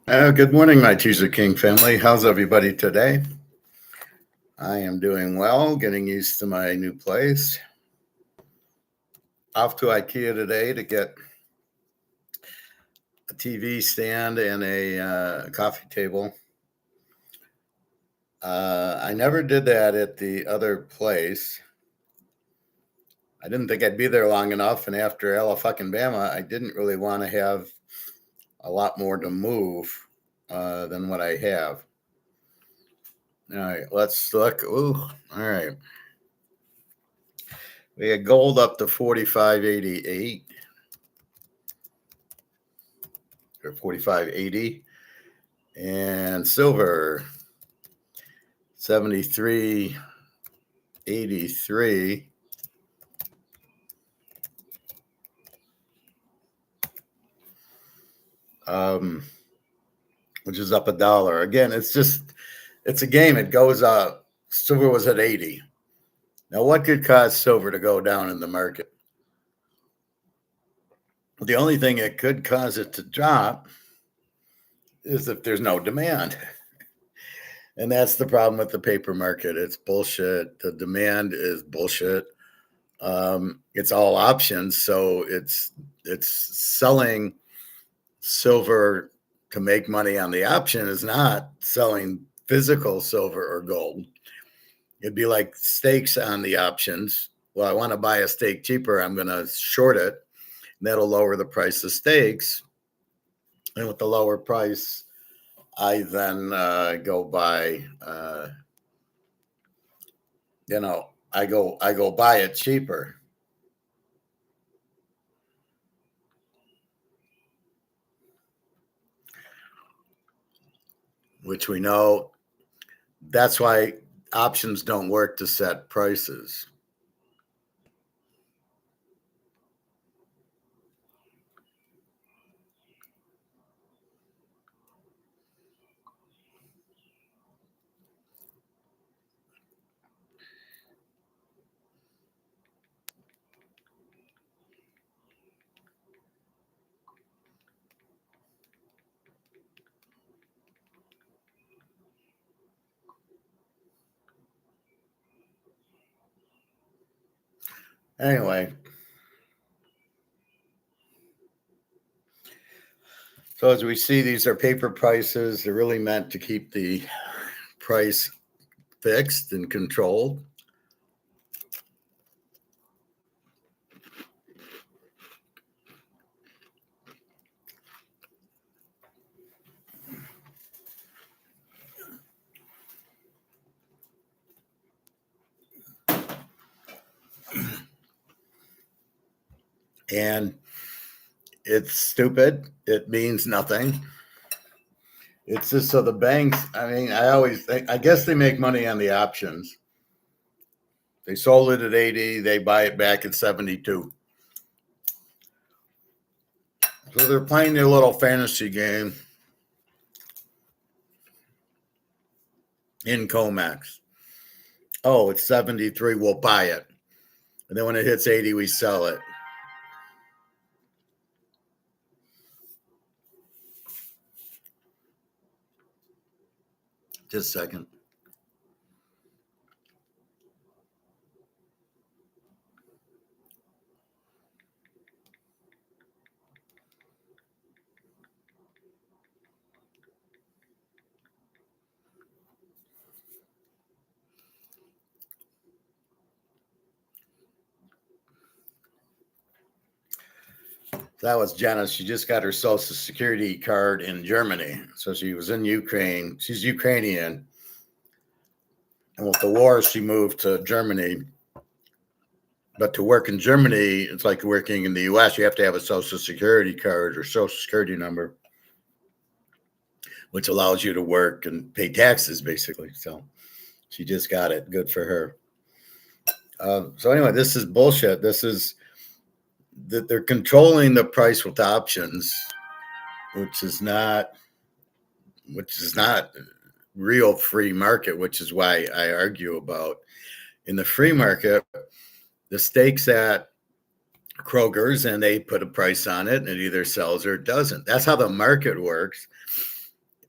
Good morning, my Teaser King family. How's everybody today? I am doing well, getting used to my new place. Off to IKEA today to get a TV stand and a coffee table. I never did that at the other place. I didn't think I'd be there long enough, and after Alabama, I didn't really want to have a lot more to move than what I have. All right, let's look. Ooh, all right. We had gold up to 45.88 or 45.80, and silver 73.83. Which is up $1. Again, it's a game. It goes up. Silver was at 80. Now, what could cause silver to go down in the market? The only thing that could cause it to drop is if there's no demand. And that's the problem with the paper market. It's bullshit. The demand is bullshit. It's all options. So it's selling silver to make money on the option is not selling physical silver or gold. It'd be like stakes on the options. Well, I want to buy a stake cheaper. I'm going to short it. And that'll lower the price of stakes. And with the lower price, I then go buy, I go buy it cheaper. Which we know that's why options don't work to set prices. Anyway, so as we see, these are paper prices. They're really meant to keep the price fixed and controlled. And it's stupid. It means nothing. It's just so the banks, I mean, I always think, I guess they make money on the options. They sold it at 80, they buy it back at 72. So they're playing their little fantasy game in Comax. Oh, it's 73, we'll buy it. And then when it hits 80, we sell it. Just a second. That was Jenna. She just got her Social Security card in Germany. So she was in Ukraine. She's Ukrainian. And with the war, she moved to Germany. But to work in Germany, it's like working in the US. You have to have a Social Security card or Social Security number, which allows you to work and pay taxes, basically. So she just got it. Good for her. So anyway, this is bullshit. This is that they're controlling the price with options, which is not real free market, which is why I argue about in the free market, the stakes at Kroger's and they put a price on it and it either sells or it doesn't. That's how the market works.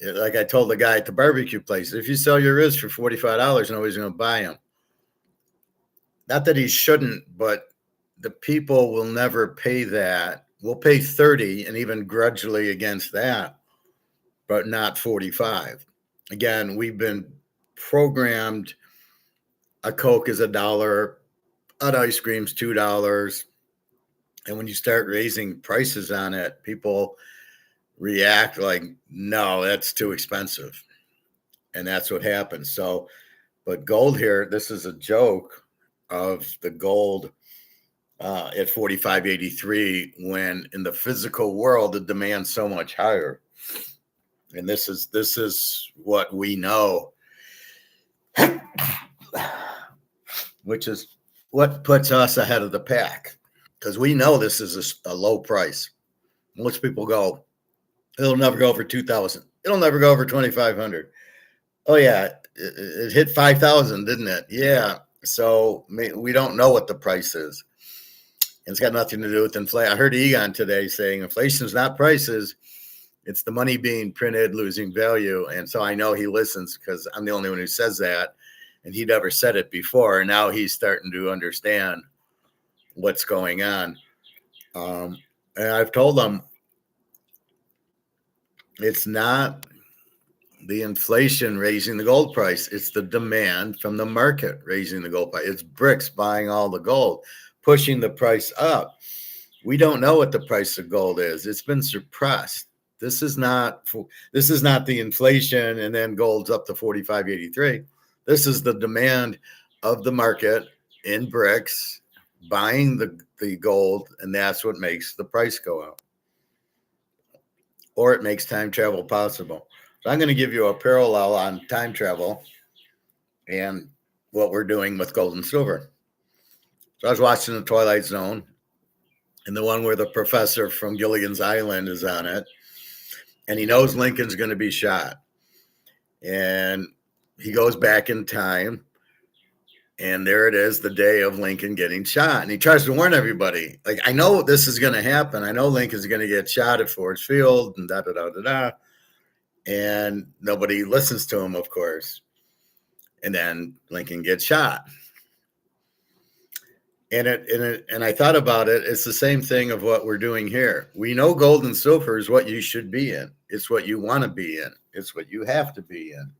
Like I told the guy at the barbecue place, if you sell your ribs for $45, nobody's going to buy them. Not that he shouldn't, but the people will never pay that. We'll pay 30 and even grudgingly against that, but not 45. Again, we've been programmed. A Coke is $1, an ice cream's $2. And when you start raising prices on it, people react like, no, that's too expensive. And that's what happens. So, but gold here, this is a joke of the gold at 45.83 when in the physical world the demand's so much higher. And this is what we know, which is what puts us ahead of the pack, because we know this is a low price. Most people go, it'll never go over 2,000. It'll never go over 2,500. Oh yeah, it hit 5,000, didn't it? Yeah. So we don't know what the price is. And it's got nothing to do with inflation. I heard Egon today saying inflation is not prices. It's the money being printed, losing value. And so I know he listens because I'm the only one who says that. And he'd never said it before. And now he's starting to understand what's going on. And I've told him it's not the inflation raising the gold price. It's the demand from the market raising the gold price. It's BRICS buying all the gold, pushing the price up. We don't know what the price of gold is. It's been suppressed. This is not the inflation and then gold's up to 45.83. This is the demand of the market in BRICS buying the gold, and that's what makes the price go up. Or it makes time travel possible. So I'm going to give you a parallel on time travel and what we're doing with gold and silver. So I was watching The Twilight Zone, and the one where the professor from Gilligan's Island is on it, and he knows Lincoln's going to be shot. And he goes back in time, and there it is, the day of Lincoln getting shot. And he tries to warn everybody, like, I know this is going to happen. I know Lincoln's going to get shot at Ford's Field and da-da-da-da-da. And nobody listens to him, of course. And then Lincoln gets shot. And I thought about it. It's the same thing of what we're doing here. We know gold and silver is what you should be in. It's what you want to be in. It's what you have to be in.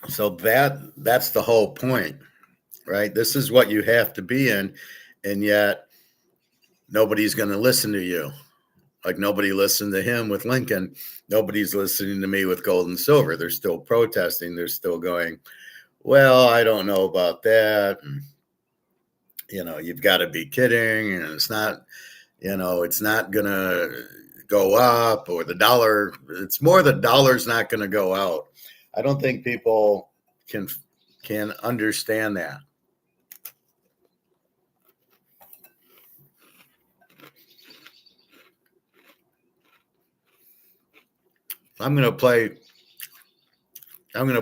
So that's the whole point, right? This is what you have to be in, and yet nobody's going to listen to you. Like nobody listened to him with Lincoln. Nobody's listening to me with gold and silver. They're still protesting. They're still going, well, I don't know about that. And, you've got to be kidding. And it's not, it's not going to go up, or the dollar. It's more the dollar's not going to go out. I don't think people can understand that. I'm going to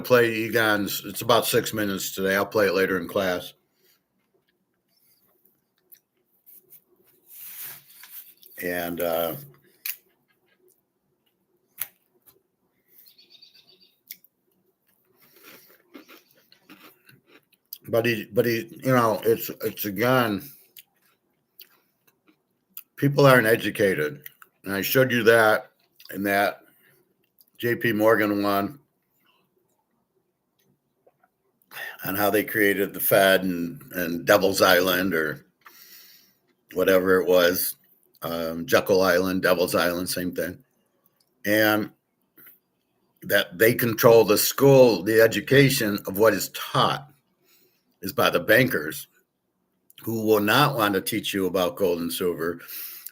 play Egon's. It's about 6 minutes today. I'll play it later in class. And but he, it's again, people aren't educated. And I showed you that in that JP Morgan one on how they created the Fed and Devil's Island or whatever it was, Jekyll Island, Devil's Island, same thing. And that they control the school, the education of what is taught is by the bankers who will not want to teach you about gold and silver,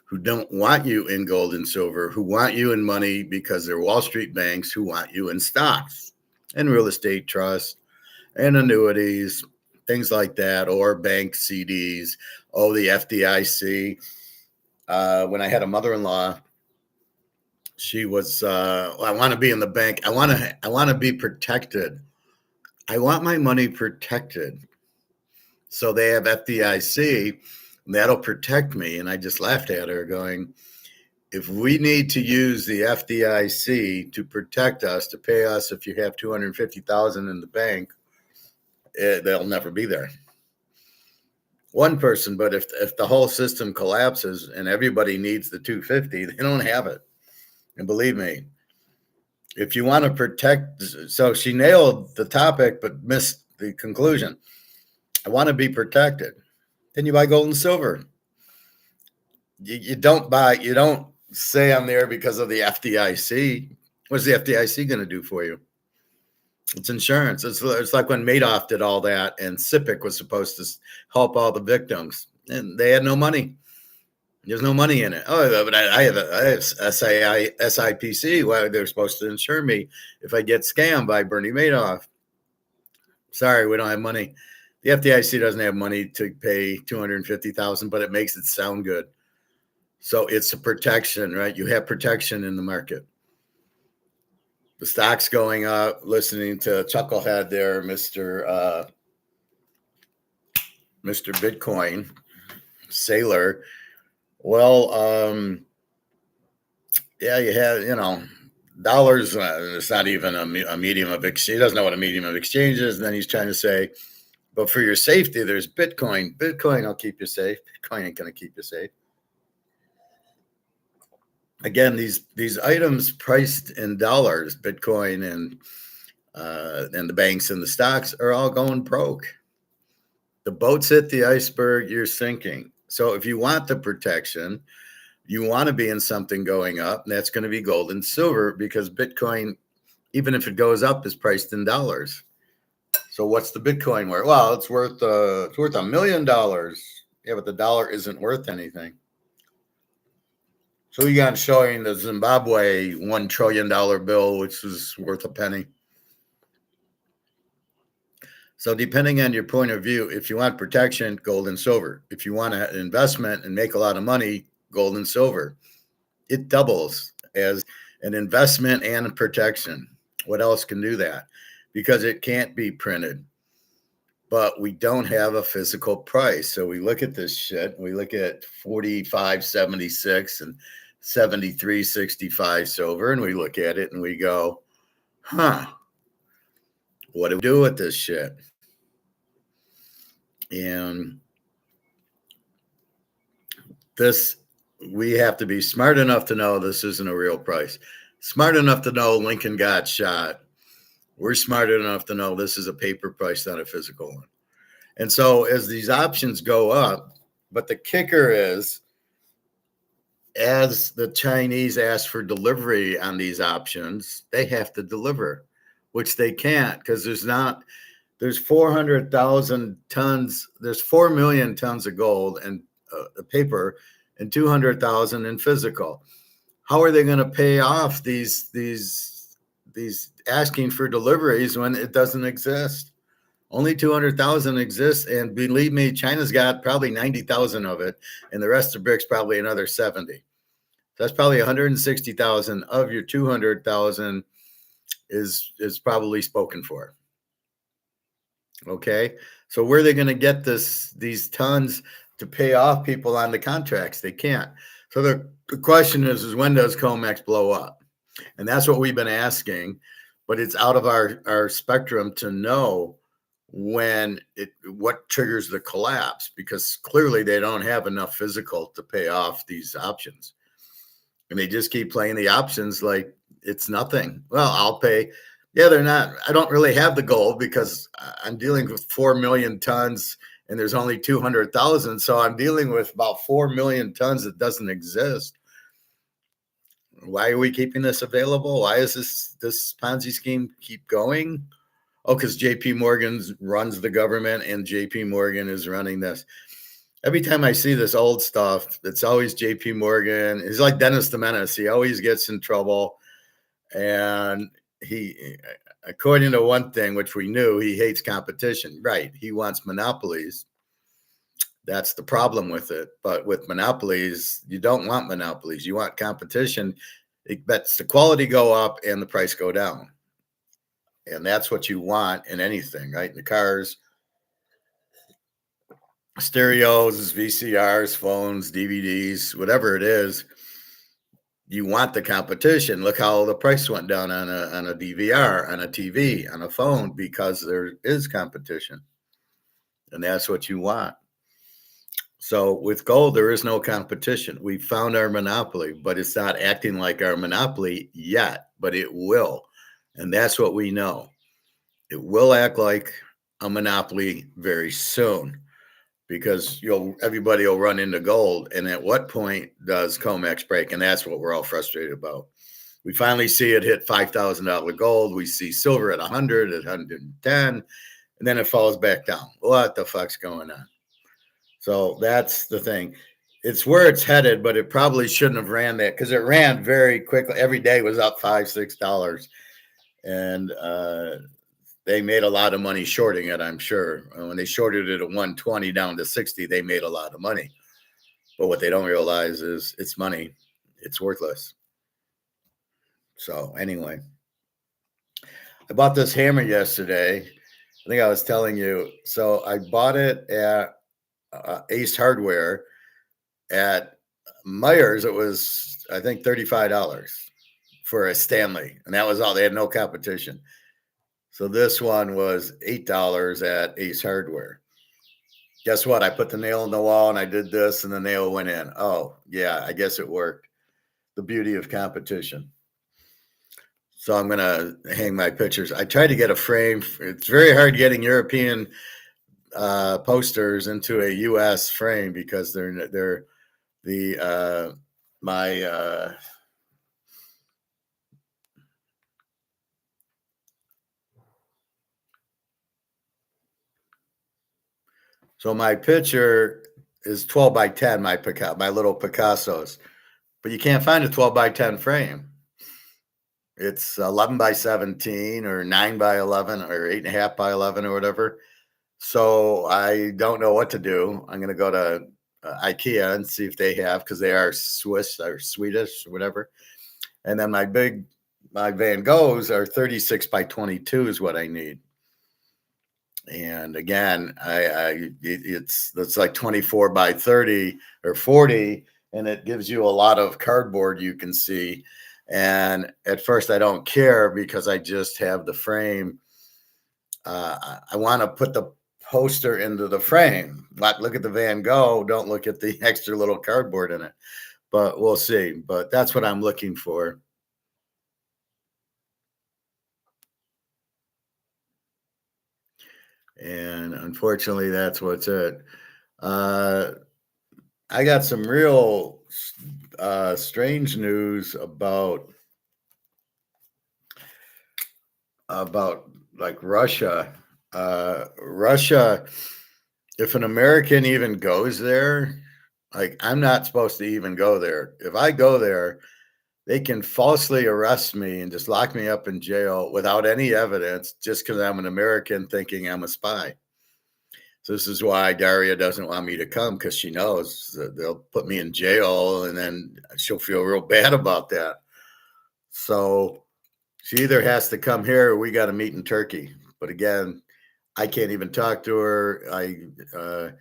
who don't want you in gold and silver, who want you in money because they're Wall Street banks who want you in stocks and real estate trusts and annuities, things like that, or bank CDs. Oh, the FDIC. When I had a mother-in-law, she was, I want to be in the bank. I want to be protected. I want my money protected. So they have FDIC, and that'll protect me. And I just laughed at her, going, if we need to use the FDIC to protect us, to pay us if you have 250,000 in the bank, they'll never be there. One person, but if the whole system collapses and everybody needs the 250, they don't have it. And believe me, if you want to protect, so she nailed the topic but missed the conclusion. I want to be protected. Then you buy gold and silver. You don't say I'm there because of the FDIC. What's the FDIC going to do for you? It's insurance. It's like when Madoff did all that and SIPC was supposed to help all the victims, and they had no money. There's no money in it. Oh, but I have SIPC. Well, they're supposed to insure me if I get scammed by Bernie Madoff. Sorry, we don't have money. The FDIC doesn't have money to pay 250,000, but it makes it sound good. So it's a protection, right? You have protection in the market. The stock's going up. Listening to Chucklehead there, Mr. Bitcoin Sailor. Well, yeah, you have, dollars. It's not even a medium of exchange. He doesn't know what a medium of exchange is. And then he's trying to say, but for your safety, there's Bitcoin. Bitcoin will keep you safe. Bitcoin ain't going to keep you safe. Again, these items priced in dollars, Bitcoin and the banks and the stocks are all going broke. The boat's hit the iceberg, you're sinking. So if you want the protection, you want to be in something going up, and that's going to be gold and silver, because Bitcoin, even if it goes up, is priced in dollars. So what's the Bitcoin worth? Well, it's worth $1 million. Yeah, but the dollar isn't worth anything. So we got showing the Zimbabwe $1 trillion bill, which was worth a penny. So depending on your point of view, if you want protection, gold and silver. If you want an investment and make a lot of money, gold and silver. It doubles as an investment and protection. What else can do that? Because it can't be printed. But we don't have a physical price. So we look at this shit. We look at 45.76 and 73.65 silver, and we look at it and we go, what do we do with this shit? And this, we have to be smart enough to know this isn't a real price. Smart enough to know Lincoln got shot. We're smart enough to know this is a paper price, not a physical one. And so as these options go up, but the kicker is, as the Chinese ask for delivery on these options, they have to deliver, which they can't, because there's 400,000 tons, there's 4 million tons of gold and paper and 200,000 in physical. How are they going to pay off these asking for deliveries when it doesn't exist? Only 200,000 exists, and believe me, China's got probably 90,000 of it, and the rest of BRICS probably another 70. So that's probably 160,000 of your 200,000 is probably spoken for. Okay, so where are they going to get these tons to pay off people on the contracts? They can't. So the question is when does COMEX blow up? And that's what we've been asking, but it's out of our spectrum to know what triggers the collapse, because clearly they don't have enough physical to pay off these options. And they just keep playing the options like it's nothing. Well, I'll pay. Yeah, they're not. I don't really have the gold because I'm dealing with 4 million tons and there's only 200,000. So I'm dealing with about 4 million tons that doesn't exist. Why are we keeping this available? Why is this Ponzi scheme keep going? Oh, because JP Morgan runs the government and JP Morgan is running this. Every time I see this old stuff, it's always JP Morgan. He's like Dennis the Menace. He always gets in trouble. And he, according to one thing, which we knew, he hates competition. Right. He wants monopolies. That's the problem with it. But with monopolies, you don't want monopolies. You want competition. It lets the quality go up and the price go down. And that's what you want in anything, right? In the cars, stereos, VCRs, phones, DVDs, whatever it is, you want the competition. Look how the price went down on a DVR, on a TV, on a phone, because there is competition. And that's what you want. So with gold, there is no competition. We found our monopoly, but it's not acting like our monopoly yet, but it will. And that's what we know. It will act like a monopoly very soon, because everybody will run into gold. And at what point does COMEX break? And that's what we're all frustrated about. We finally see it hit $5,000 gold. We see silver at 100, at 110, and then it falls back down. What the fuck's going on? So that's the thing. It's where it's headed, but it probably shouldn't have ran that, because it ran very quickly. Every day was up $5-6, and they made a lot of money shorting it, I'm sure. When they shorted it at 120 down to 60, they made a lot of money. But what they don't realize is it's money. It's worthless. So anyway, I bought this hammer yesterday. I think I was telling you. So I bought it at Ace Hardware. At Myers, it was, I think, $35 for a Stanley, and that was all. They had no competition. So this one was $8 at Ace Hardware. Guess what? I put the nail in the wall and I did this, and the nail went in. Oh, yeah, I guess it worked. The beauty of competition. So I'm going to hang my pictures. I tried to get a frame. It's very hard getting European posters into a U.S. frame, because they're so my picture is 12 by 10, my little Picassos, but you can't find a 12 by 10 frame. It's 11 by 17 or 9 by 11 or 8.5 by 11 or whatever. So I don't know what to do. I'm going to go to IKEA and see if they have, because they are Swiss or Swedish or whatever. And then my Van Goghs are 36 by 22 is what I need. And again, it's like 24 by 30 or 40, and it gives you a lot of cardboard you can see. And at first I don't care, because I just have the frame. I want to put the poster into the frame. Look at the Van Gogh. Don't look at the extra little cardboard in it. But we'll see. But that's what I'm looking for. And unfortunately, that's what's it. I got some real strange news about like Russia. Russia, if an American even goes there, like, I'm not supposed to even go there. If I go there, they can falsely arrest me and just lock me up in jail without any evidence, just because I'm an American, thinking I'm a spy. So this is why Daria doesn't want me to come, because she knows that they'll put me in jail, and then she'll feel real bad about that. So she either has to come here, or we got to meet in Turkey. But again, I can't even talk to her.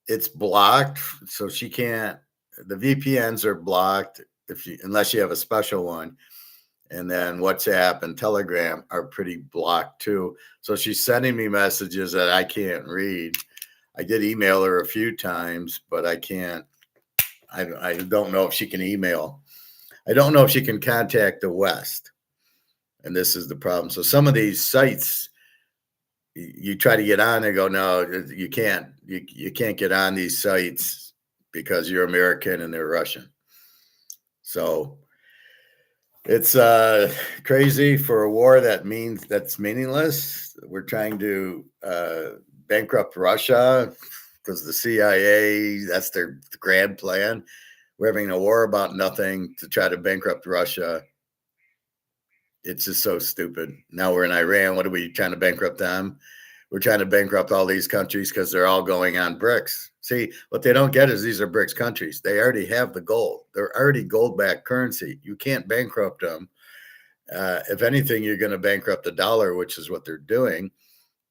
It's blocked, so she can't. The VPNs are blocked unless you have a special one. And then WhatsApp and Telegram are pretty blocked too. So she's sending me messages that I can't read. I did email her a few times, but I can't. I don't know if she can email. I don't know if she can contact the West. And this is the problem. So some of these sites, you try to get on, they go, no, you can't. You can't get on these sites because you're American and they're Russian. So it's crazy for a war that's meaningless. We're trying to bankrupt Russia because the CIA, that's their grand plan. We're having a war about nothing to try to bankrupt Russia. It's just so stupid. Now we're in Iran. What are we trying to bankrupt them? We're trying to bankrupt all these countries because they're all going on BRICS. See, what they don't get is these are BRICS countries. They already have the gold. They're already gold-backed currency. You can't bankrupt them. If anything, you're going to bankrupt the dollar, which is what they're doing.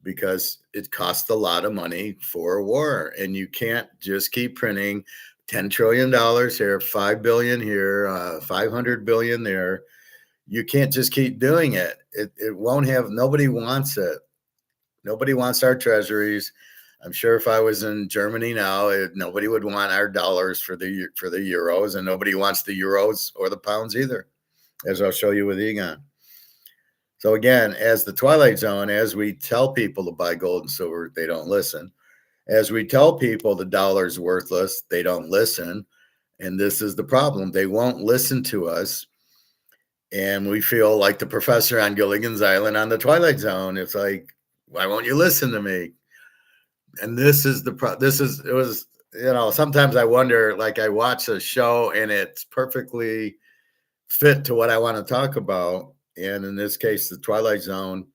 because it costs a lot of money for a war, and you can't just keep printing $10 trillion here, 5 billion here, 500 billion there. You can't just keep doing it. It won't have. Nobody wants it. Nobody wants our treasuries. I'm sure if I was in Germany now, nobody would want our dollars for the euros, and nobody wants the euros or the pounds either, as I'll show you with Egon. So again, as the Twilight Zone, as we tell people to buy gold and silver, they don't listen. As we tell people the dollar's worthless, they don't listen. And this is the problem. They won't listen to us. And we feel like the professor on Gilligan's Island on the Twilight Zone. It's like, why won't you listen to me? And this is it was, sometimes I wonder, like I watch a show and it's perfectly fit to what I want to talk about. And in this case, the Twilight Zone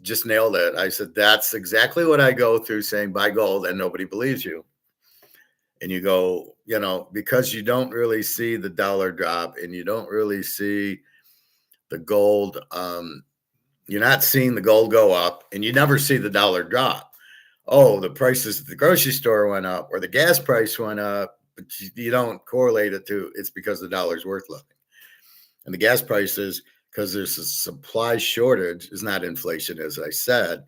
just nailed it. I said, that's exactly what I go through saying buy gold and nobody believes you. And you go, because you don't really see the dollar drop and you don't really see the gold. You're not seeing the gold go up and you never see the dollar drop. Oh, the prices at the grocery store went up or the gas price went up, but you don't correlate it to it's because the dollar's worth nothing. And the gas prices, because there's a supply shortage, is not inflation, as I said.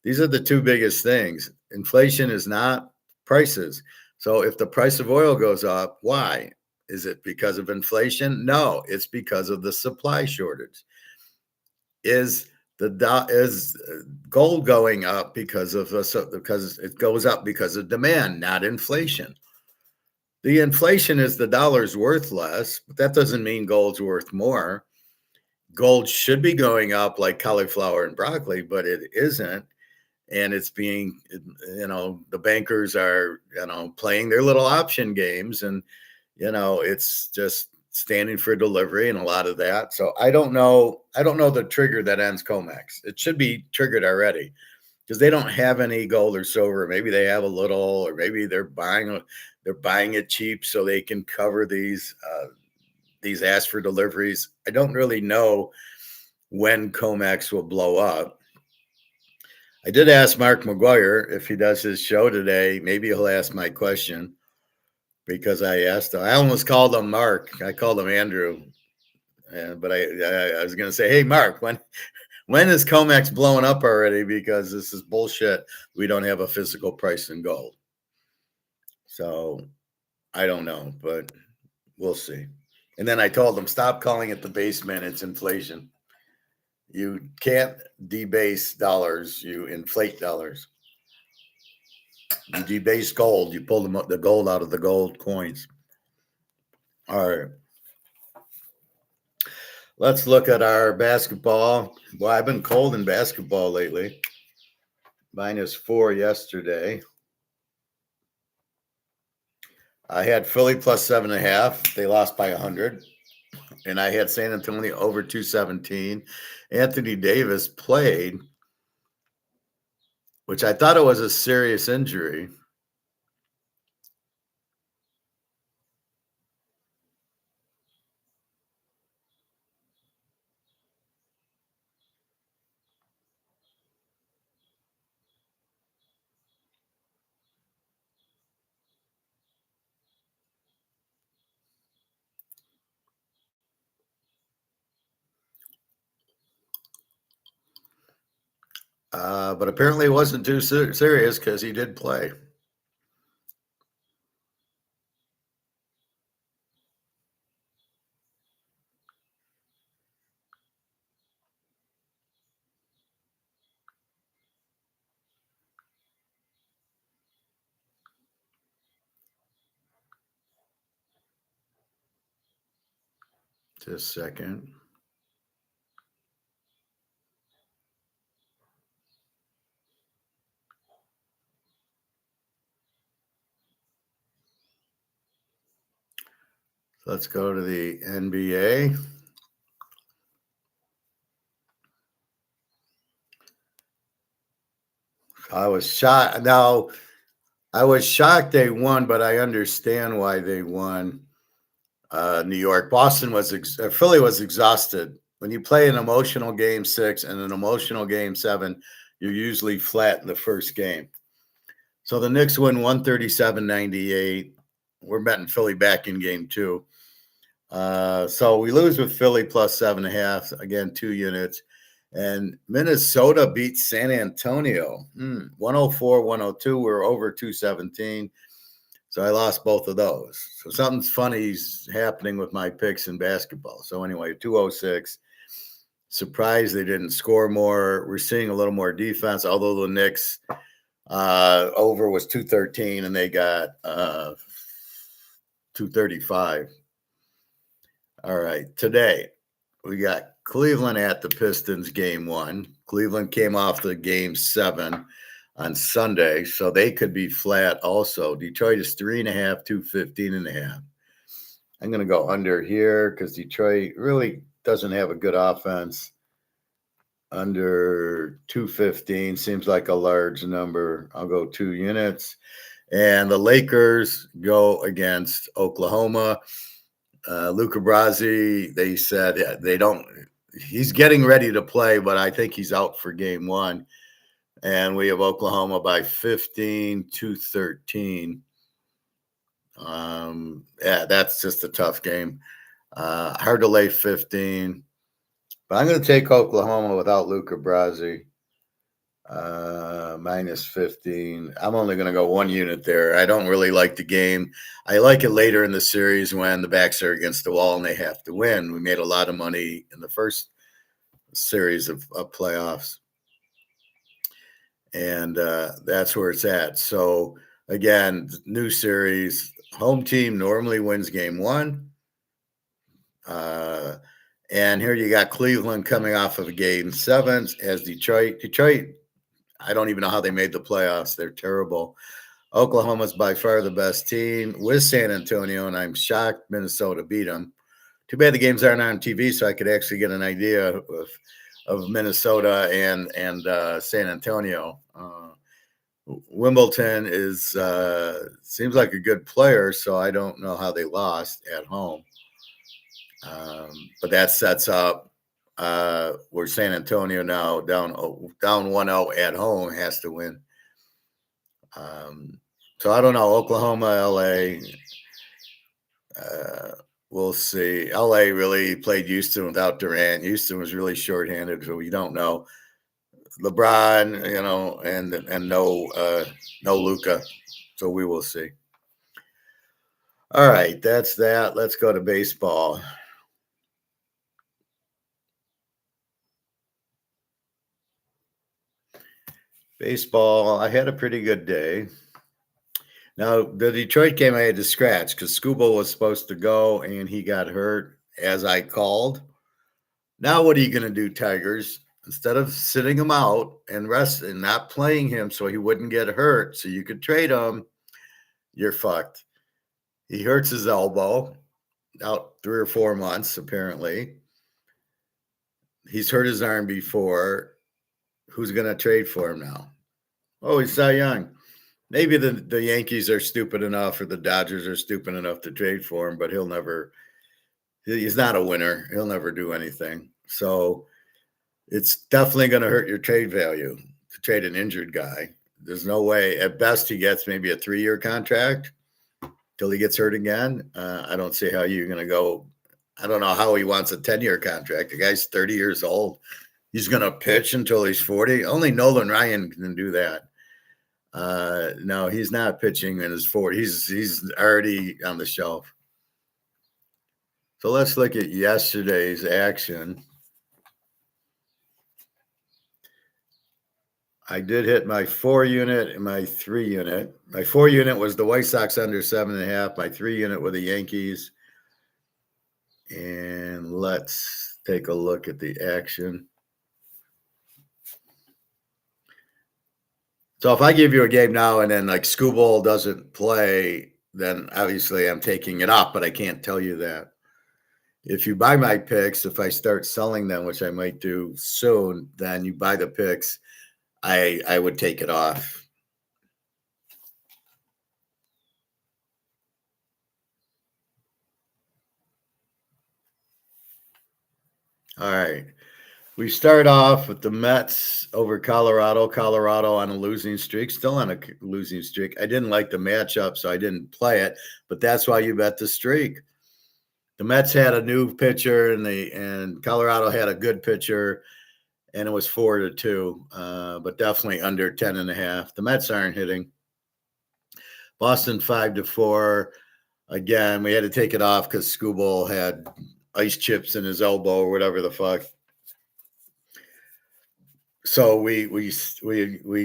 These are the two biggest things. Inflation is not prices. So if the price of oil goes up, why? Is it because of inflation? No, it's because of the supply shortage. Is gold going up because it goes up because of demand, not inflation? The inflation is the dollar's worth less, but that doesn't mean gold's worth more. Gold should be going up like cauliflower and broccoli, but it isn't. And it's being, the bankers are, playing their little option games, and, it's just standing for delivery and a lot of that. So I don't know the trigger that ends COMEX. It should be triggered already because they don't have any gold or silver. Maybe they have a little, or maybe they're buying it cheap so they can cover these ask for deliveries. I don't really know when COMEX will blow up. I did ask Mark McGuire if he does his show today. Maybe he'll ask my question because I asked him. I almost called him Mark. I called him Andrew, but I was going to say, hey, Mark, when is COMEX blowing up already? Because this is bullshit. We don't have a physical price in gold. So I don't know, but we'll see. And then I told him, stop calling it the basement. It's inflation. You can't debase dollars. You inflate dollars. You debase gold. You pull the gold out of the gold coins. All right. Let's look at our basketball. Well, I've been cold in basketball lately. -4 yesterday. I had Philly plus 7.5. They lost by 100. And I had San Antonio over 217. Anthony Davis played, which I thought it was a serious injury. But apparently it wasn't too serious because he did play. Just a second. Let's go to the NBA. I was shocked. Now, I was shocked they won, but I understand why they won. New York, Philly was exhausted. When you play an emotional game 6 and an emotional game 7, you're usually flat in the first game. So the Knicks win 137-98. We're betting Philly back in game two. So we lose with Philly plus 7.5. Again, 2 units. And Minnesota beats San Antonio 104-102. We're over 217. So I lost both of those. So something's funny's happening with my picks in basketball. So anyway, 206. Surprised they didn't score more. We're seeing a little more defense, although the Knicks over was 213 and they got 235. All right. Today we got Cleveland at the Pistons game 1. Cleveland came off the game 7 on Sunday, so they could be flat also. Detroit is 3.5, 215.5. I'm going to go under here because Detroit really doesn't have a good offense. Under 215 seems like a large number. I'll go 2 units. And the Lakers go against Oklahoma. Luca Brasi, they said they don't. He's getting ready to play, but I think he's out for game 1. And we have Oklahoma by 15-13. Yeah, that's just a tough game. Hard to lay 15. But I'm going to take Oklahoma without Luca Brasi. Minus 15. I'm only going to go 1 unit there. I don't really like the game. I like it later in the series when the backs are against the wall and they have to win. We made a lot of money in the first series of playoffs. And that's where it's at. So, again, new series. Home team normally wins game 1. And here you got Cleveland coming off of a game 7 as Detroit. Detroit, I don't even know how they made the playoffs. They're terrible. Oklahoma's by far the best team with San Antonio, and I'm shocked Minnesota beat them. Too bad the games aren't on TV, so I could actually get an idea of Minnesota and San Antonio. Wimbledon is seems like a good player, so I don't know how they lost at home. But that sets up where San Antonio now down 1-0 at home has to win. So I don't know. Oklahoma, LA. We'll see. LA really played Houston without Durant. Houston was really shorthanded, so we don't know. LeBron, and no Luka. So we will see. All right, that's that. Let's go to baseball. Baseball, I had a pretty good day. Now, the Detroit game I had to scratch because Skubal was supposed to go and he got hurt as I called. Now, what are you going to do, Tigers? Instead of sitting him out and resting, not playing him so he wouldn't get hurt so you could trade him, you're fucked. He hurts his elbow out 3 or 4 months, apparently. He's hurt his arm before. Who's going to trade for him now? Oh, he's Cy Young. Maybe the Yankees are stupid enough or the Dodgers are stupid enough to trade for him, but he's not a winner. He'll never do anything. So it's definitely going to hurt your trade value to trade an injured guy. There's no way. At best, he gets maybe a 3-year contract till he gets hurt again. I don't see how you're going to go. I don't know how he wants a 10-year contract. The guy's 30 years old. He's going to pitch until he's 40. Only Nolan Ryan can do that. No, he's not pitching in his 40s. He's already on the shelf. So let's look at yesterday's action. I did hit my 4 unit and my 3 unit. My 4 unit was the White Sox under 7.5. My 3 unit were the Yankees. And let's take a look at the action. So if I give you a game now and then like Skubal doesn't play, then obviously I'm taking it off, but I can't tell you that. If you buy my picks, if I start selling them, which I might do soon, then you buy the picks, I would take it off. All right. We start off with the Mets over Colorado. Colorado on a losing streak, still on a losing streak. I didn't like the matchup, so I didn't play it, but that's why you bet the streak. The Mets had a new pitcher, and Colorado had a good pitcher, and it was 4-2, but definitely under 10.5. The Mets aren't hitting. Boston 5-4. Again, we had to take it off because Skubal had ice chips in his elbow or whatever the fuck. So we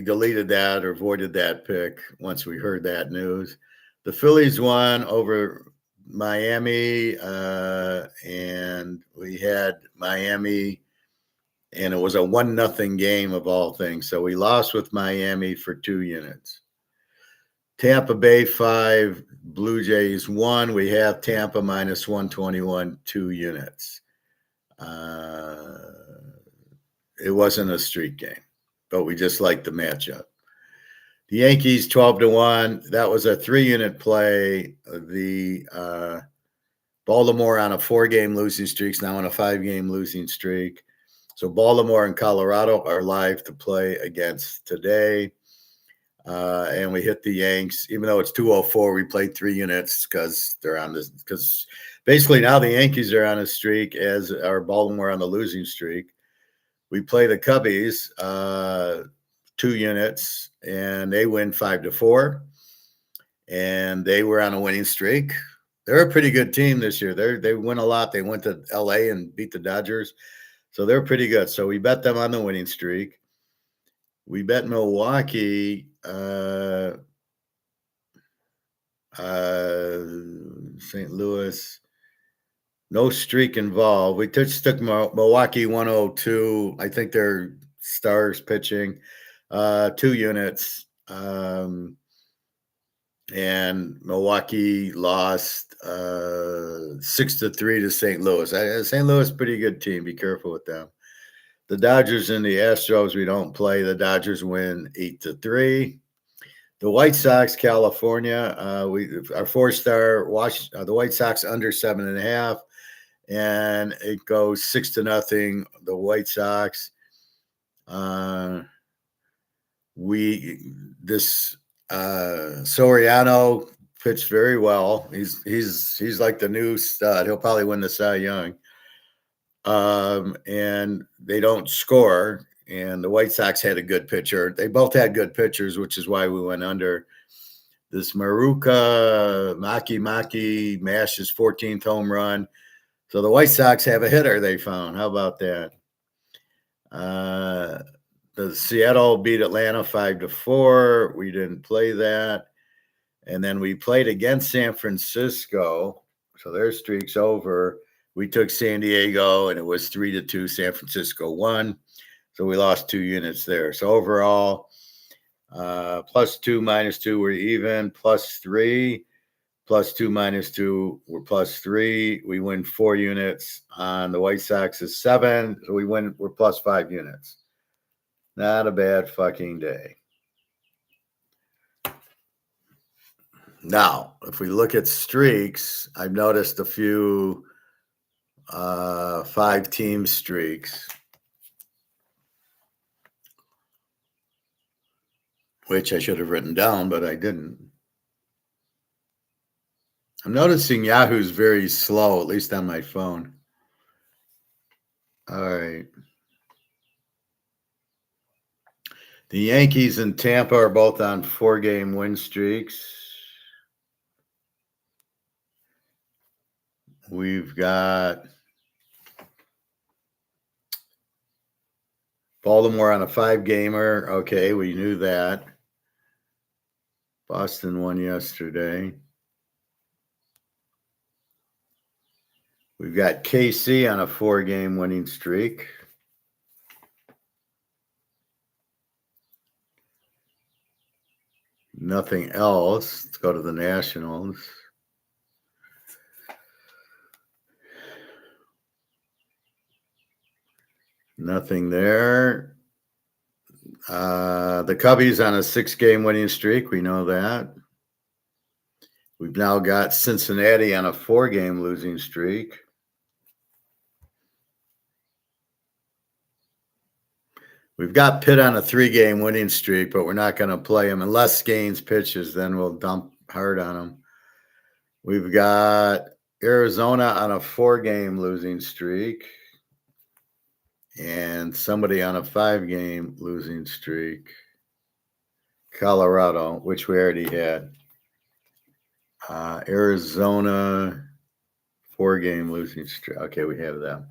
deleted that or avoided that pick once we heard that news. The Phillies won over Miami, and we had Miami, and it was a 1-0 game of all things. So we lost with Miami for 2 units. Tampa Bay 5, Blue Jays 1. We have Tampa minus 121, 2 units. It wasn't a street game, but we just liked the matchup. The Yankees 12-1. That was a 3-unit play. The Baltimore on a 4-game losing streak, now on a 5-game losing streak. So Baltimore and Colorado are live to play against today. And we hit the Yanks, even though it's 204. We played 3 units because they're on this. Because basically now the Yankees are on a streak, as are Baltimore on the losing streak. We play the Cubbies, 2 units, and they win 5-4. And they were on a winning streak. They're a pretty good team this year. They win a lot. They went to LA and beat the Dodgers, so they're pretty good. So we bet them on the winning streak. We bet Milwaukee, St. Louis. No streak involved. We took Milwaukee 102. I think they're stars pitching, 2 units. And Milwaukee lost 6-3 to St. Louis. St. Louis, pretty good team. Be careful with them. The Dodgers and the Astros, we don't play. The Dodgers win 8-3. The White Sox, California, our 4-star the White Sox under 7.5, and it goes 6-0. The White Sox. Soriano pitched very well. He's like the new stud. He'll probably win the Cy Young. And they don't score. And the White Sox had a good pitcher. They both had good pitchers, which is why we went under. This Maruka Maki mashed his 14th home run. So the White Sox have a hitter they found. How about that? The Seattle beat Atlanta 5-4. We didn't play that. And then we played against San Francisco. So their streak's over. We took San Diego, and it was 3-2. San Francisco won. So we lost 2 units there. So overall, +2, -2, we're even. +3, +2, -2, we're +3. We win 4 units. On the White Sox is 7. So we're +5 units. Not a bad fucking day. Now, if we look at streaks, I've noticed a few 5-team streaks, which I should have written down, but I didn't. I'm noticing Yahoo's very slow, at least on my phone. All right. The Yankees and Tampa are both on 4-game win streaks. We've got Baltimore on a 5-gamer. Okay, we knew that. Boston won yesterday. We've got KC on a 4-game winning streak. Nothing else. Let's go to the Nationals. Nothing there. The Cubbies on a 6-game winning streak. We know that. We've now got Cincinnati on a 4-game losing streak. We've got Pitt on a 3-game winning streak, but we're not going to play him unless Gaines pitches. Then we'll dump hard on him. We've got Arizona on a 4-game losing streak and somebody on a 5-game losing streak. Colorado, which we already had. Arizona 4-game losing streak. Okay, we have that.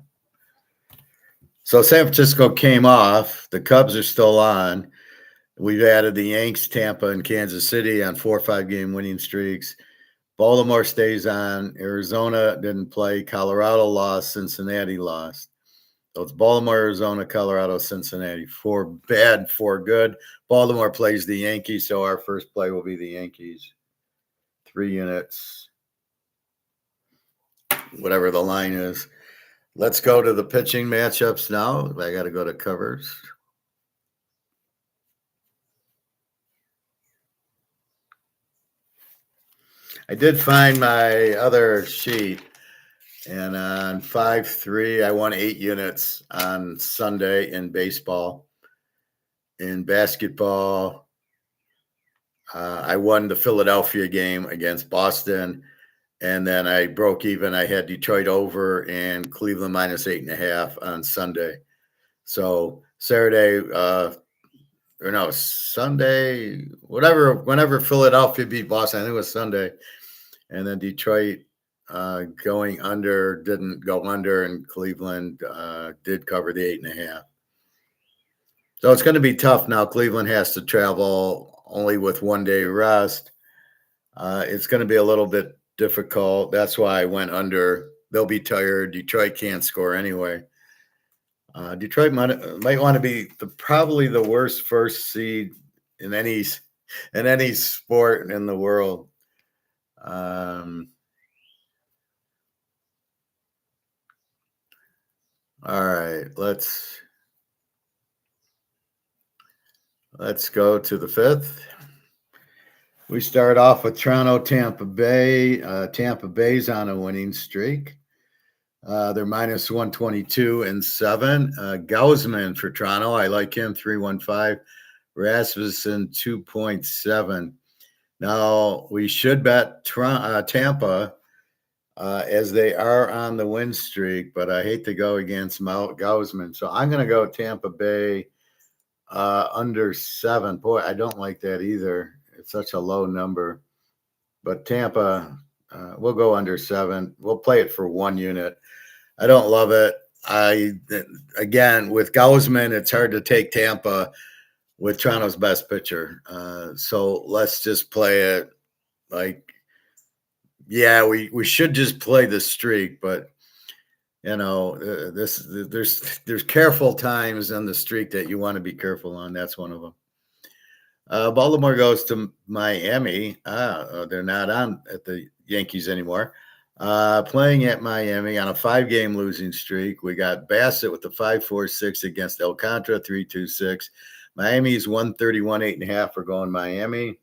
So San Francisco came off. The Cubs are still on. We've added the Yanks, Tampa, and Kansas City on 4 or 5-game winning streaks. Baltimore stays on. Arizona didn't play. Colorado lost. Cincinnati lost. So it's Baltimore, Arizona, Colorado, Cincinnati. 4 bad, 4 good. Baltimore plays the Yankees, so our first play will be the Yankees. 3 units, whatever the line is. Let's go to the pitching matchups now. I got to go to covers. I did find my other sheet, and on 5-3, I won 8 units on Sunday in baseball. In basketball, I won the Philadelphia game against Boston, and then I broke even. I had Detroit over and Cleveland minus 8.5 on Sunday. So Saturday, Sunday, whenever Philadelphia beat Boston, I think it was Sunday, and then Detroit going under, didn't go under, and Cleveland did cover the 8.5. So it's going to be tough now. Cleveland has to travel only with 1 day rest. It's going to be a little bit difficult. That's why I went under. They'll be tired. Detroit can't score anyway. Detroit might want to be probably the worst first seed in any sport in the world. All right, let's go to the 5th. We start off with Toronto, Tampa Bay. Tampa Bay's on a winning streak. They're minus 122 and 7. Gausman for Toronto. I like him, 3.15. Rasmussen, 2.7. Now, we should bet Tampa as they are on the win streak, but I hate to go against Gausman. So I'm going to go Tampa Bay under 7. Boy, I don't like that either. It's such a low number. But Tampa, we'll go under 7. We'll play it for 1 unit. I don't love it. Again, with Gausman, it's hard to take Tampa with Toronto's best pitcher. So let's just play it like, yeah, we should just play the streak, but there's careful times on the streak that you want to be careful on. That's one of them. Baltimore goes to Miami. They're not on at the Yankees anymore. Playing at Miami on a 5-game losing streak. We got Bassett with the 5.46 against Alcantara, 3.26. Miami's 131, 8.5. We're going Miami.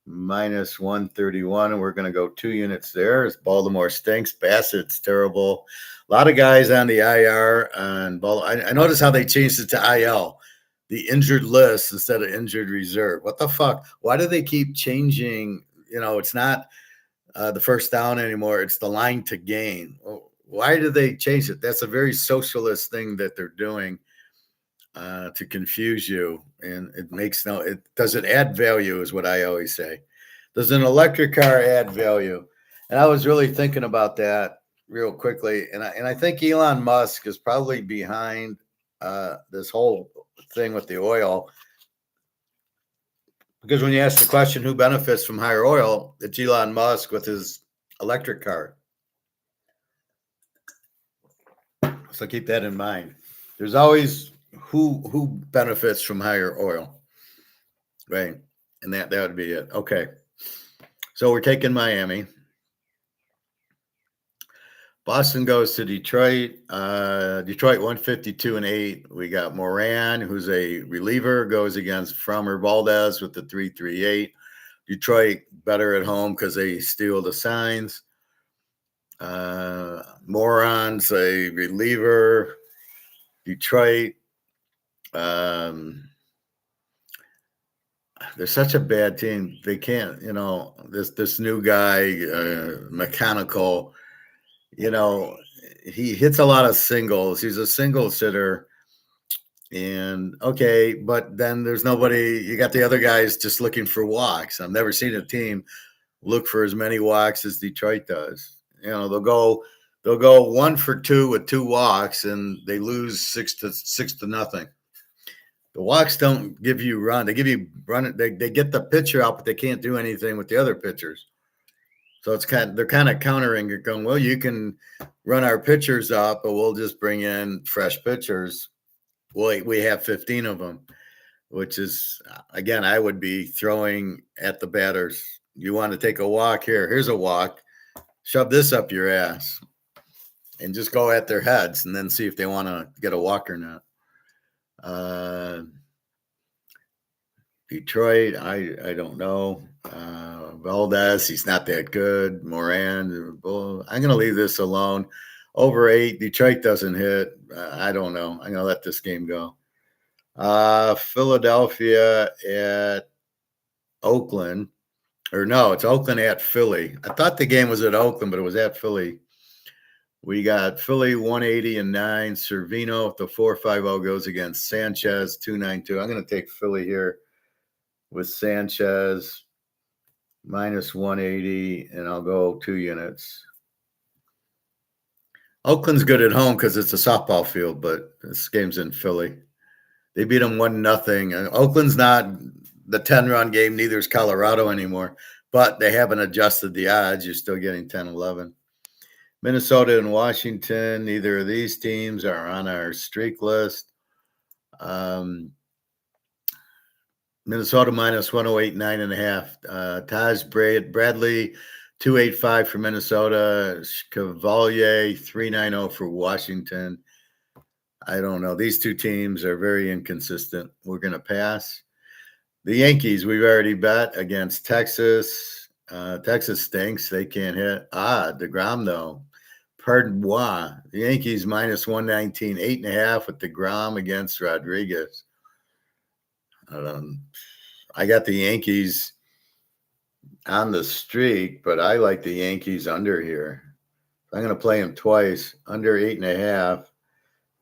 Minus 131, and we're going to go 2 units there. As Baltimore stinks. Bassett's terrible. A lot of guys on the IR. And I noticed how they changed it to IL, the injured list instead of injured reserve. What the fuck? Why do they keep changing? It's not the first down anymore. It's the line to gain. Why do they change it? That's a very socialist thing that they're doing to confuse you. And it doesn't add value is what I always say. Does an electric car add value? And I was really thinking about that real quickly. And I think Elon Musk is probably behind this whole thing with the oil. Because when you ask the question, who benefits from higher oil, it's Elon Musk with his electric car. So keep that in mind. There's always who benefits from higher oil, right? And that would be it. Okay. So we're taking Miami. Boston goes to Detroit. Detroit 152 and 8. We got Moran, who's a reliever, goes against Framber Valdez with the 3.38. Detroit better at home because they steal the signs. Moran's a reliever. Detroit Um, they're such a bad team. They can't, this new guy, mechanical, you know, he hits a lot of singles. He's a singles hitter. And okay, but then there's nobody. You got the other guys just looking for walks. I've never seen a team look for as many walks as Detroit does. They'll go 1 for 2 with 2 walks, and they lose 6 to nothing. The walks don't give you run. They give you run. They get the pitcher out, but they can't do anything with the other pitchers. So they're kind of countering it, going, well, you can run our pitchers up, but we'll just bring in fresh pitchers. Well, we have 15 of them, which is, again, I would be throwing at the batters. You want to take a walk here? Here's a walk. Shove this up your ass and just go at their heads and then see if they want to get a walk or not. Detroit, I don't know. Valdez, he's not that good. Moran, I'm going to leave this alone. Over 8, Detroit doesn't hit. I don't know. I'm going to let this game go. Philadelphia at Oakland. Or no, it's Oakland at Philly. I thought the game was at Oakland, but it was at Philly. We got Philly 180-9. Servino, if the 4.50 goes against Sanchez 2.92. I'm going to take Philly here with Sanchez minus 180, and I'll go 2 units. Oakland's good at home because it's a softball field, but this game's in Philly. They beat them 1-0. Oakland's not the 10-run game, neither is Colorado anymore, but they haven't adjusted the odds. You're still getting 10-11. Minnesota and Washington, neither of these teams are on our streak list. Minnesota minus 108, 9.5. Taj Bradley, 285 for Minnesota. Cavalier, 390 for Washington. I don't know. These two teams are very inconsistent. We're going to pass. The Yankees, we've already bet against Texas. Texas stinks. They can't hit. DeGrom, though. Pardon moi. The Yankees minus 119, 8.5 with DeGrom against Rodriguez. I got the Yankees on the streak, but I like the Yankees under here. I'm going to play them twice, under 8.5,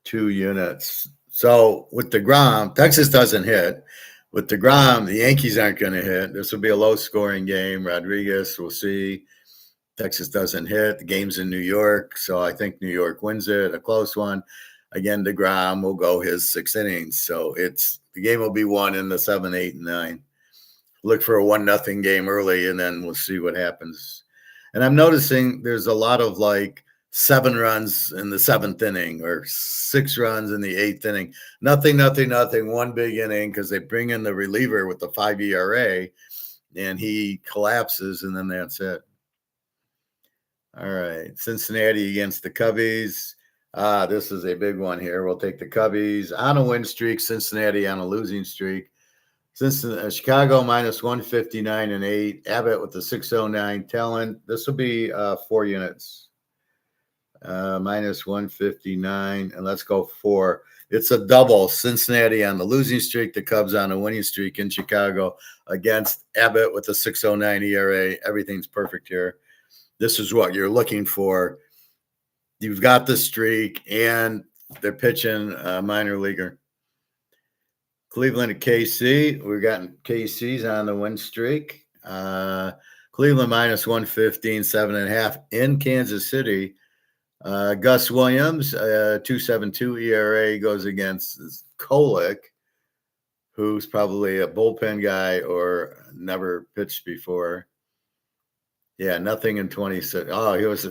2 units. So with DeGrom, Texas doesn't hit. With DeGrom, the Yankees aren't going to hit. This will be a low-scoring game. Rodriguez, we'll see. Texas doesn't hit. The game's in New York, so I think New York wins it, a close one. Again, DeGrom will go his 6 innings. So the game will be won in the 7, 8, and 9. Look for a 1-0 game early, and then we'll see what happens. And I'm noticing there's a lot of 7 runs in the 7th inning or 6 runs in the 8th inning. Nothing, 1 big inning because they bring in the reliever with the 5 ERA, and he collapses, and then that's it. All right, Cincinnati against the Cubbies. This is a big one here. We'll take the Cubbies on a win streak, Cincinnati on a losing streak. Chicago minus 159-8. Abbott with the 609 talent. This will be 4 units. Minus 159. And let's go 4. It's a double. Cincinnati on the losing streak. The Cubs on a winning streak in Chicago against Abbott with the 609 ERA. Everything's perfect here. This is what you're looking for. You've got the streak, and they're pitching a minor leaguer. Cleveland at KC. We've gotten KC's on the win streak. Cleveland minus 115, 7.5 in Kansas City. Gus Williams, 2.72 ERA, goes against Kolick, who's probably a bullpen guy or never pitched before. Yeah, nothing in 26. He was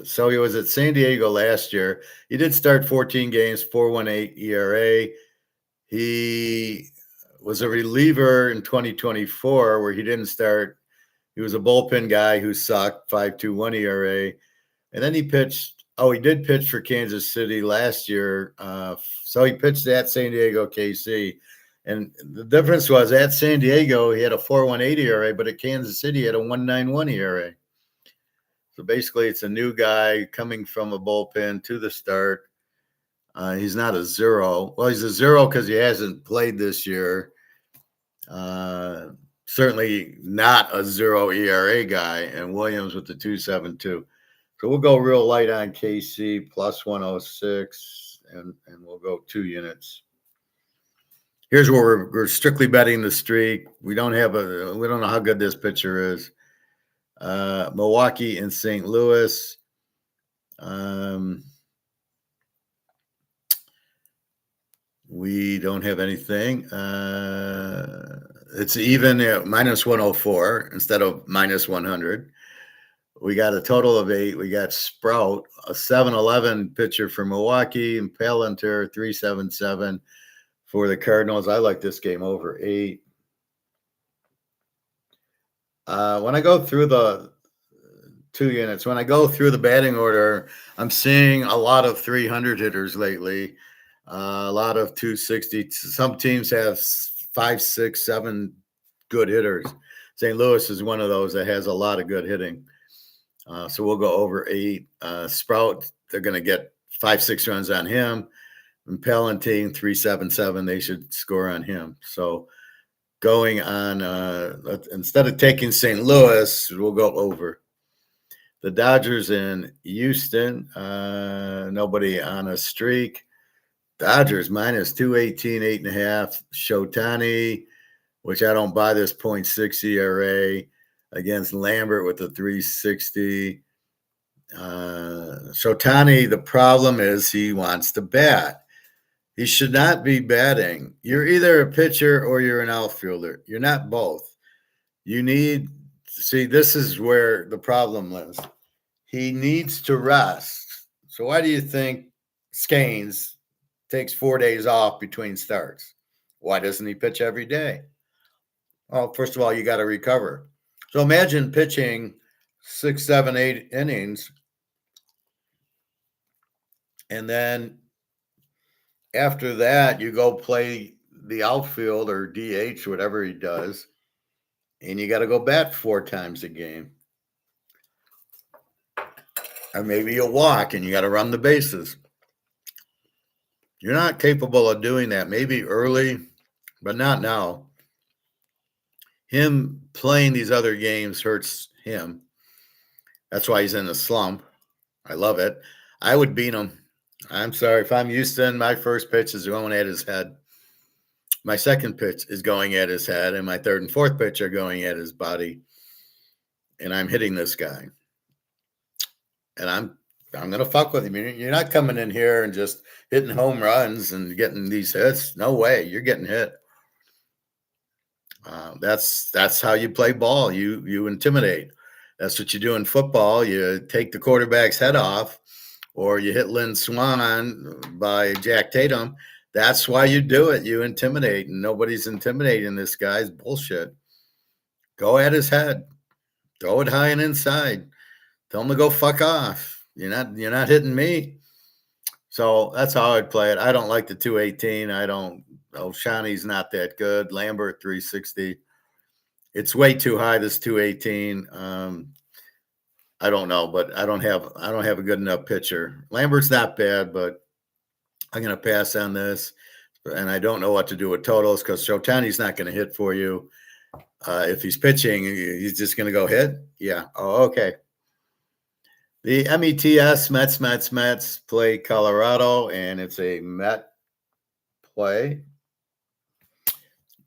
at San Diego last year. He did start 14 games, 4.18 ERA. He was a reliever in 2024 where he didn't start. He was a bullpen guy who sucked, 5.21 ERA. And then he pitched. He did pitch for Kansas City last year. So he pitched at San Diego, KC. And the difference was at San Diego, he had a 4.18 ERA, but at Kansas City, he had a 1.91 ERA. So basically, it's a new guy coming from a bullpen to the start. He's not a zero. Well, he's a zero because he hasn't played this year. Certainly not a 0 ERA guy. And Williams with the 2.72. So we'll go real light on KC plus 106, and we'll go 2 units. Here's where we're strictly betting the streak. We don't know how good this pitcher is. Milwaukee and St. Louis. We don't have anything. It's even minus 104 instead of minus 100. We got a total of 8. We got Sprout, a 7-11 pitcher for Milwaukee, and Palantir 3.77 for the Cardinals. I like this game over 8. When I go through the 2 units, when I go through the batting order, I'm seeing a lot of 300 hitters lately, a lot of 260. Some teams have 5, 6, 7 good hitters. St. Louis is one of those that has a lot of good hitting. So we'll go over 8. Sprout, they're going to get 5, 6 runs on him. And Palantir 3.77, they should score on him. So going on, instead of taking St. Louis, we'll go over. The Dodgers in Houston, nobody on a streak. Dodgers minus 218, 8.5. Shotani, which I don't buy this 0.6 ERA against Lambert with the 3.60. Shotani, the problem is he wants to bat. He should not be batting. You're either a pitcher or you're an outfielder. You're not both. This is where the problem lives. He needs to rest. So why do you think Scanes takes 4 days off between starts? Why doesn't he pitch every day? Well, first of all, you got to recover. So imagine pitching 6, 7, 8 innings, and then after that, you go play the outfield or DH, whatever he does, and you got to go bat 4 times a game. Or maybe you walk and you got to run the bases. You're not capable of doing that. Maybe early, but not now. Him playing these other games hurts him. That's why he's in a slump. I love it. I would beat him. I'm sorry. If I'm Houston, my first pitch is going at his head. My second pitch is going at his head, and my third and fourth pitch are going at his body. And I'm hitting this guy. And I'm going to fuck with him. You're not coming in here and just hitting home runs and getting these hits. No way. You're getting hit. That's how you play ball. You intimidate. That's what you do in football. You take the quarterback's head off, or you hit Lynn Swan by Jack Tatum. That's why you do it. You intimidate, and nobody's intimidating this guy's bullshit. Go at his head. Throw it high and inside. Tell him to go fuck off. You're not hitting me. So that's how I'd play it. I don't like the 218. Shawnee's not that good. Lambert 360. It's way too high, this 218. I don't know, but I don't have a good enough pitcher. Lambert's not bad, but I'm going to pass on this. And I don't know what to do with totals because Shotani's not going to hit for you. If he's pitching, he's just going to go hit. Yeah. Oh, okay. The METS, Mets play Colorado, and it's a Met play.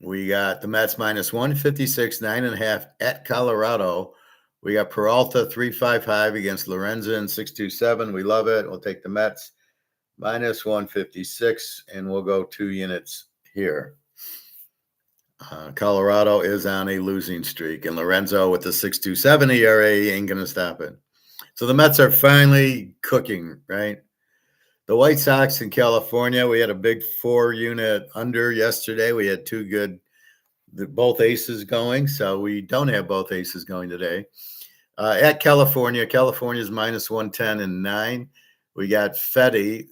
We got the Mets minus 156, 9.5 at Colorado. We got Peralta 3.55 against Lorenzen 6.27. We love it. We'll take the Mets minus 156, and we'll go 2 units here. Colorado is on a losing streak, and Lorenzo with the 6.27 ERA ain't going to stop it. So the Mets are finally cooking, right? The White Sox in California, we had a big 4-unit under yesterday. We had 2 good, both aces going, so we don't have both aces going today. At California's minus 110 and 9. We got Fetty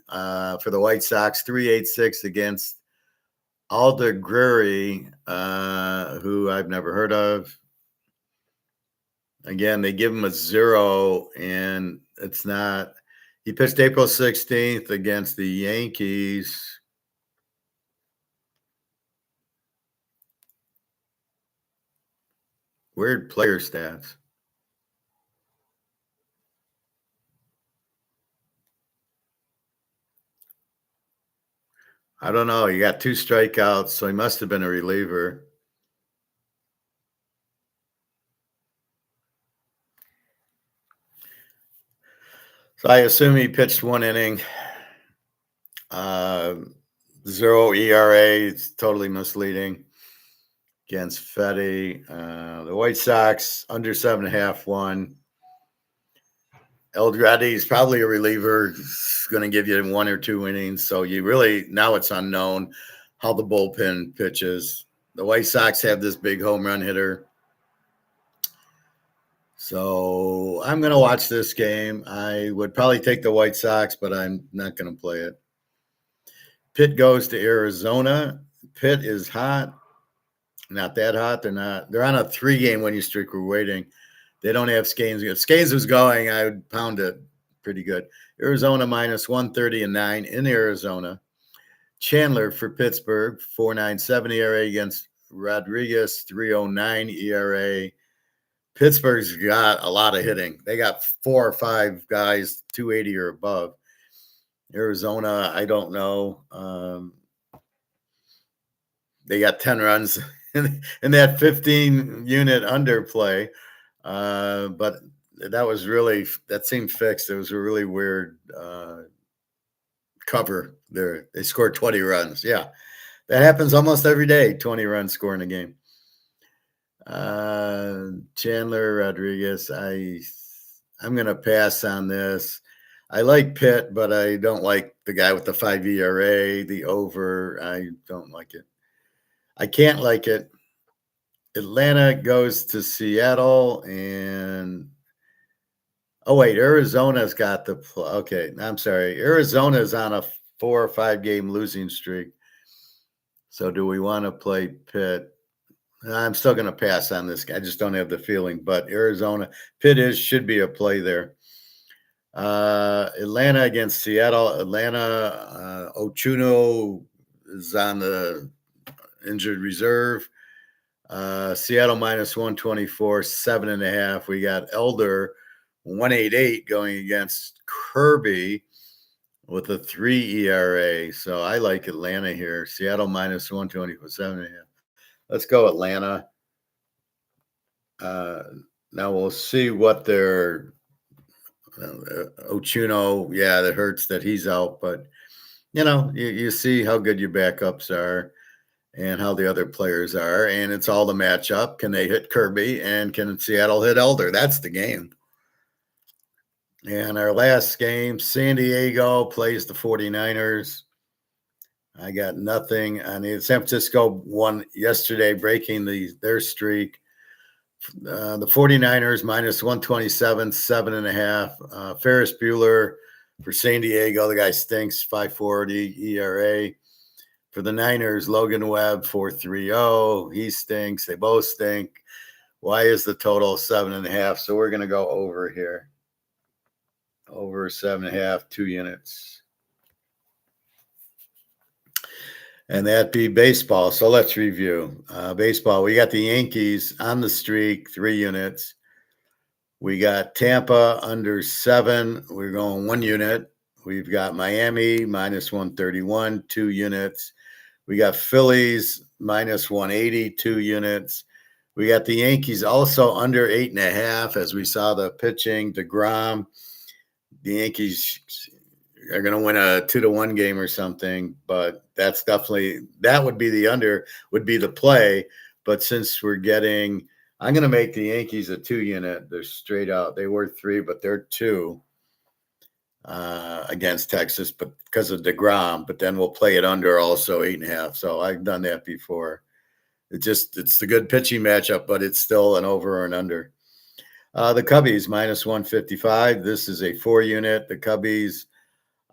for the White Sox, 3.86 against Aldegruri, who I've never heard of. Again, they give him a 0, and it's not. He pitched April 16th against the Yankees. Weird player stats. I don't know. He got 2 strikeouts, so he must have been a reliever. So I assume he pitched 1 inning. 0 ERA. It's totally misleading against Fetty. The White Sox under 7.5 won. Eldreddy is probably a reliever. He's going to give you 1 or 2 innings. So you really, now it's unknown how the bullpen pitches. The White Sox have this big home run hitter. So I'm going to watch this game. I would probably take the White Sox, but I'm not going to play it. Pitt goes to Arizona. Pitt is hot. Not that hot. They're on a 3-game winning streak. We're waiting. They don't have Skanes. If Skanes was going, I would pound it pretty good. Arizona minus 130.9 in Arizona. Chandler for Pittsburgh, 4.97 ERA against Rodriguez, 3.09 ERA. Pittsburgh's got a lot of hitting. They got 4 or 5 guys, 280 or above. Arizona, I don't know. They got 10 runs in that 15-unit underplay. But that seemed fixed. It was a really weird cover there. They scored 20 runs. Yeah, that happens almost every day, 20 runs scoring a game. Chandler, Rodriguez, I'm going to pass on this. I like Pitt, but I don't like the guy with the 5 ERA, the over. I don't like it. I can't like it. Atlanta goes to Seattle, and Arizona's got the okay. I'm sorry, Arizona's on a 4 or 5 game losing streak. So do we want to play Pitt? I'm still going to pass on this guy. I just don't have the feeling. But Arizona, Pitt should be a play there. Atlanta against Seattle. Atlanta, Ochuno is on the injured reserve. Seattle minus 124, 7.5. We got Elder 188 going against Kirby with a 3 ERA. So I like Atlanta here. Seattle minus 124, 7.5. Let's go Atlanta. Now we'll see what their Ochuno. Yeah, that hurts that he's out, but you see how good your backups are and how the other players are, and it's all the matchup. Can they hit Kirby, and can Seattle hit Elder? That's the game. And our last game, San Diego plays the 49ers. I got nothing. San Francisco won yesterday, breaking their streak. The 49ers minus 127, 7.5. Ferris Bueller for San Diego. The guy stinks, 5.40 ERA. For the Niners, Logan Webb, 4.30. He stinks. They both stink. Why is the total 7.5? So we're going to go over here. Over 7.5, 2 units. And that'd be baseball. So let's review. Baseball, we got the Yankees on the streak, 3 units. We got Tampa under 7. We're going 1 unit. We've got Miami minus 131, 2 units. We got Phillies minus 180, 2 units. We got the Yankees also under 8.5, as we saw the pitching. DeGrom. The Yankees are going to win a 2-1 game or something, but that would be the under, would be the play. But since I'm going to make the Yankees a 2 unit. They're straight out. They were 3, but they're 2 against Texas, but because of DeGrom. But then we'll play it under also 8.5. So I've done that before. It's the good pitching matchup, but it's still an over or an under. The Cubbies minus 155. This is a 4 unit. The Cubbies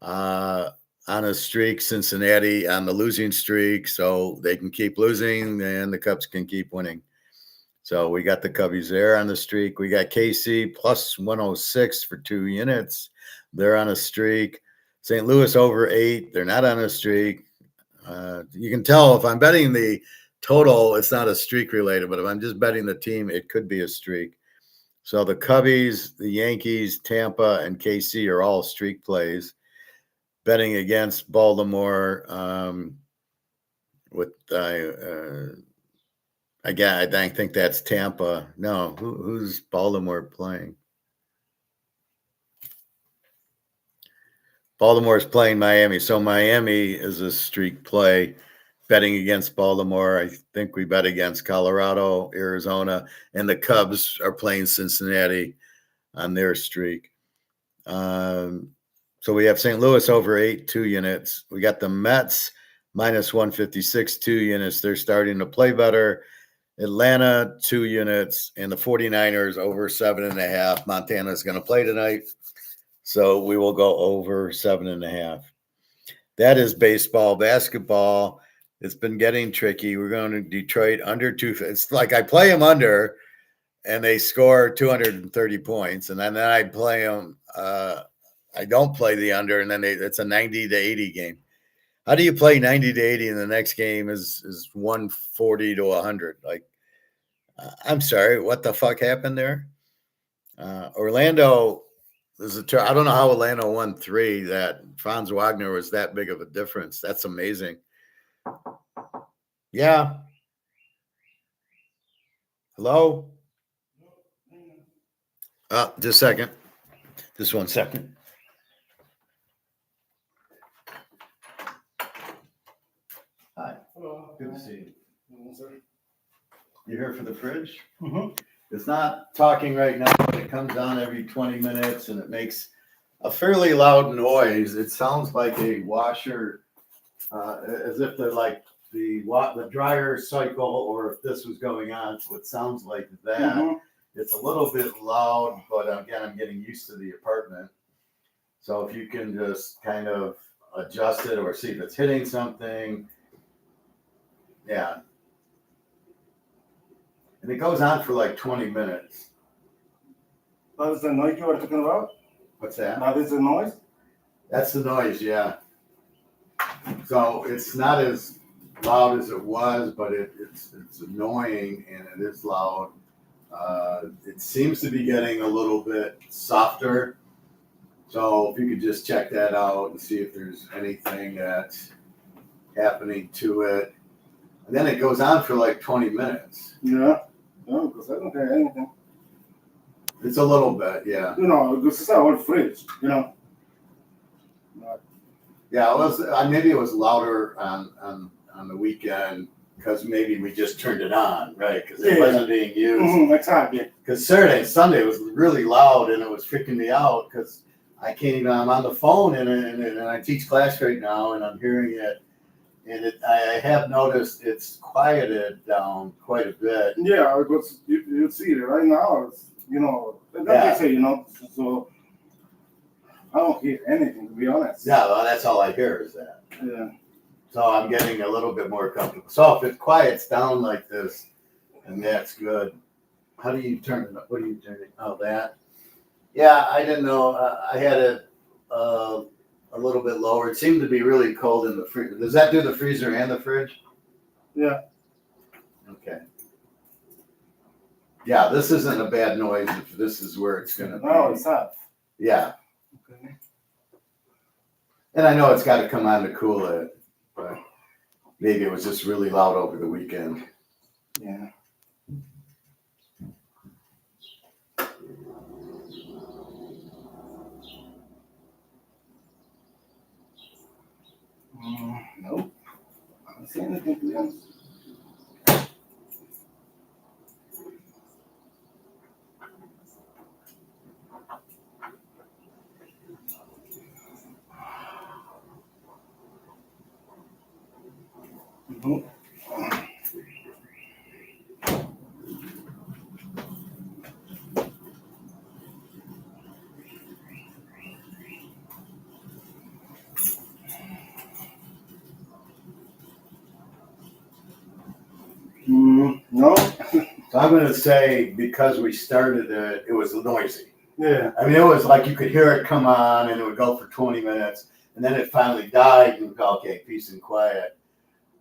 on a streak. Cincinnati on the losing streak, so they can keep losing and the Cubs can keep winning. So we got the Cubbies there on the streak. We got KC plus 106 for 2 units. They're on a streak. St. Louis over 8. They're not on a streak. You can tell if I'm betting the total, it's not a streak related, but if I'm just betting the team, it could be a streak. So the Cubbies, the Yankees, Tampa, and KC are all streak plays. Betting against Baltimore with I think that's Tampa. No, who's Baltimore playing? Baltimore's playing Miami. So Miami is a streak play. Betting against Baltimore. I think we bet against Colorado, Arizona, and the Cubs are playing Cincinnati on their streak. So we have St. Louis over 8, 2 units. We got the Mets minus 156, 2 units. They're starting to play better. Atlanta, 2 units, and the 49ers over 7.5. Montana's going to play tonight. So we will go over 7.5. That is baseball. Basketball, it's been getting tricky. We're going to Detroit under 2. It's like I play them under, and they score 230 points, and then I play them. I don't play the under, and then it's a 90 to 80 game. How do you play 90 to 80 and the next game is 140 to 100? Like, I'm sorry, what the fuck happened there? Orlando. I don't know how Atlanta won 3. That Franz Wagner was that big of a difference. That's amazing. Yeah. Hello? Just a second. Just 1 second. Hi. Hello. Good to see you. Hello, sir. You here for the fridge? Mm-hmm. It's not talking right now, but it comes on every 20 minutes and it makes a fairly loud noise. It sounds like a washer, as if they're like the dryer cycle, or if this was going on. So it sounds like that. Mm-hmm. It's a little bit loud, but again, I'm getting used to the apartment. So if you can just kind of adjust it or see if it's hitting something. Yeah. And it goes on for like 20 minutes. That's the noise you were talking about? What's that? That is the noise? That's the noise, yeah. So it's not as loud as it was, but it's annoying and it is loud. It seems to be getting a little bit softer. So if you could just check that out and see if there's anything that's happening to it. And then it goes on for like 20 minutes. Yeah. No, because I don't hear anything. It's a little bit, yeah. You know, this is our fridge, you know. Yeah, it was. Maybe it was louder on the weekend because maybe we just turned it on, right? Because it wasn't being used. Mm-hmm, exactly. Because Saturday and Sunday was really loud and it was freaking me out because I can't even. I'm on the phone and I teach class right now and I'm hearing it. And I have noticed it's quieted down quite a bit. Yeah, because you see it right now, it's, you know, they say, you know, so I don't hear anything, to be honest. Yeah, well, that's all I hear is that. Yeah. So I'm getting a little bit more comfortable. So if it quiets down like this, and that's good. How do you turn it up? What are you turning? Oh, that? Yeah, I didn't know. I had it a little bit lower. It seemed to be really cold in the freezer. Does that do the freezer and the fridge? Yeah. Okay. Yeah, this isn't a bad noise if this is where it's going to be. No, it's not. Yeah. Okay. And I know it's got to come on to cool it, but maybe it was just really loud over the weekend. Yeah. Nope. I don't see anything, to be honest. Mm-hmm. No. So I'm going to say because we started it, it was noisy. Yeah. I mean, it was like you could hear it come on, and it would go for 20 minutes, and then it finally died. You would go, okay, peace and quiet.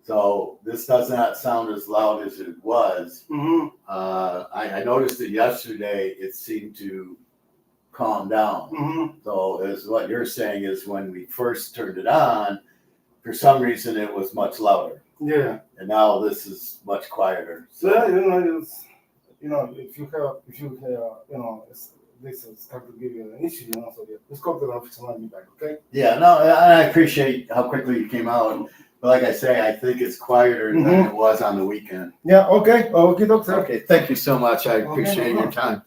So this does not sound as loud as it was. Mm-hmm. I noticed it yesterday. It seemed to calm down. Mm-hmm. So as what you're saying is when we first turned it on, for some reason it was much louder. Yeah. And now this is much quieter. So yeah, if you have, this is going to give you an issue, so yeah, let's go to the office and let me back, okay? Yeah, no, I appreciate how quickly you came out. But like I say, I think it's quieter than it was on the weekend. Yeah, okay. Okay, doctor. Okay, thank you so much. I appreciate your time.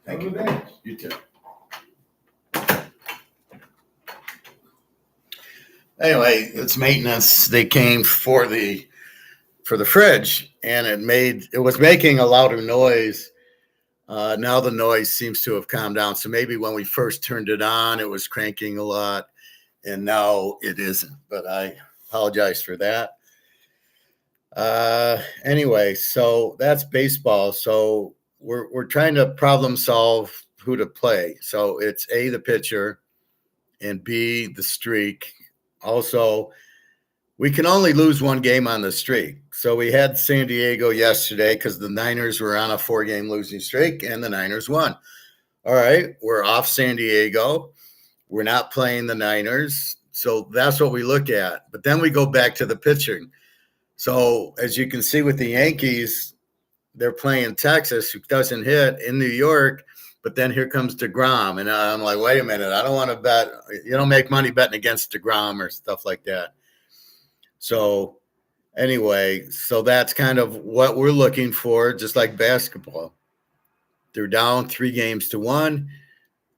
Thank you. You too. Anyway, it's maintenance. They came for the fridge, and it was making a louder noise. Now the noise seems to have calmed down. So maybe when we first turned it on, it was cranking a lot, and now it isn't. But I apologize for that. Anyway, so that's baseball. So we're trying to problem solve who to play. So it's A, the pitcher, and B, the streak. Also, we can only lose one game on the streak. So we had San Diego yesterday because the Niners were on a 4-game losing streak, and the Niners won. All right, we're off San Diego. We're not playing the Niners. So that's what we look at. But then we go back to the pitching. So as you can see with the Yankees, they're playing Texas, who doesn't hit, in New York. But then here comes DeGrom. And I'm like, wait a minute, I don't want to bet. You don't make money betting against DeGrom or stuff like that. So anyway, so that's kind of what we're looking for, just like basketball. They're down 3-1.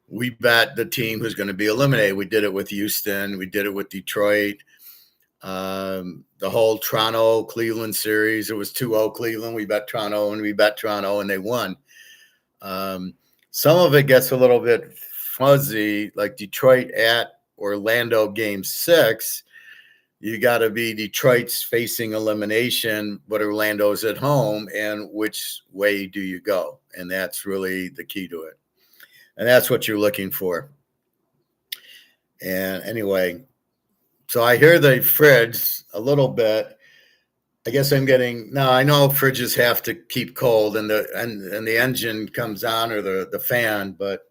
We bet the team who's going to be eliminated. We did it with Houston. We did it with Detroit. The whole Toronto-Cleveland series, it was 2-0 Cleveland. We bet Toronto, and they won. Some of it gets a little bit fuzzy, like Detroit at Orlando game 6. You got to be Detroit's facing elimination, but Orlando's at home, and which way do you go? And that's really the key to it. And that's what you're looking for. And anyway, so I hear the fridge a little bit. I guess I know fridges have to keep cold and the engine comes on, or the fan, but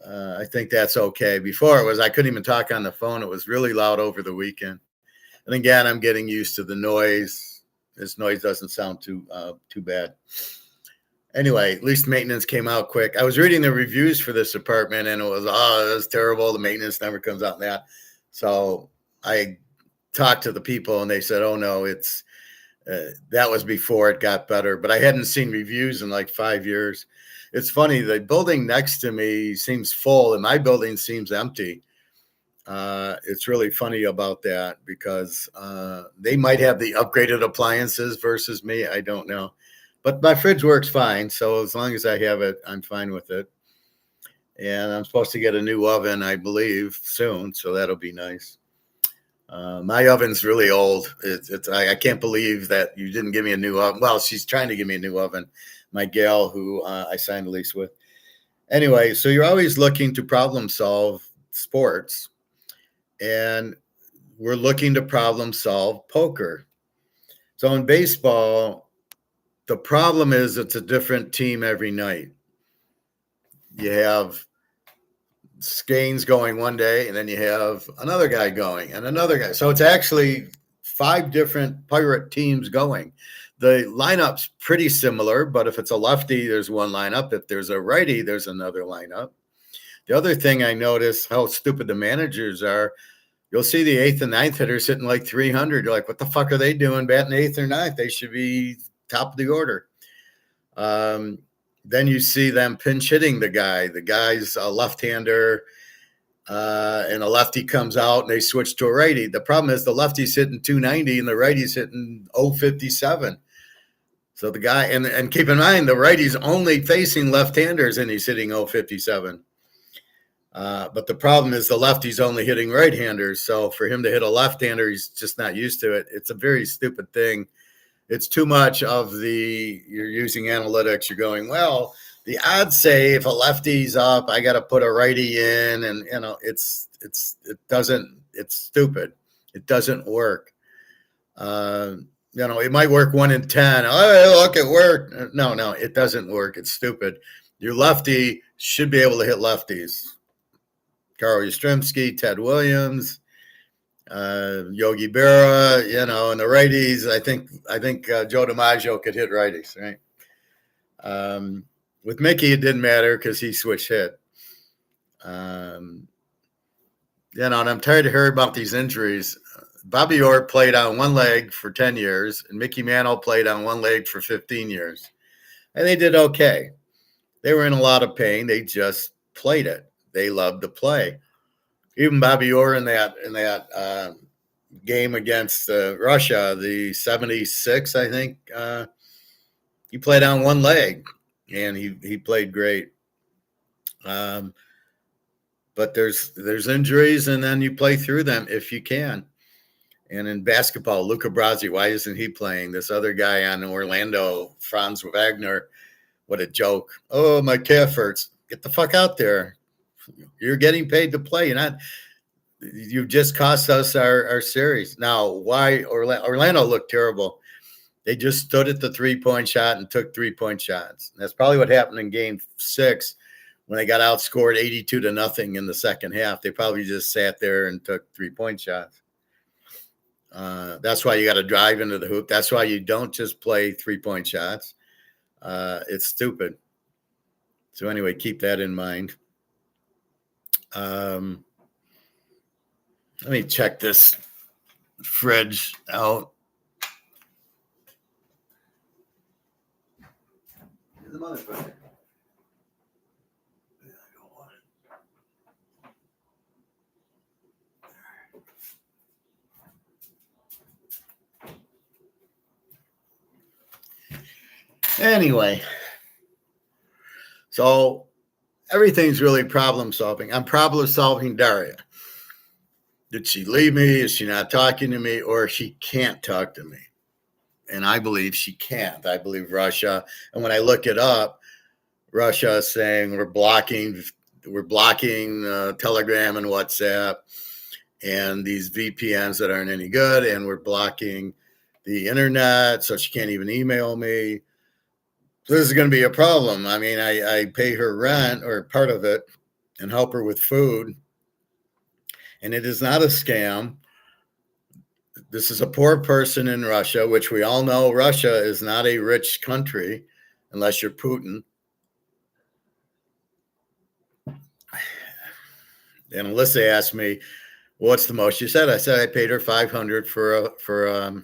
I think that's okay. Before I couldn't even talk on the phone. It was really loud over the weekend. And again, I'm getting used to the noise. This noise doesn't sound too bad. Anyway, at least maintenance came out quick. I was reading the reviews for this apartment, and it was terrible. The maintenance never comes out in that. So I talked to the people, and they said, oh, no, it's that was before it got better. But I hadn't seen reviews in like 5 years. It's funny. The building next to me seems full, and my building seems empty. It's really funny about that because they might have the upgraded appliances versus me. I don't know. But my fridge works fine. So as long as I have it, I'm fine with it. And I'm supposed to get a new oven, I believe, soon. So that'll be nice. My oven's really old. I can't believe that you didn't give me a new oven. Well, she's trying to give me a new oven, my gal who I signed a lease with. Anyway, so you're always looking to problem solve sports. And we're looking to problem solve poker. So in baseball, the problem is it's a different team every night. You have Skeins going one day, and then you have another guy going and another guy. So it's actually 5 different Pirate teams going. The lineup's pretty similar, but if it's a lefty, there's one lineup. If there's a righty, there's another lineup. The other thing I notice, how stupid the managers are, you'll see the 8th and 9th hitters hitting like 300. You're like, what the fuck are they doing batting 8th or 9th? They should be top of the order. Then you see them pinch hitting the guy. The guy's a left-hander, and a lefty comes out, and they switch to a righty. The problem is the lefty's hitting 290, and the righty's hitting 057. So the guy, and keep in mind, the righty's only facing left-handers, and he's hitting 057. But the problem is the lefty's only hitting right-handers. So for him to hit a left-hander, he's just not used to it. It's a very stupid thing. it's too much of you're using analytics. You're going, well, the odds say if a lefty's up, I got to put a righty in, and it's stupid. It doesn't work. It might work 1 in 10. Oh, look, it worked. No, it doesn't work. It's stupid. Your lefty should be able to hit lefties. Carl Yastrzemski, Ted Williams, Yogi Berra, and the righties. I think Joe DiMaggio could hit righties, right? With Mickey, it didn't matter because he switched hit. And I'm tired of hearing about these injuries. Bobby Orr played on one leg for 10 years, and Mickey Mantle played on one leg for 15 years. And they did okay. They were in a lot of pain. They just played it. They loved to play. Even Bobby Orr in that game against Russia, the 76, I think, he played on one leg, and he played great. But there's injuries, and then you play through them if you can. And in basketball, Luca Brasi, why isn't he playing? This other guy on Orlando, Franz Wagner, what a joke. Oh, my calf hurts. Get the fuck out there. You're getting paid to play. You just cost us our series. Now, why Orlando looked terrible? They just stood at the 3-point shot and took 3-point shots. That's probably what happened in game 6 when they got outscored 82-0 in the second half. They probably just sat there and took 3-point shots. That's why you got to drive into the hoop. That's why you don't just play 3-point shots. It's stupid. So anyway, keep that in mind. Let me check this fridge out. The motherfucker. Anyway, so everything's really problem solving. I'm problem solving Daria. Did she leave me? Is she not talking to me? Or she can't talk to me? And I believe she can't. I believe Russia. And when I look it up, Russia is saying we're blocking Telegram and WhatsApp and these VPNs that aren't any good. And we're blocking the internet, so she can't even email me. So this is going to be a problem. I mean, I pay her rent or part of it and help her with food. And it is not a scam. This is a poor person in Russia, which we all know Russia is not a rich country unless you're Putin. And Alyssa asked me, what's the most you said? I said I paid her $500 for a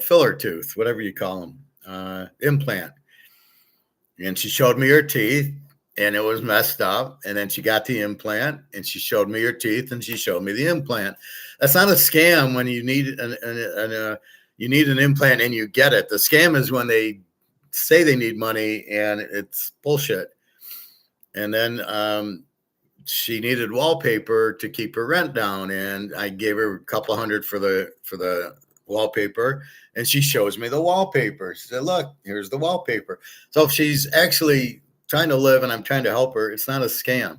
filler tooth, whatever you call them. Implant. And she showed me her teeth and it was messed up. And then she got the implant and she showed me her teeth and she showed me the implant. That's not a scam when you need an implant and you get it. The scam is when they say they need money and it's bullshit. And then she needed wallpaper to keep her rent down. And I gave her a couple $100 for the wallpaper, and she shows me the wallpaper. She said, look, here's the wallpaper. So if she's actually trying to live and I'm trying to help her, it's not a scam.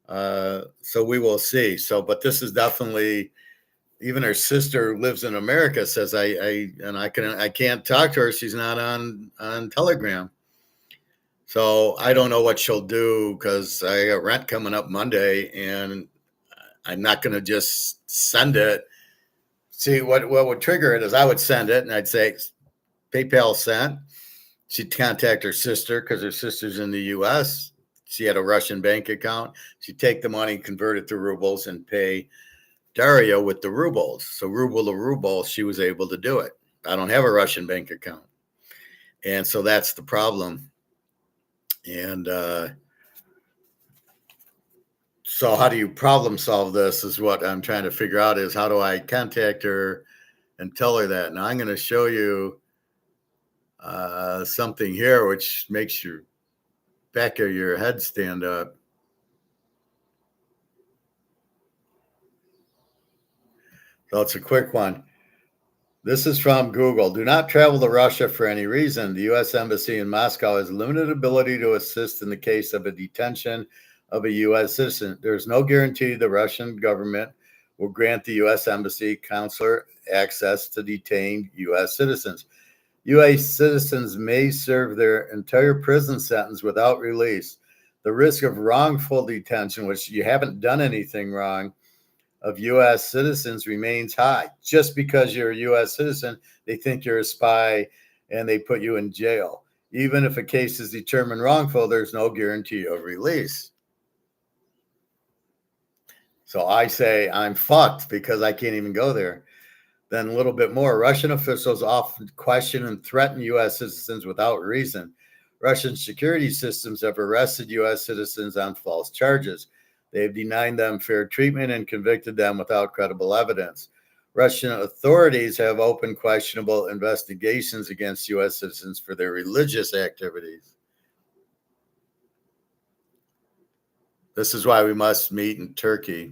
So we will see. So, but this is definitely, even her sister lives in America, says I can't talk to her. She's not on Telegram. So I don't know what she'll do because I got rent coming up Monday and I'm not going to just send it. See, what would trigger it is I would send it and I'd say, PayPal sent. She'd contact her sister because her sister's in the U.S. She had a Russian bank account. She'd take the money, convert it to rubles, and pay Daria with the rubles. So ruble to ruble, she was able to do it. I don't have a Russian bank account. And so that's the problem. And so how do you problem solve this is what I'm trying to figure out, is how do I contact her and tell her that? Now I'm going to show you something here which makes your back of your head stand up. So it's a quick one. This is from Google. Do not travel to Russia for any reason. The U.S. Embassy in Moscow has limited ability to assist in the case of a detention of a U.S. citizen. There is no guarantee the Russian government will grant the U.S. Embassy consular access to detained U.S. citizens. U.S. citizens may serve their entire prison sentence without release. The risk of wrongful detention, which you haven't done anything wrong, of U.S. citizens remains high. Just because you're a U.S. citizen, they think you're a spy and they put you in jail. Even if a case is determined wrongful, there's no guarantee of release. So I say I'm fucked because I can't even go there. Then a little bit more. Russian officials often question and threaten U.S. citizens without reason. Russian security systems have arrested U.S. citizens on false charges. They've denied them fair treatment and convicted them without credible evidence. Russian authorities have opened questionable investigations against U.S. citizens for their religious activities. This is why we must meet in Turkey.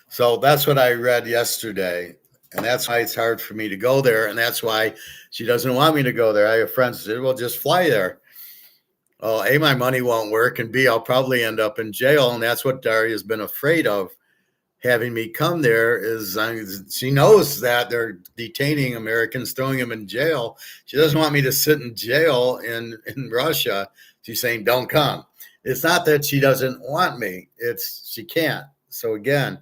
So that's what I read yesterday. And that's why it's hard for me to go there. And that's why she doesn't want me to go there. I have friends who said, well, just fly there. Well, A, my money won't work. And B, I'll probably end up in jail. And that's what Daria's been afraid of having me come there is she knows that they're detaining Americans, throwing them in jail. She doesn't want me to sit in jail in Russia. She's saying, don't come. It's not that she doesn't want me. It's she can't. So again,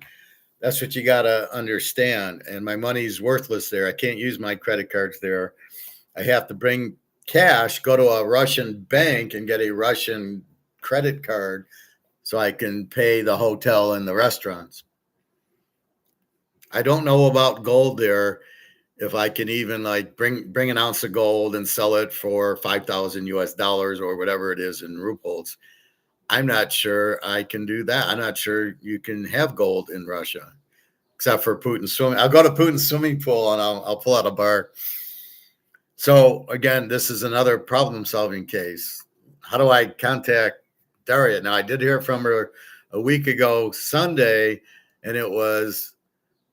that's what you got to understand. And my money's worthless there. I can't use my credit cards there. I have to bring cash, go to a Russian bank and get a Russian credit card so I can pay the hotel and the restaurants. I don't know about gold there. If I can even like bring an ounce of gold and sell it for 5,000 US dollars or whatever it is in rubles. I'm not sure I can do that. I'm not sure you can have gold in Russia, except for Putin's swimming. I'll go to Putin's swimming pool and I'll pull out a bar. So again, this is another problem-solving case. How do I contact Daria? Now, I did hear from her a week ago Sunday, and it was,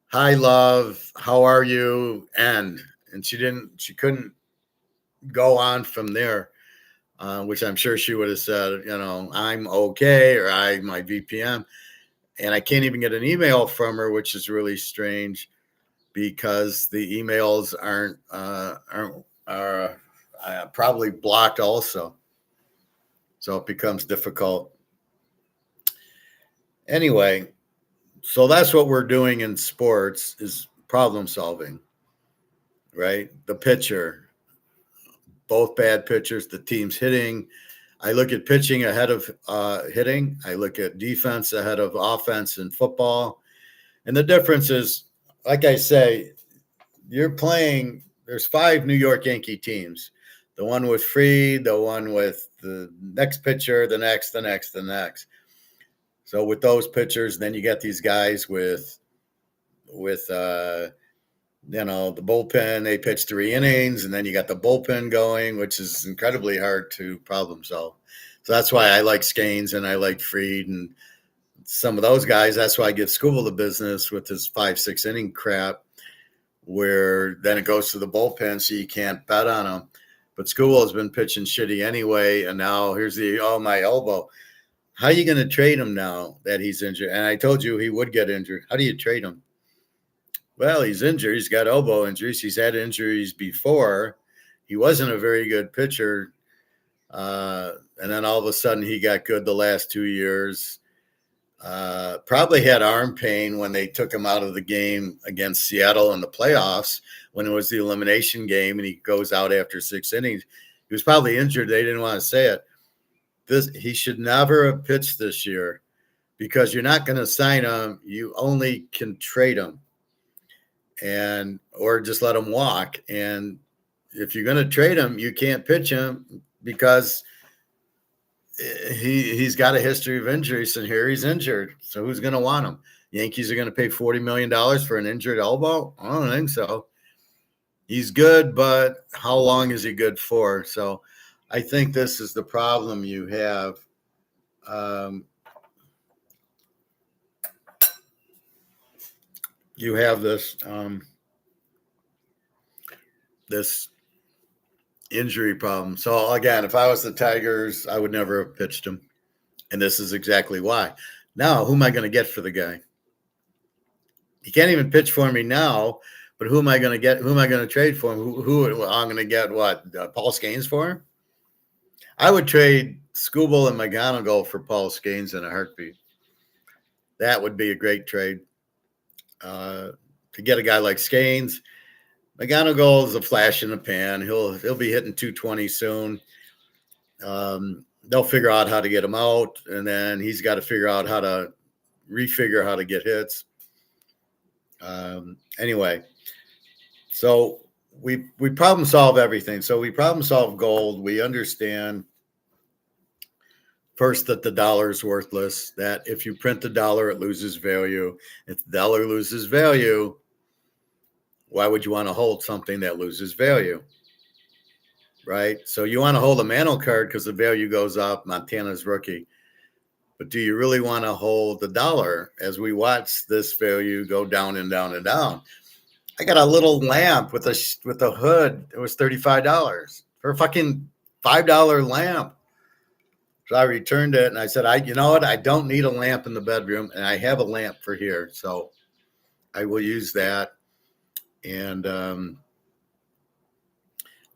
"Hi, love. How are you?" And she couldn't go on from there. Which I'm sure she would have said, I'm okay, or my VPN. And I can't even get an email from her, which is really strange because the emails are probably blocked also. So it becomes difficult. Anyway, so that's what we're doing in sports is problem solving, right? The pitcher, both bad pitchers, the team's hitting. I look at pitching ahead of hitting. I look at defense ahead of offense in football. And the difference is, like I say, you're playing, there's 5 New York Yankee teams. The one with Fried, the one with the next pitcher, the next. So with those pitchers, then you get these guys with the bullpen, they pitch 3 innings, and then you got the bullpen going, which is incredibly hard to problem solve. So that's why I like Scanes and I like Fried and some of those guys. That's why I give Scooble the business with his 5-6 inning crap, where then it goes to the bullpen, so you can't bet on them. But Scooble has been pitching shitty anyway, and now here's my elbow. How are you going to trade him now that he's injured? And I told you he would get injured. How do you trade him? Well, he's injured. He's got elbow injuries. He's had injuries before. He wasn't a very good pitcher. And then all of a sudden he got good the last 2 years. Probably had arm pain when they took him out of the game against Seattle in the playoffs when it was the elimination game and he goes out after 6 innings. He was probably injured. They didn't want to say it. He should never have pitched this year because you're not going to sign him. You only can trade him or just let him walk. And if you're going to trade him, you can't pitch him because he's got a history of injuries, and here he's injured. So who's going to want him? Yankees are going to pay $40 million for an injured elbow? I don't think so. He's good, but how long is he good for? So I think this is the problem you have. you have this injury problem. So again, if I was the Tigers, I would never have pitched him, and this is exactly why. Now, who am I going to get for the guy? He can't even pitch for me now. But who am I going to get? Who am I going to trade for him? Who I'm going to get? What Paul Skeens for him? I would trade Skubal and McGonigal for Paul Skeens in a heartbeat. That would be a great trade. To get a guy like Skeens, McGonigal is a flash in the pan. He'll be hitting 220 soon. They'll figure out how to get him out, and then he's got to figure out how to refigure how to get hits. Anyway, so we problem solve everything. So we problem solve gold. We understand first that the dollar is worthless, that if you print the dollar, it loses value. If the dollar loses value, why would you want to hold something that loses value? Right? So you want to hold a Mantle card because the value goes up, Montana's rookie. But do you really want to hold the dollar as we watch this value go down and down and down? I got a little lamp with a hood. It was $35 for a fucking $5 lamp. So I returned it and I said, you know what? I don't need a lamp in the bedroom, and I have a lamp for here. So I will use that. And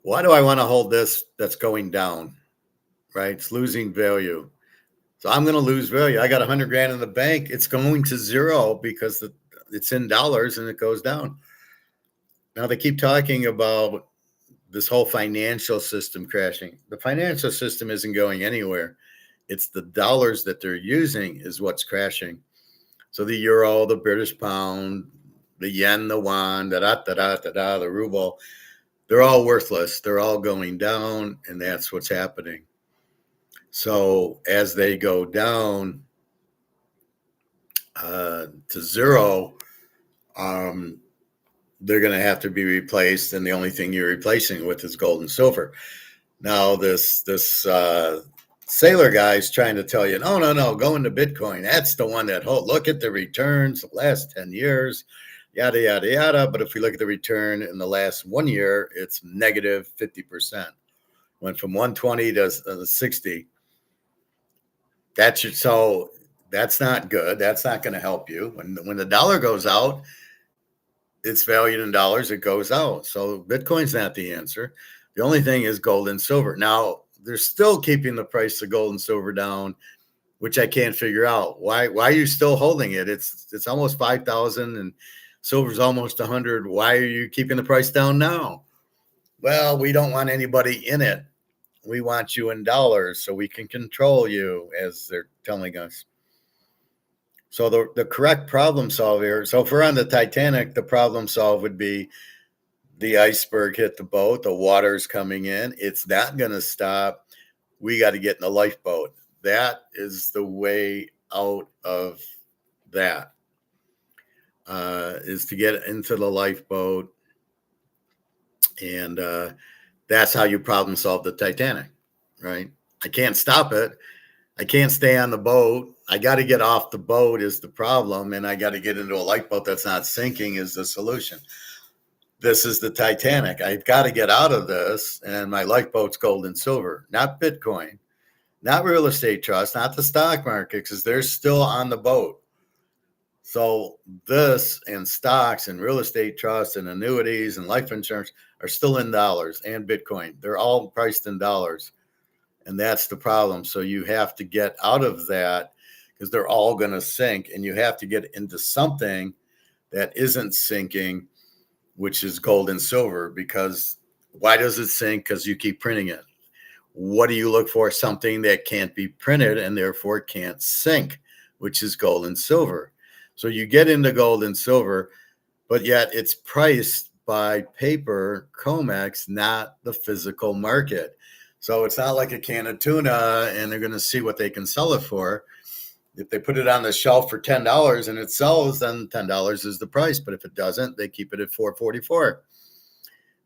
why do I want to hold this that's going down? Right? It's losing value. So I'm going to lose value. I got 100 grand in the bank. It's going to zero because it's in dollars and it goes down. Now they keep talking about this whole financial system crashing. The financial system isn't going anywhere. It's the dollars that they're using is what's crashing. So the euro, the British pound, the yen, the yuan, the ruble, they're all worthless. They're all going down, and that's what's happening. So as they go down to zero, they're going to have to be replaced, and the only thing you're replacing with is gold and silver. Now, this sailor guy is trying to tell you, no, go into Bitcoin. That's the one that look at the returns the last 10 years, yada, yada, yada. But if we look at the return in the last 1 year, it's negative 50%. Went from 120 to 60. So that's not good. That's not going to help you. When the dollar goes out, it's valued in dollars, it goes out. So Bitcoin's not the answer. The only thing is gold and silver. Now, they're still keeping the price of gold and silver down, which I can't figure out. Why are you still holding it? It's almost 5,000 and silver's almost 100. Why are you keeping the price down now? Well, we don't want anybody in it. We want you in dollars so we can control you, as they're telling us. So the correct problem solve here. So if we're on the Titanic, the problem solve would be the iceberg hit the boat, the water's coming in. It's not going to stop. We got to get in the lifeboat. That is the way out of that, is to get into the lifeboat. And that's how you problem solve the Titanic, right? I can't stop it. I can't stay on the boat. I got to get off the boat is the problem. And I got to get into a lifeboat that's not sinking is the solution. This is the Titanic. I've got to get out of this. And my lifeboat's gold and silver, not Bitcoin, not real estate trust, not the stock market, because they're still on the boat. So this and stocks and real estate trust and annuities and life insurance are still in dollars, and Bitcoin. They're all priced in dollars. And that's the problem. So you have to get out of that because they're all going to sink, and you have to get into something that isn't sinking, which is gold and silver. Because why does it sink? Because you keep printing it. What do you look for? Something that can't be printed and therefore can't sink, which is gold and silver. So you get into gold and silver, but yet it's priced by paper, COMEX, not the physical market. So it's not like a can of tuna and they're going to see what they can sell it for. If they put it on the shelf for $10 and it sells, then $10 is the price. But if it doesn't, they keep it at $4.44.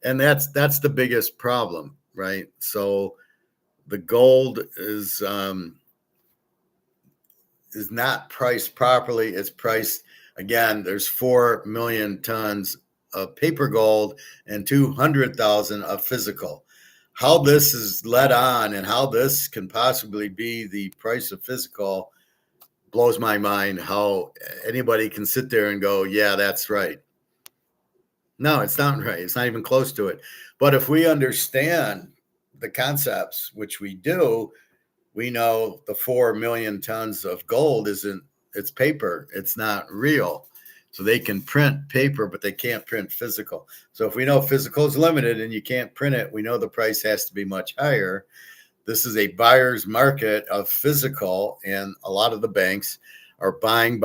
And that's the biggest problem, right? So the gold is not priced properly. It's priced Again, there's 4 million tons of paper gold and 200,000 of physical. How this is led on and how this can possibly be the price of physical blows my mind. How anybody can sit there and go, yeah, that's right. No, it's not right. It's not even close to it. But if we understand the concepts, which we do, we know the 4 million tons of gold it's paper. It's not real. So they can print paper, but they can't print physical. So if we know physical is limited and you can't print it, we know the price has to be much higher. This is a buyer's market of physical, and a lot of the banks are buying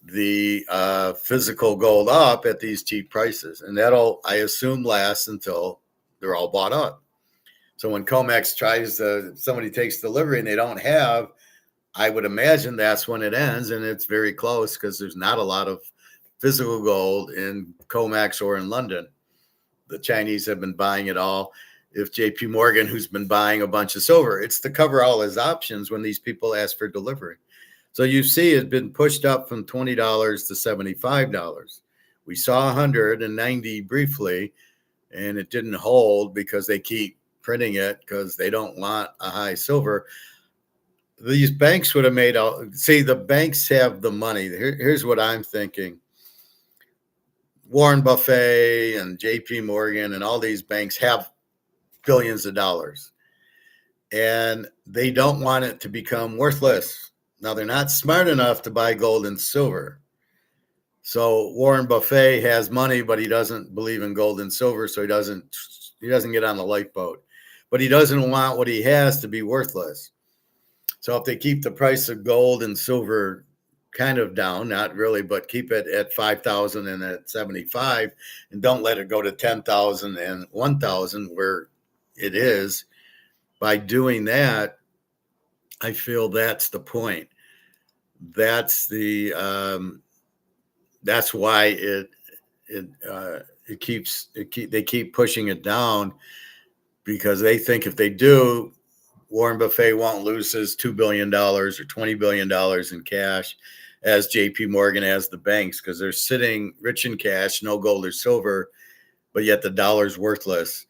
the physical gold up at these cheap prices. And that'll, I assume, last until they're all bought up. So when COMEX somebody takes delivery and they don't have, I would imagine that's when it ends, and it's very close because there's not a lot of physical gold in COMEX or in London. The Chinese have been buying it all. If JP Morgan, who's been buying a bunch of silver, it's to cover all his options when these people ask for delivery. So you see it's been pushed up from $20 to $75. We saw 190 briefly, and it didn't hold because they keep printing it because they don't want a high silver. These banks would have made the banks have the money. Here's what I'm thinking. Warren Buffett and JP Morgan and all these banks have billions of dollars, and they don't want it to become worthless. Now, they're not smart enough to buy gold and silver. So Warren Buffett has money, but he doesn't believe in gold and silver, so he doesn't get on the lifeboat. But he doesn't want what he has to be worthless. So if they keep the price of gold and silver kind of down, not really, but keep it at 5,000 and at 75, and don't let it go to 10,000 and 1,000 where it is, by doing that, I feel that's the point. That's that's why they keep pushing it down, because they think if they do, Warren Buffett won't lose his $2 billion or $20 billion in cash as JP Morgan, as the banks, because they're sitting rich in cash, no gold or silver, but yet the dollar's worthless.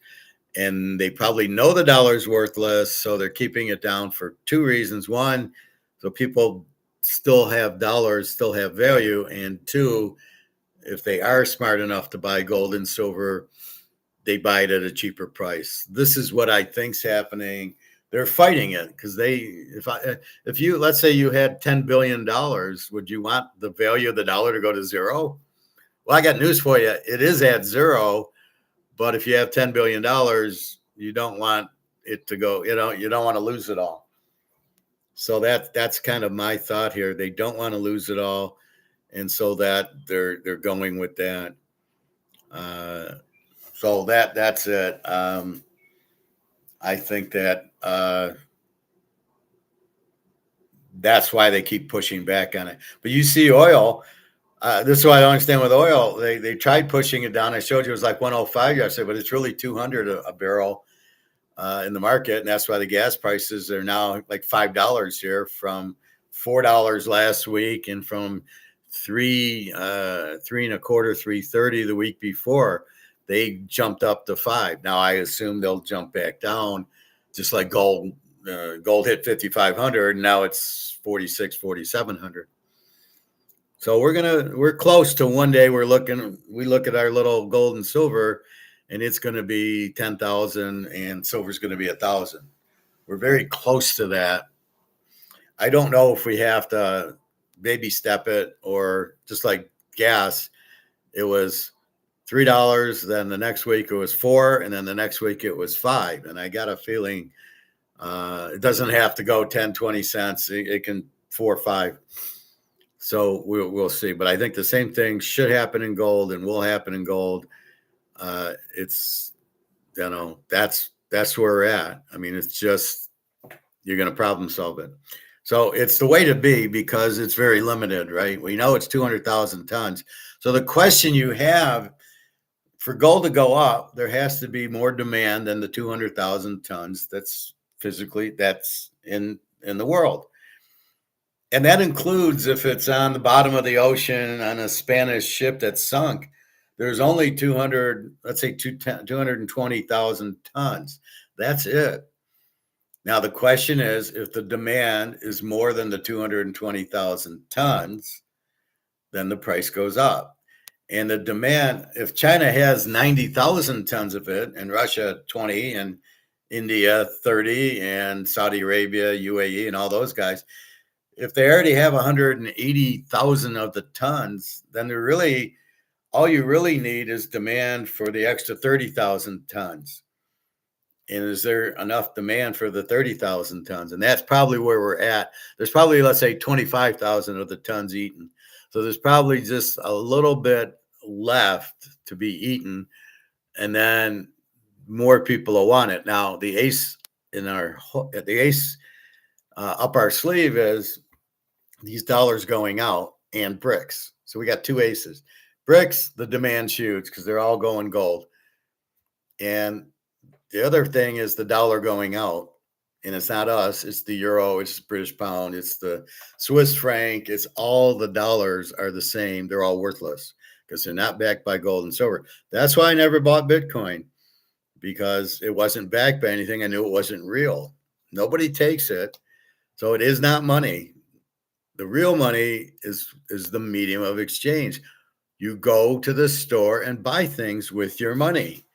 And they probably know the dollar's worthless, so they're keeping it down for two reasons. One, so people still have dollars, still have value. And two, if they are smart enough to buy gold and silver, they buy it at a cheaper price. This is what I think's happening. They're fighting it because if you, let's say you had $10 billion, would you want the value of the dollar to go to zero? Well, I got news for you. It is at zero. But if you have $10 billion, you don't want it to go, you don't want to lose it all. So that's kind of my thought here. They don't want to lose it all. And so that they're going with that. So that's it. I think that that's why they keep pushing back on it. But you see oil. This is what I don't understand with oil. They tried pushing it down. I showed you it was like 105 yesterday, but it's really 200 a barrel in the market, and that's why the gas prices are now like $5 here from $4 last week, and from three and a quarter, 3.30 the week before. They jumped up to $5. Now I assume they'll jump back down, just like gold. Gold hit 5,500, and now it's 46, 4,700. So we're close to one day. We look at our little gold and silver, and it's going to be 10,000, and silver's going to be 1,000. We're very close to that. I don't know if we have to baby step it, or just like gas, it was $3. Then the next week it was $4, and then the next week it was $5. And I got a feeling it doesn't have to go 10, 20 cents. It can 4 or 5. So we'll see. But I think the same thing should happen in gold and will happen in gold. It's, that's where we're at. I mean, it's just, you're going to problem solve it. So it's the way to be, because it's very limited, right? We know it's 200,000 tons. So the question you have, for gold to go up, there has to be more demand than the 200,000 tons that's in the world. And that includes if it's on the bottom of the ocean on a Spanish ship that sunk. There's only 200, let's say 220,000 tons. That's it. Now, the question is if the demand is more than the 220,000 tons, then the price goes up. And the demand, if China has 90,000 tons of it, and Russia 20, and India 30, and Saudi Arabia, UAE, and all those guys, if they already have 180,000 of the tons, then all you really need is demand for the extra 30,000 tons. And is there enough demand for the 30,000 tons? And that's probably where we're at. There's probably, let's say, 25,000 of the tons eaten. So there's probably just a little bit left to be eaten. And then more people will want it. Now, the ace up our sleeve is these dollars going out and bricks. So we got two aces. Bricks, the demand's huge because they're all going gold. And the other thing is the dollar going out. And it's not us, it's the euro, it's the British pound, it's the Swiss franc, it's all the dollars are the same. They're all worthless because they're not backed by gold and silver. That's why I never bought Bitcoin, because it wasn't backed by anything. I knew it wasn't real. Nobody takes it. So it is not money. The real money is the medium of exchange. You go to the store and buy things with your money.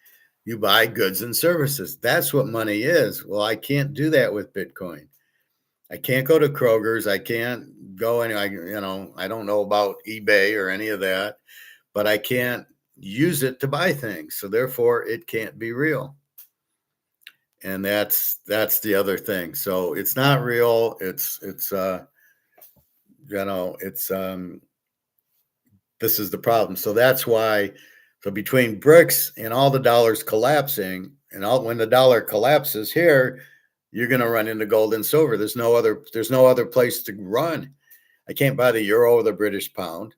You buy goods and services. That's what money is. Well, I can't do that with Bitcoin. I can't go to Kroger's. I can't go I don't know about eBay or any of that, but I can't use it to buy things. So therefore it can't be real. And that's the other thing. So it's not real. This is the problem. So that's why. So between bricks and all the dollars collapsing, and when the dollar collapses here, you're going to run into gold and silver. There's no other place to run. I can't buy the euro or the British pound.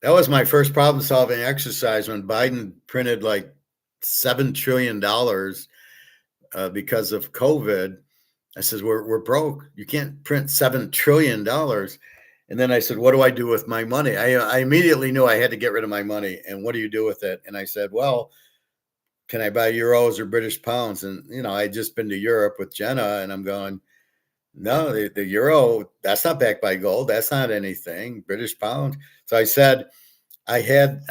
That was my first problem solving exercise when Biden printed like $7 trillion because of COVID. I said, we're broke. You can't print $7 trillion. And then I said, what do I do with my money? I immediately knew I had to get rid of my money. And what do you do with it? And I said, well, can I buy euros or British pounds? And, I'd just been to Europe with Jenna, and I'm going, no, the euro, that's not backed by gold. That's not anything. British pound. So I said, I had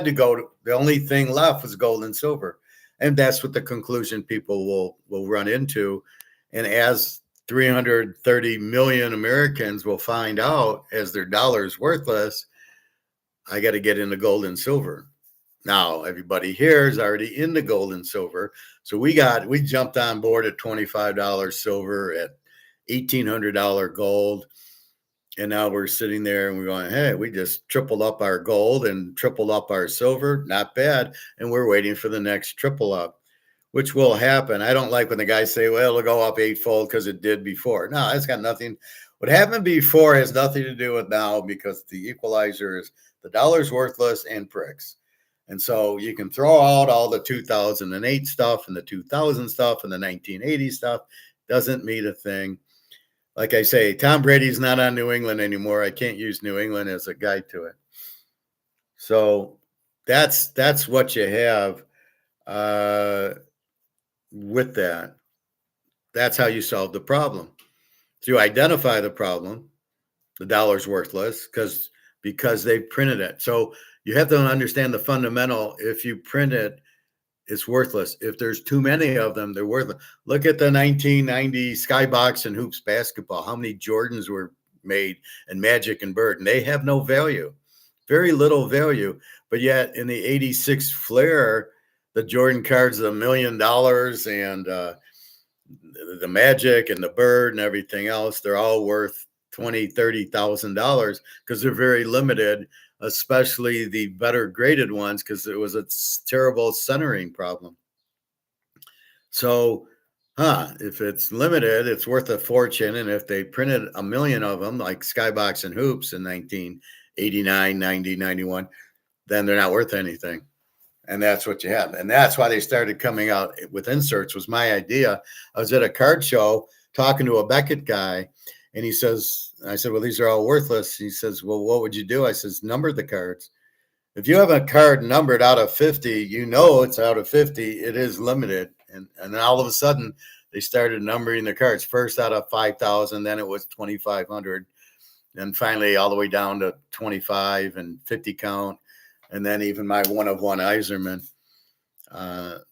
to go. The only thing left was gold and silver. And that's what the conclusion people will run into. And as 330 million Americans will find out as their dollar's worthless, I got to get into gold and silver. Now, everybody here is already into gold and silver. So we jumped on board at $25 silver, at $1,800 gold. And now we're sitting there and we're going, hey, we just tripled up our gold and tripled up our silver. Not bad. And we're waiting for the next triple up, which will happen. I don't like when the guys say, well, it'll go up eightfold because it did before. No, it's got nothing. What happened before has nothing to do with now, because the equalizer is the dollar's worthless and pricks. And so you can throw out all the 2008 stuff and the 2000 stuff and the 1980 stuff. Doesn't mean a thing. Like I say, Tom Brady's not on New England anymore. I can't use New England as a guide to it. So that's what you have with that. That's how you solve the problem. So you identify the problem. The dollar's worthless because they printed it. So you have to understand the fundamental. If you print it, it's worthless. If there's too many of them, they're worthless. Look at the 1990 Skybox and Hoops basketball. How many Jordans were made, and Magic and Bird, and they have no value, very little value. But yet in the 86 Flair, the Jordan cards, $1 million, and the Magic and the Bird and everything else, they're all worth $20,000, $30,000 because they're very limited, especially the better graded ones, because it was a terrible centering problem. So, if it's limited, it's worth a fortune. And if they printed 1 million of them, like Skybox and Hoops in 1989, 90, 91, then they're not worth anything. And that's what you have. And that's why they started coming out with inserts, was my idea. I was at a card show talking to a Beckett guy, And he says, I said, well, these are all worthless. He says, well, what would you do? I says, number the cards. If you have a card numbered out of 50, you know it's out of 50. It is limited. And then all of a sudden, they started numbering the cards. First out of 5,000, then it was 2,500. Then finally all the way down to 25 and 50 count. And then even my one-of-one Iserman. The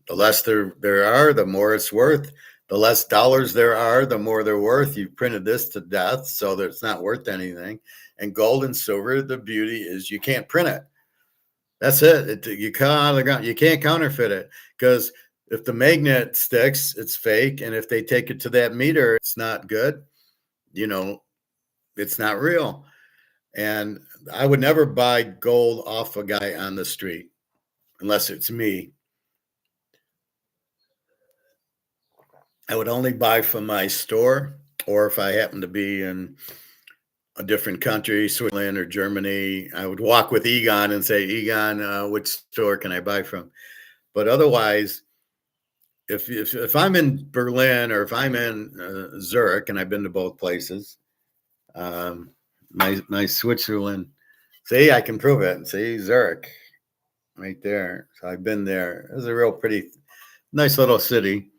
less there are, the more it's worth. The less dollars there are, the more they're worth. You printed this to death, so that it's not worth anything. And gold and silver, the beauty is you can't print it. That's it. You can't counterfeit it, because if the magnet sticks, it's fake. And if they take it to that meter, it's not good. It's not real. And I would never buy gold off a guy on the street unless it's me. I would only buy from my store, or if I happen to be in a different country, Switzerland or Germany, I would walk with Egon and say, Egon, which store can I buy from? But otherwise, if I'm in Berlin or if I'm in Zurich, and I've been to both places, my Switzerland, see, I can prove it. See, Zurich, right there. So I've been there. It was a real pretty, nice little city.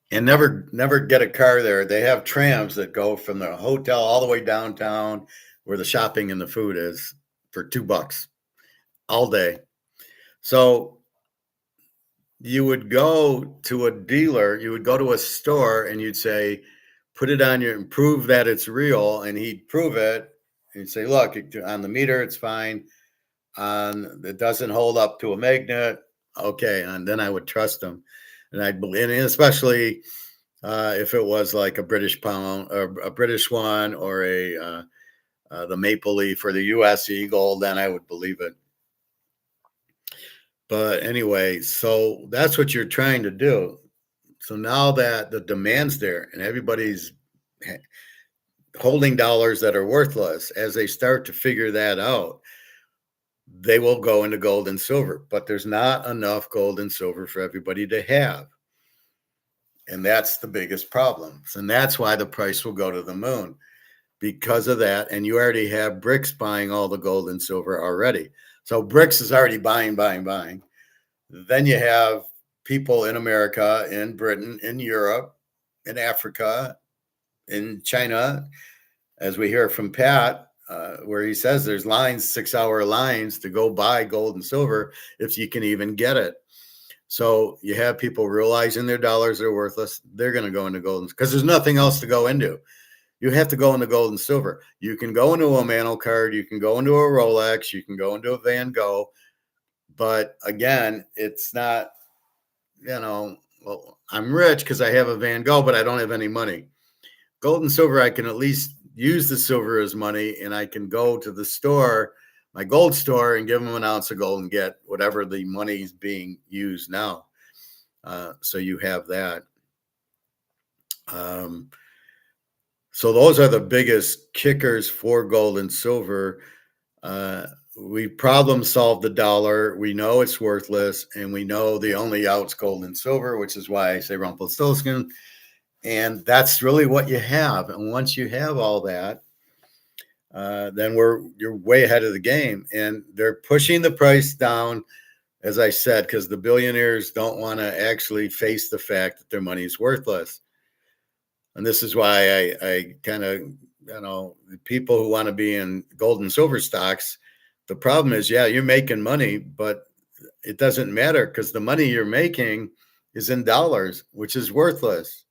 And never get a car there. They have trams that go from the hotel all the way downtown where the shopping and the food is for $2 all day. So you would go to a dealer, you would go to a store, and you'd say, put it on and prove that it's real. And he'd prove it. He'd say, look, on the meter, it's fine. It doesn't hold up to a magnet. Okay. And then I would trust him. And I'd believe, and especially if it was like a British pound or a British one, or the maple leaf or the U.S. Eagle, then I would believe it. But anyway, so that's what you're trying to do. So now that the demand's there and everybody's holding dollars that are worthless, as they start to figure that out, they will go into gold and silver. But there's not enough gold and silver for everybody to have. And that's the biggest problem. And that's why the price will go to the moon, because of that. And you already have BRICS buying all the gold and silver already. So BRICS is already buying. Then you have people in America, in Britain, in Europe, in Africa, in China, as we hear from Pat, where he says there's lines, 6-hour lines to go buy gold and silver if you can even get it. So you have people realizing their dollars are worthless. They're going to go into gold because there's nothing else to go into. You have to go into gold and silver. You can go into a Mantle card. You can go into a Rolex. You can go into a Van Gogh. But again, it's not, well, I'm rich because I have a Van Gogh, but I don't have any money. Gold and silver, I can at least use the silver as money, and I can go to the store, my gold store, and give them an ounce of gold and get whatever the money is being used now. So you have that. So those are the biggest kickers for gold and silver. We problem solved the dollar. We know it's worthless, and we know the only out's gold and silver, which is why I say Rumpelstiltskin. And that's really what you have. And once you have all that, then you're way ahead of the game. And they're pushing the price down, as I said, because the billionaires don't want to actually face the fact that their money is worthless. And this is why I kind of, the people who want to be in gold and silver stocks, the problem is, you're making money, but it doesn't matter because the money you're making is in dollars, which is worthless.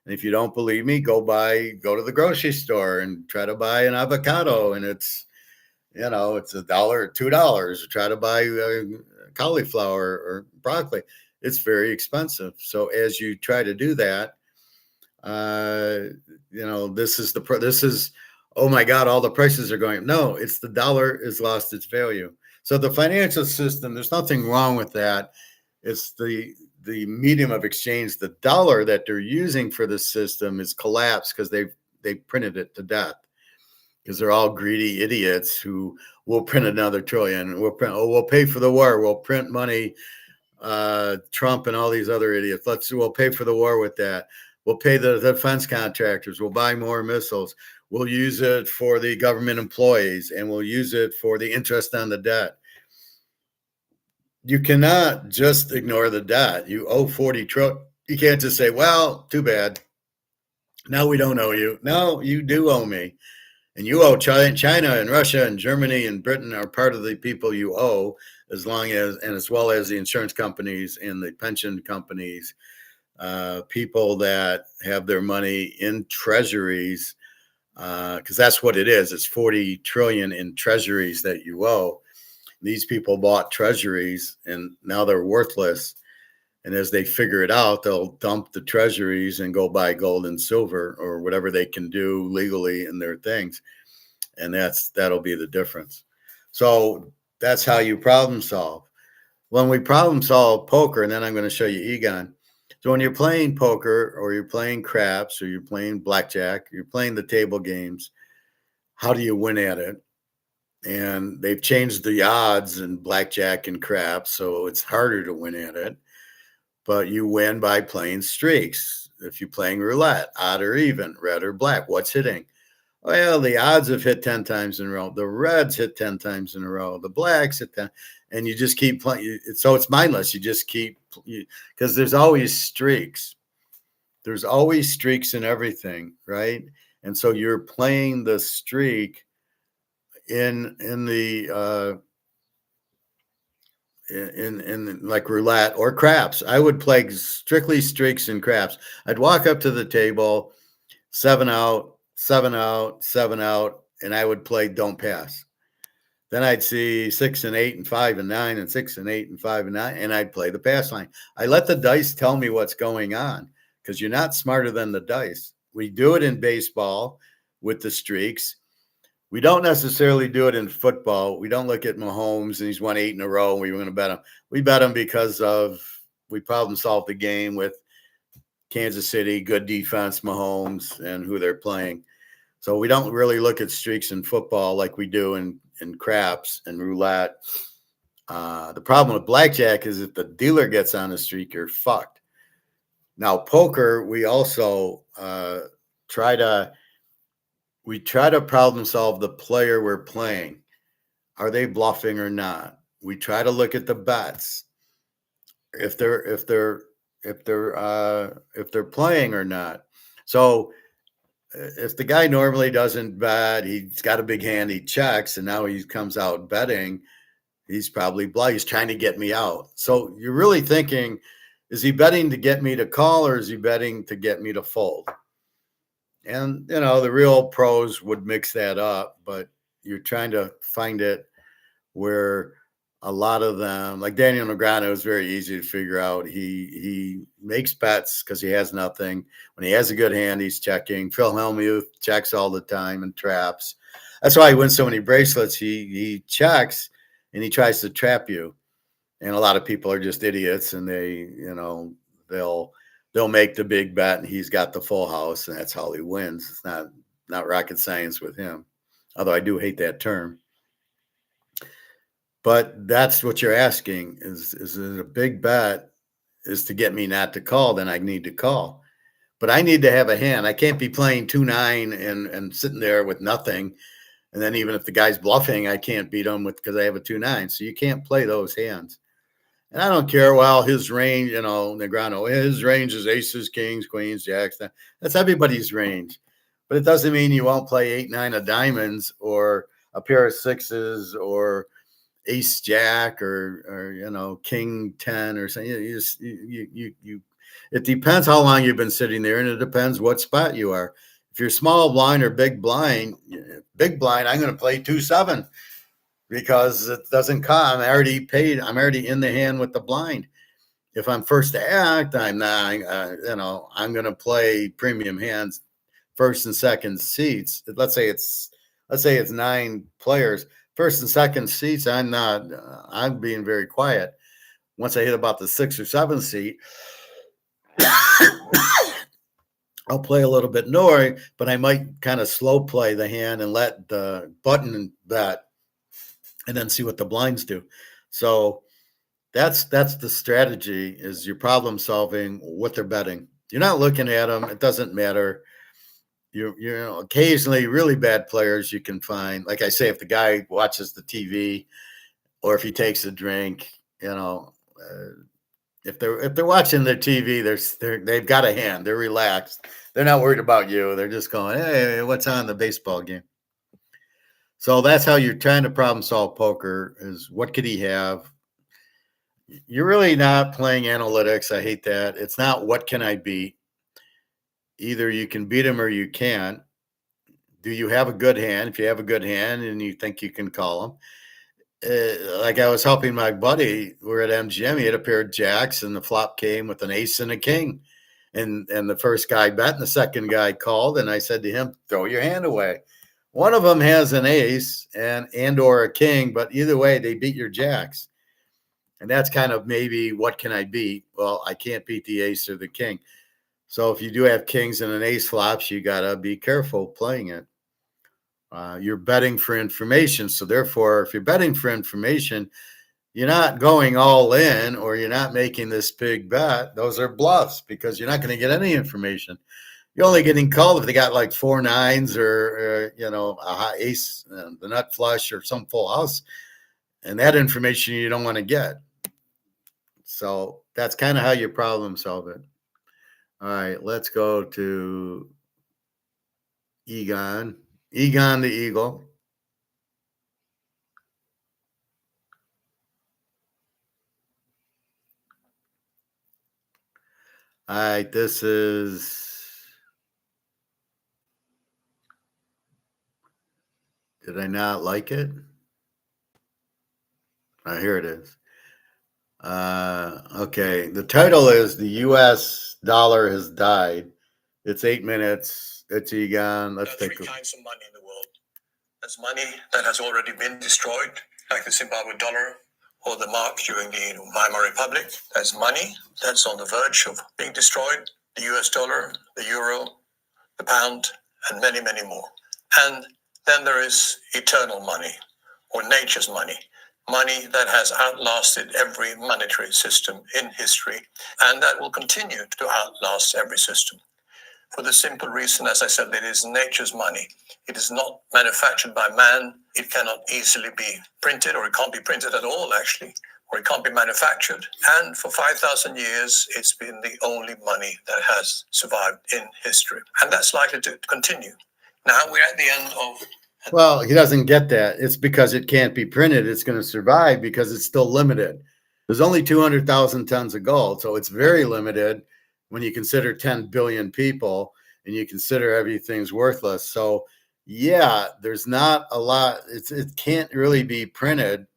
And if you don't believe me, go to the grocery store and try to buy an avocado, and it's $1 or $2. Or try to buy cauliflower or broccoli. It's very expensive. So as you try to do that, this is, oh my God, all the prices are going. No, it's the dollar has lost its value. So the financial system, there's nothing wrong with that. It's the medium of exchange. The dollar that they're using for the system is collapsed because they printed it to death, because they're all greedy idiots who will print another trillion. We'll pay for the war. We'll print money. Trump and all these other idiots. We'll pay for the war with that. We'll pay the defense contractors. We'll buy more missiles. We'll use it for the government employees, and we'll use it for the interest on the debt. You cannot just ignore the debt. You owe 40 trillion. You can't just say, well, too bad. Now we don't owe you. No, you do owe me. And you owe China and Russia and Germany and Britain are part of the people you owe, as long as, and as well as the insurance companies and the pension companies, people that have their money in treasuries, because that's what it is. It's 40 trillion in treasuries that you owe. These people bought treasuries and now they're worthless. And as they figure it out, they'll dump the treasuries and go buy gold and silver or whatever they can do legally in their things. And that'll be the difference. So that's how you problem solve. When we problem solve poker, and then I'm going to show you Egon. So when you're playing poker or you're playing craps or you're playing blackjack, you're playing the table games, how do you win at it? And they've changed the odds in blackjack and craps, so it's harder to win at it. But you win by playing streaks. If you're playing roulette, odd or even, red or black, what's hitting? Well, the odds have hit 10 times in a row. The reds hit 10 times in a row. The blacks hit 10. And you just keep playing. So it's mindless. You just keep, because there's always streaks. There's always streaks in everything, right? And so you're playing the streak in like roulette or craps. I would play strictly streaks and craps. I'd walk up to the table, 7 out, 7 out, 7 out, and I would play don't pass. Then I'd see 6 and 8 and 5 and 9 and 6 and 8 and 5 and 9, and I'd play the pass line. I let the dice tell me what's going on because you're not smarter than the dice. We do it in baseball with the streaks. We don't necessarily do it in football. We don't look at Mahomes and he's won 8 in a row and we were going to bet him. We bet him because we problem solved the game with Kansas City, good defense, Mahomes, and who they're playing. So we don't really look at streaks in football like we do in craps and roulette. The problem with blackjack is if the dealer gets on a streak, you're fucked. Now, poker, we also try to problem solve the player we're playing. Are they bluffing or not? We try to look at the bets. If they're playing or not. So if the guy normally doesn't bet, he's got a big hand, he checks, and now he comes out betting, he's probably bluff. He's trying to get me out. So you're really thinking, is he betting to get me to call or is he betting to get me to fold? And, the real pros would mix that up, but you're trying to find it where a lot of them, like Daniel Negreanu, is very easy to figure out. He makes bets because he has nothing. When he has a good hand, he's checking. Phil Hellmuth checks all the time and traps. That's why he wins so many bracelets. He checks and he tries to trap you. And a lot of people are just idiots, and they'll make the big bet, and he's got the full house, and that's how he wins. It's not rocket science with him, although I do hate that term. But that's what you're asking is it a big bet is to get me not to call, then I need to call. But I need to have a hand. I can't be playing 2-9 and sitting there with nothing. And then even if the guy's bluffing, I can't beat him because I have a 2-9. So you can't play those hands. And I don't care. Well, his range, Negreanu, his range is aces, kings, queens, jacks. That's everybody's range. But it doesn't mean you won't play 8-9 of diamonds or a pair of sixes or ace jack or king 10 or something. It depends how long you've been sitting there, and it depends what spot you are. If you're small blind or big blind, I'm going to play 2-7 because it doesn't cost. I'm already paid. I'm already in the hand with the blind. If I'm first to act, I'm not. I'm going to play premium hands, first and second seats. Let's say it's 9 players. First and second seats, I'm being very quiet. Once I hit about the 6th or 7th seat, I'll play a little bit more, but I might kind of slow play the hand and let the button bet and then see what the blinds do. So that's the strategy, is you're problem solving what they're betting. You're not looking at them. It doesn't matter. Occasionally really bad players you can find. Like I say, if the guy watches the TV or if he takes a drink, if they're watching their TV, they've got a hand. They're relaxed. They're not worried about you. They're just going, hey, what's on the baseball game? So that's how you're trying to problem solve poker is what could he have? You're really not playing analytics. I hate that. It's not what can I beat? Either you can beat him or you can't. Do you have a good hand? If you have a good hand and you think you can call him, like I was helping my buddy, we're at MGM. He had a pair of jacks, and the flop came with an ace and a king. And the first guy bet, and the second guy called, and I said to him, "Throw your hand away." One of them has an ace and or a king, but either way, they beat your jacks. And that's kind of maybe what can I beat? Well, I can't beat the ace or the king. So if you do have kings and an ace flops, you gotta be careful playing it. You're betting for information. So therefore, if you're betting for information, you're not going all in or you're not making this big bet. Those are bluffs because you're not going to get any information. You're only getting called if they got like 4 9s or a high ace, the nut flush or some full house. And that information you don't want to get. So that's kind of how you problem solve it. All right, let's go to Egon. Egon the Eagle. All right, this is. Did I not like it? Oh, here it is. Okay, the title is "The U.S. Dollar Has Died." It's 8 minutes. It's Egon. Let's take three kinds of money in the world. There's money that has already been destroyed, like the Zimbabwe dollar or the mark during the Weimar Republic. There's money that's on the verge of being destroyed, the US dollar, the euro, the pound, and many, many more. And then there is eternal money, or nature's money, money that has outlasted every monetary system in history, and that will continue to outlast every system. For the simple reason, as I said, it is nature's money. It is not manufactured by man. It cannot easily be printed, or it can't be printed at all, actually, or it can't be manufactured. And for 5,000 years, it's been the only money that has survived in history. And that's likely to continue. Now we're at the end of... Well, he doesn't get that. It's because it can't be printed. It's going to survive because it's still limited. There's only 200,000 tons of gold, so it's very limited when you consider 10 billion people and you consider everything's worthless. So, yeah, there's not a lot. It can't really be printed,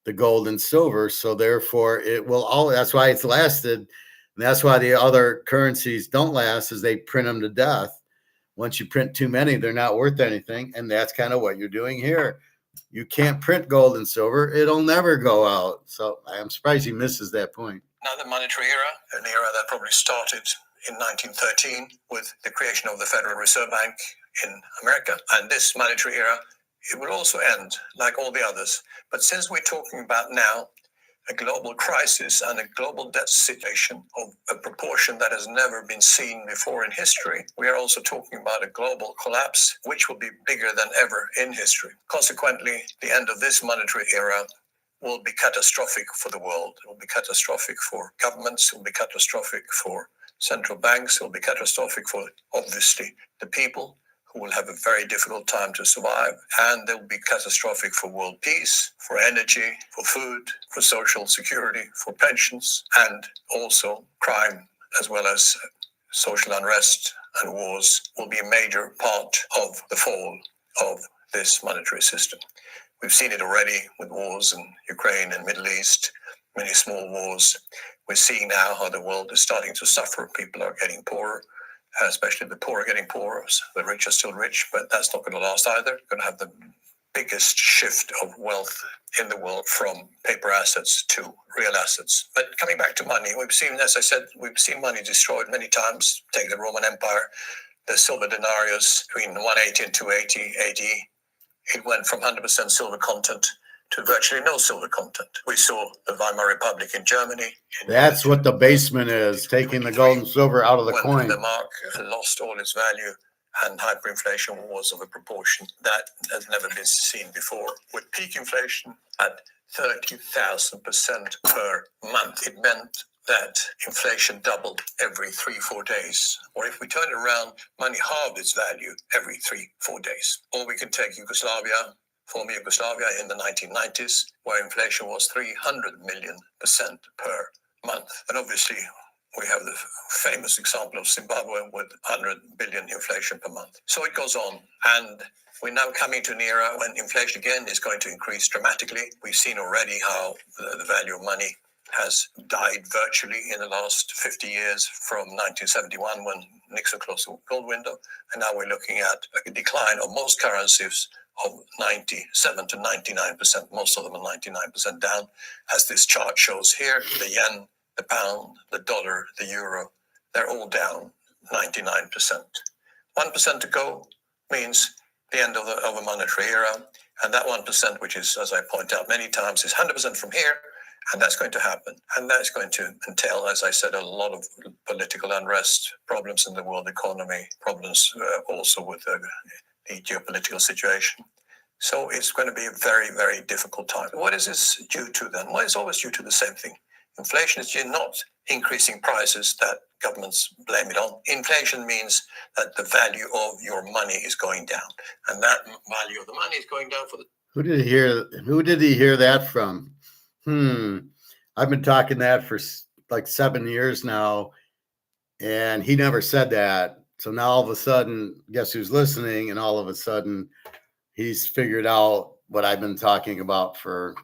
the gold and silver. So, therefore, it will all. That's why it's lasted. And that's why the other currencies don't last, is they print them to death. Once you print too many, they're not worth anything. And that's kind of what you're doing here. You can't print gold and silver. It'll never go out. So I'm surprised he misses that point. Now the monetary era, an era that probably started in 1913 with the creation of the Federal Reserve Bank in America. And this monetary era, it will also end like all the others. But since we're talking about now a global crisis and a global debt situation of a proportion that has never been seen before in history, we are also talking about a global collapse, which will be bigger than ever in history. Consequently, the end of this monetary era will be catastrophic for the world. It will be catastrophic for governments. It will be catastrophic for central banks. It will be catastrophic for, obviously, the people, who will have a very difficult time to survive, and they will be catastrophic for world peace, for energy, for food, for social security, for pensions, and also crime, as well as social unrest and wars, will be a major part of the fall of this monetary system. We've seen it already with wars in Ukraine and Middle East, many small wars. We're seeing now how the world is starting to suffer. People are getting poorer. Especially the poor are getting poorer, the rich are still rich, but that's not going to last either. We're going to have the biggest shift of wealth in the world from paper assets to real assets. But coming back to money, we've seen, as I said, we've seen money destroyed many times. Take the Roman Empire, the silver denarius between 180 and 280 AD. It went from 100% silver content to virtually no silver content. We saw the Weimar Republic in Germany. That's what the basement is, taking the gold and silver out of the when coin. the mark lost all its value and hyperinflation was of a proportion that has never been seen before, with peak inflation at 30,000% per month. It meant that inflation doubled every 3-4 days. Or if we turn it around, money halved its value every 3-4 days. Or we can take Yugoslavia, former Yugoslavia in the 1990s, where inflation was 300 million% per month. And obviously, we have the famous example of Zimbabwe with 100 billion inflation per month. So it goes on. And we're now coming to an era when inflation again is going to increase dramatically. We've seen already how the value of money has died virtually in the last 50 years from 1971 when Nixon closed the gold window. And now we're looking at a decline of most currencies of 97 to 99%. Most of them are 99% down, as this chart shows here. The yen, the pound, the dollar, the euro, they're all down 99%. 1% to go means the end of a monetary era. And that 1%, which is, as I point out many times, is 100% from here. And that's going to happen. And that's going to entail, as I said, a lot of political unrest, problems in the world economy, problems also with the geopolitical situation. So it's going to be a very, very difficult time. What is this due to then? Well, it's always due to the same thing. Inflation is not increasing prices that governments blame it on. Inflation means that the value of your money is going down. And that value of the money is going down for the... Who did he hear that from? I've been talking that for like 7 years now, and he never said that. So now all of a sudden, guess who's listening? And all of a sudden, he's figured out what I've been talking about for,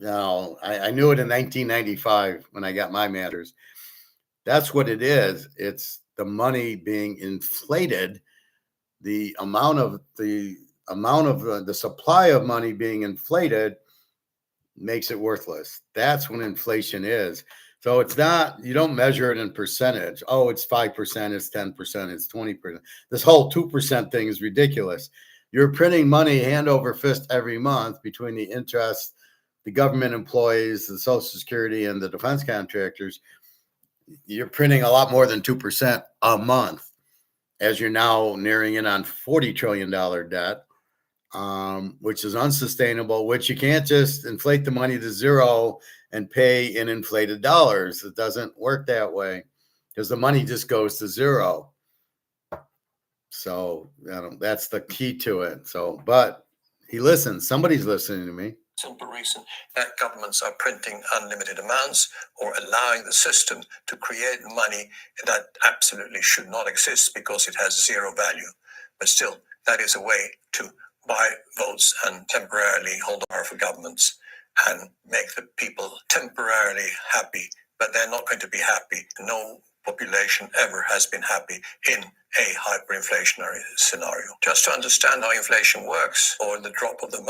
I knew it in 1995 when I got my master's. That's what it is. It's the money being inflated, the amount of the supply of money being inflated makes it worthless. That's when inflation is. So it's not, you don't measure it in percentage. Oh, it's 5%, it's 10%, it's 20%. This whole 2% thing is ridiculous. You're printing money hand over fist every month between the interest, the government employees, the Social Security, and the defense contractors. You're printing a lot more than 2% a month, as you're now nearing in on $40 trillion debt. Which is unsustainable, which you can't just inflate the money to zero and pay in inflated dollars. It doesn't work that way because the money just goes to zero. So that's the key to it. So, but he listens. Somebody's listening to me. Simple reason that governments are printing unlimited amounts or allowing the system to create money that absolutely should not exist because it has zero value. But still, that is a way to buy votes and temporarily hold power for governments and make the people temporarily happy, but they're not going to be happy. No population ever has been happy in a hyperinflationary scenario. Just to understand how inflation works, or the drop of the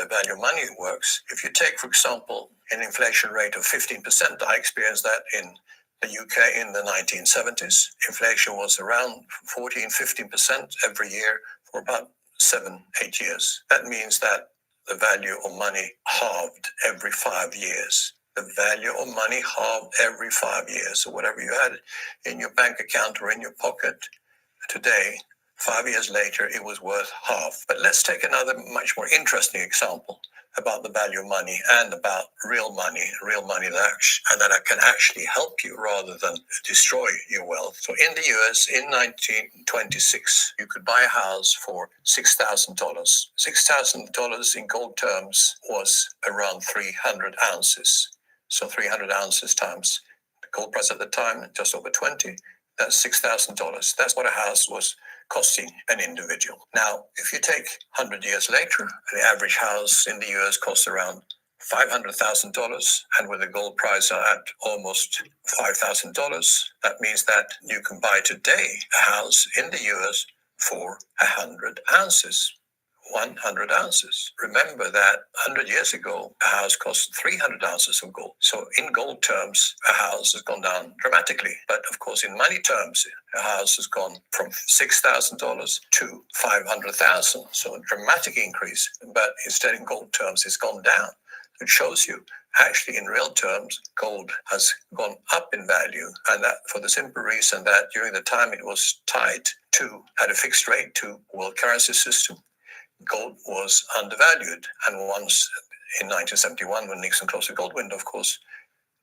value of money works, if you take, for example, an inflation rate of 15%, I experienced that in the UK in the 1970s. Inflation was around 14-15% every year for about 7-8 years. That means that the value of money halved every 5 years. The value of money halved every 5 years. So whatever you had in your bank account or in your pocket today, 5 years later, it was worth half. But let's take another much more interesting example about the value of money and about real money that can actually help you rather than destroy your wealth. So in the US in 1926, you could buy a house for $6,000. $6,000 in gold terms was around 300 ounces. So 300 ounces times the gold price at the time, just over 20, that's $6,000. That's what a house was costing an individual. Now, if you take 100 years later, the average house in the US costs around $500,000, and with the gold price at almost $5,000, that means that you can buy today a house in the US for 100 ounces. 100 ounces. Remember that 100 years ago, a house cost 300 ounces of gold. So in gold terms, a house has gone down dramatically. But of course, in money terms, a house has gone from $6,000 to $500,000. So a dramatic increase. But instead, in gold terms, it's gone down. It shows you actually in real terms, gold has gone up in value. And that for the simple reason that during the time it was tied to, at a fixed rate to world currency system, gold was undervalued. And once in 1971, when Nixon closed the gold window, of course,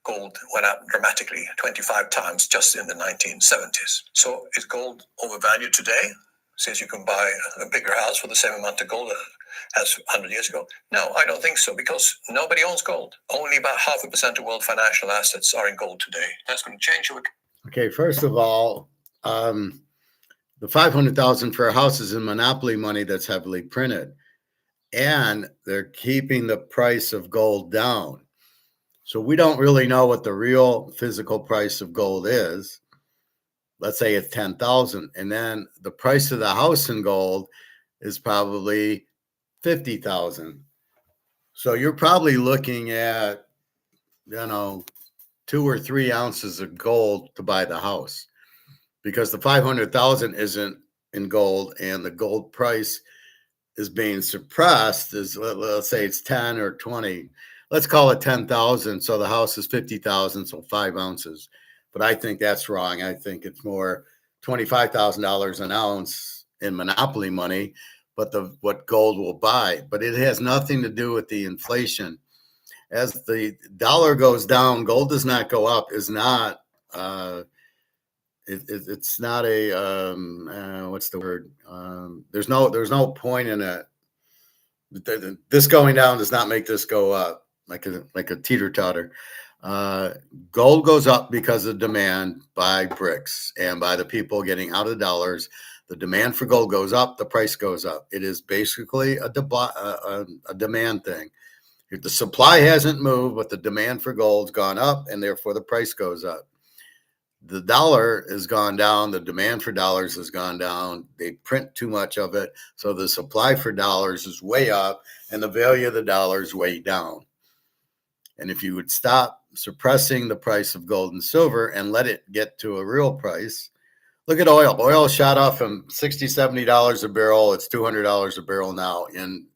gold went up dramatically, 25 times just in the 1970s. So is gold overvalued today, since you can buy a bigger house for the same amount of gold as 100 years ago? No, I don't think so, because nobody owns gold. Only about 0.5% of world financial assets are in gold today. That's going to change. Okay, first of all, the 500,000 for a house is in monopoly money that's heavily printed, and they're keeping the price of gold down. So we don't really know what the real physical price of gold is. Let's say it's 10,000, and then the price of the house in gold is probably 50,000. So you're probably looking at, 2 or 3 ounces of gold to buy the house, because the 500,000 isn't in gold, and the gold price is being suppressed. Is, let's say it's 10 or 20. Let's call it 10,000. So the house is 50,000, so 5 ounces. But I think that's wrong. I think it's more $25,000 an ounce in monopoly money, but what gold will buy. But it has nothing to do with the inflation. As the dollar goes down, gold does not go up. Is not. It's not a what's the word? There's no point in it. This going down does not make this go up like a teeter-totter. Gold goes up because of demand by BRICS and by the people getting out of dollars. The demand for gold goes up, the price goes up. It is basically a demand thing. The supply hasn't moved, but the demand for gold's gone up, and therefore the price goes up. The dollar has gone down. The demand for dollars has gone down. They print too much of it. So the supply for dollars is way up and the value of the dollar is way down. And if you would stop suppressing the price of gold and silver and let it get to a real price, look at oil. Oil shot off from $60, $70 a barrel. It's $200 a barrel now in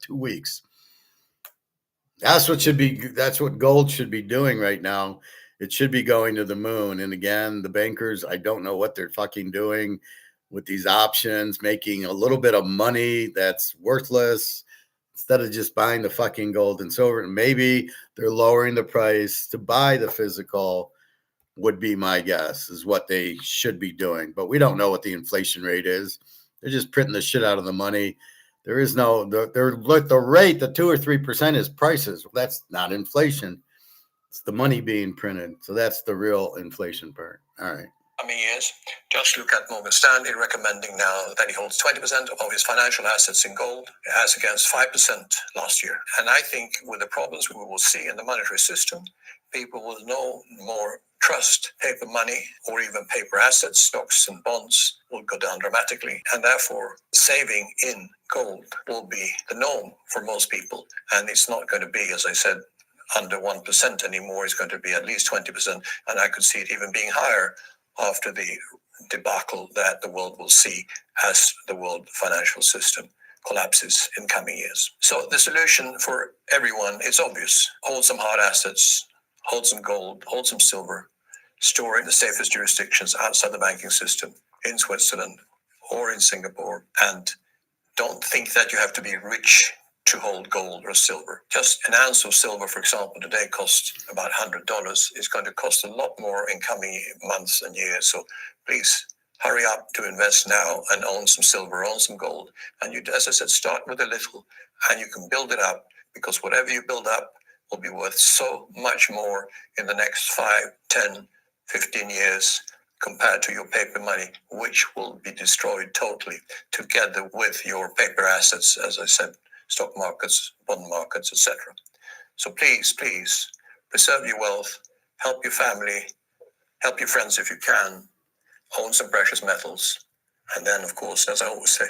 2 weeks. That's what gold should be doing right now. It should be going to the moon. And again, the bankers, I don't know what they're fucking doing with these options, making a little bit of money that's worthless instead of just buying the fucking gold and silver. And maybe they're lowering the price to buy the physical, would be my guess, is what they should be doing. But we don't know what the inflation rate is. They're just printing the shit out of the money. There is no, the rate, the 2 or 3% is prices. Well, that's not inflation. It's the money being printed. So that's the real inflation part. All right. Coming years, just look at Morgan Stanley recommending now that he holds 20% of his financial assets in gold, as against 5% last year. And I think with the problems we will see in the monetary system, people will no more trust paper money or even paper assets. Stocks and bonds will go down dramatically. And therefore, saving in gold will be the norm for most people. And it's not going to be, as I said, under 1% anymore. It's going to be at least 20%. And I could see it even being higher after the debacle that the world will see as the world financial system collapses in coming years. So the solution for everyone is obvious. Hold some hard assets, hold some gold, hold some silver, store in the safest jurisdictions outside the banking system, in Switzerland or in Singapore, and don't think that you have to be rich to hold gold or silver. Just an ounce of silver, for example, today costs about $100. It's going to cost a lot more in coming months and years. So please hurry up to invest now and own some silver, own some gold. And you, as I said, start with a little and you can build it up, because whatever you build up will be worth so much more in the next 5, 10, 15 years compared to your paper money, which will be destroyed totally together with your paper assets, as I said, stock markets, bond markets, etc. So please, preserve your wealth, help your family, help your friends if you can, own some precious metals, and then, of course, as I always say,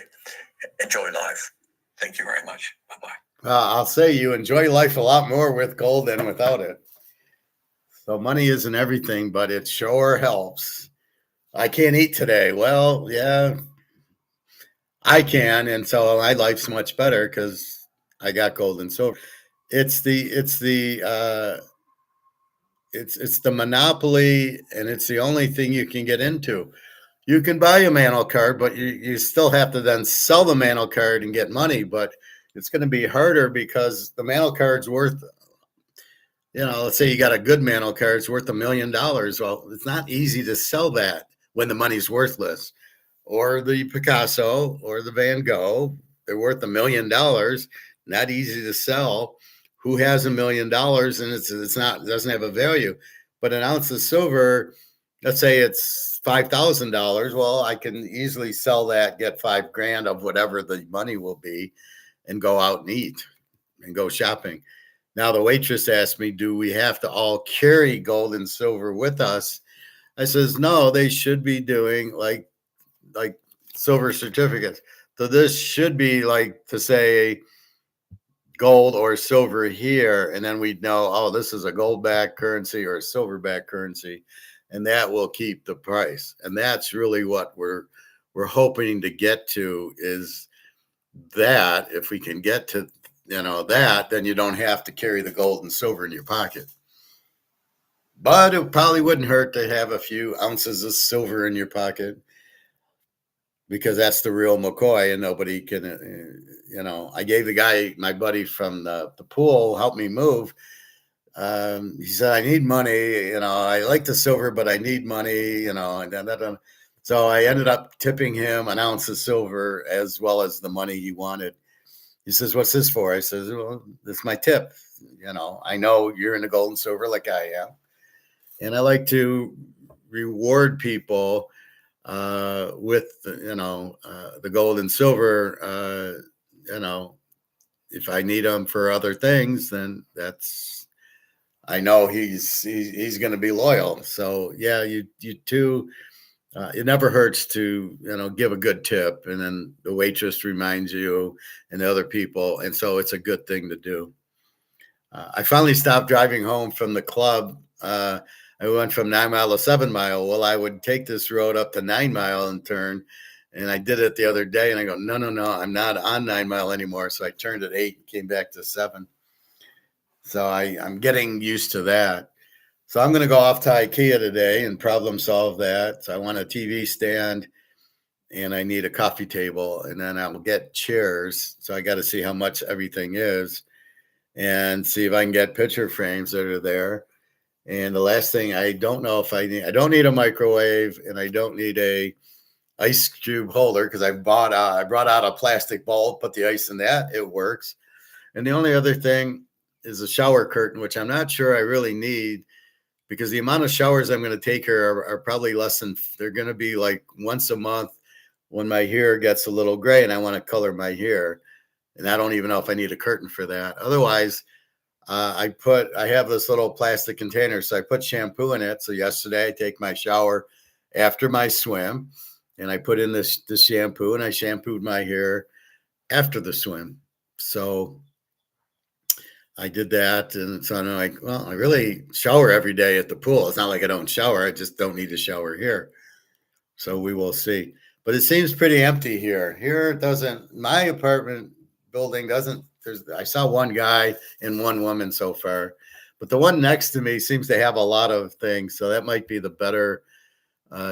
enjoy life. Thank you very much. Bye-bye. I'll say you enjoy life a lot more with gold than without it. So money isn't everything, but it sure helps. I can't eat today. Well, yeah, I can, and so my life's much better because I got gold and silver. It's the monopoly, and it's the only thing you can get into. You can buy a mantle card, but you still have to then sell the mantle card and get money. But it's going to be harder because the mantle card's worth, let's say you got a good mantle card, it's worth $1 million. Well, it's not easy to sell that when the money's worthless. Or the Picasso or the Van Gogh, they're worth $1 million. Not easy to sell. Who has $1 million and it doesn't have a value? But an ounce of silver, let's say it's $5,000. Well, I can easily sell that, get $5,000 of whatever the money will be, and go out and eat and go shopping. Now the waitress asked me, do we have to all carry gold and silver with us? I says, no, they should be doing like silver certificates. So this should be like to say gold or silver here, and then we'd know, oh, this is a gold-backed currency or a silver-backed currency, and that will keep the price. And that's really what we're hoping to get to, is that if we can get to that, then you don't have to carry the gold and silver in your pocket. But it probably wouldn't hurt to have a few ounces of silver in your pocket, because that's the real McCoy, and nobody can, I gave the guy, my buddy from the pool, helped me move. He said, I need money, I like the silver, but I need money, and so I ended up tipping him an ounce of silver as well as the money he wanted. He says, what's this for? I says, well, this is my tip. I know you're into gold and silver like I am, and I like to reward people with the gold and silver. If I need them for other things, then I know he's going to be loyal. So yeah, you too. It never hurts to give a good tip, and then the waitress reminds you and the other people, and so it's a good thing to do. I finally stopped driving home from the club. I went from 9 Mile to 7 Mile. Well, I would take this road up to 9 Mile and turn. And I did it the other day, and I go, no, I'm not on 9 Mile anymore. So I turned at 8 and came back to 7. So I'm getting used to that. So I'm going to go off to IKEA today and problem solve that. So I want a TV stand, and I need a coffee table, and then I will get chairs. So I got to see how much everything is and see if I can get picture frames that are there. And the last thing, I don't know if I don't need a microwave, and I don't need a ice cube holder, because I brought out a plastic bowl, put the ice in that, it works. And the only other thing is a shower curtain, which I'm not sure I really need, because the amount of showers I'm going to take here are probably less than, they're going to be like once a month when my hair gets a little gray and I want to color my hair. And I don't even know if I need a curtain for that. Otherwise, I have this little plastic container, so I put shampoo in it. So yesterday I take my shower after my swim, and I put in this shampoo, and I shampooed my hair after the swim. So I did that, and so I'm like, well, I really shower every day at the pool. It's not like I don't shower. I just don't need to shower here. So we will see. But it seems pretty empty here. Here it doesn't, my apartment building doesn't, I saw one guy and one woman so far, but the one next to me seems to have a lot of things. So that might be the better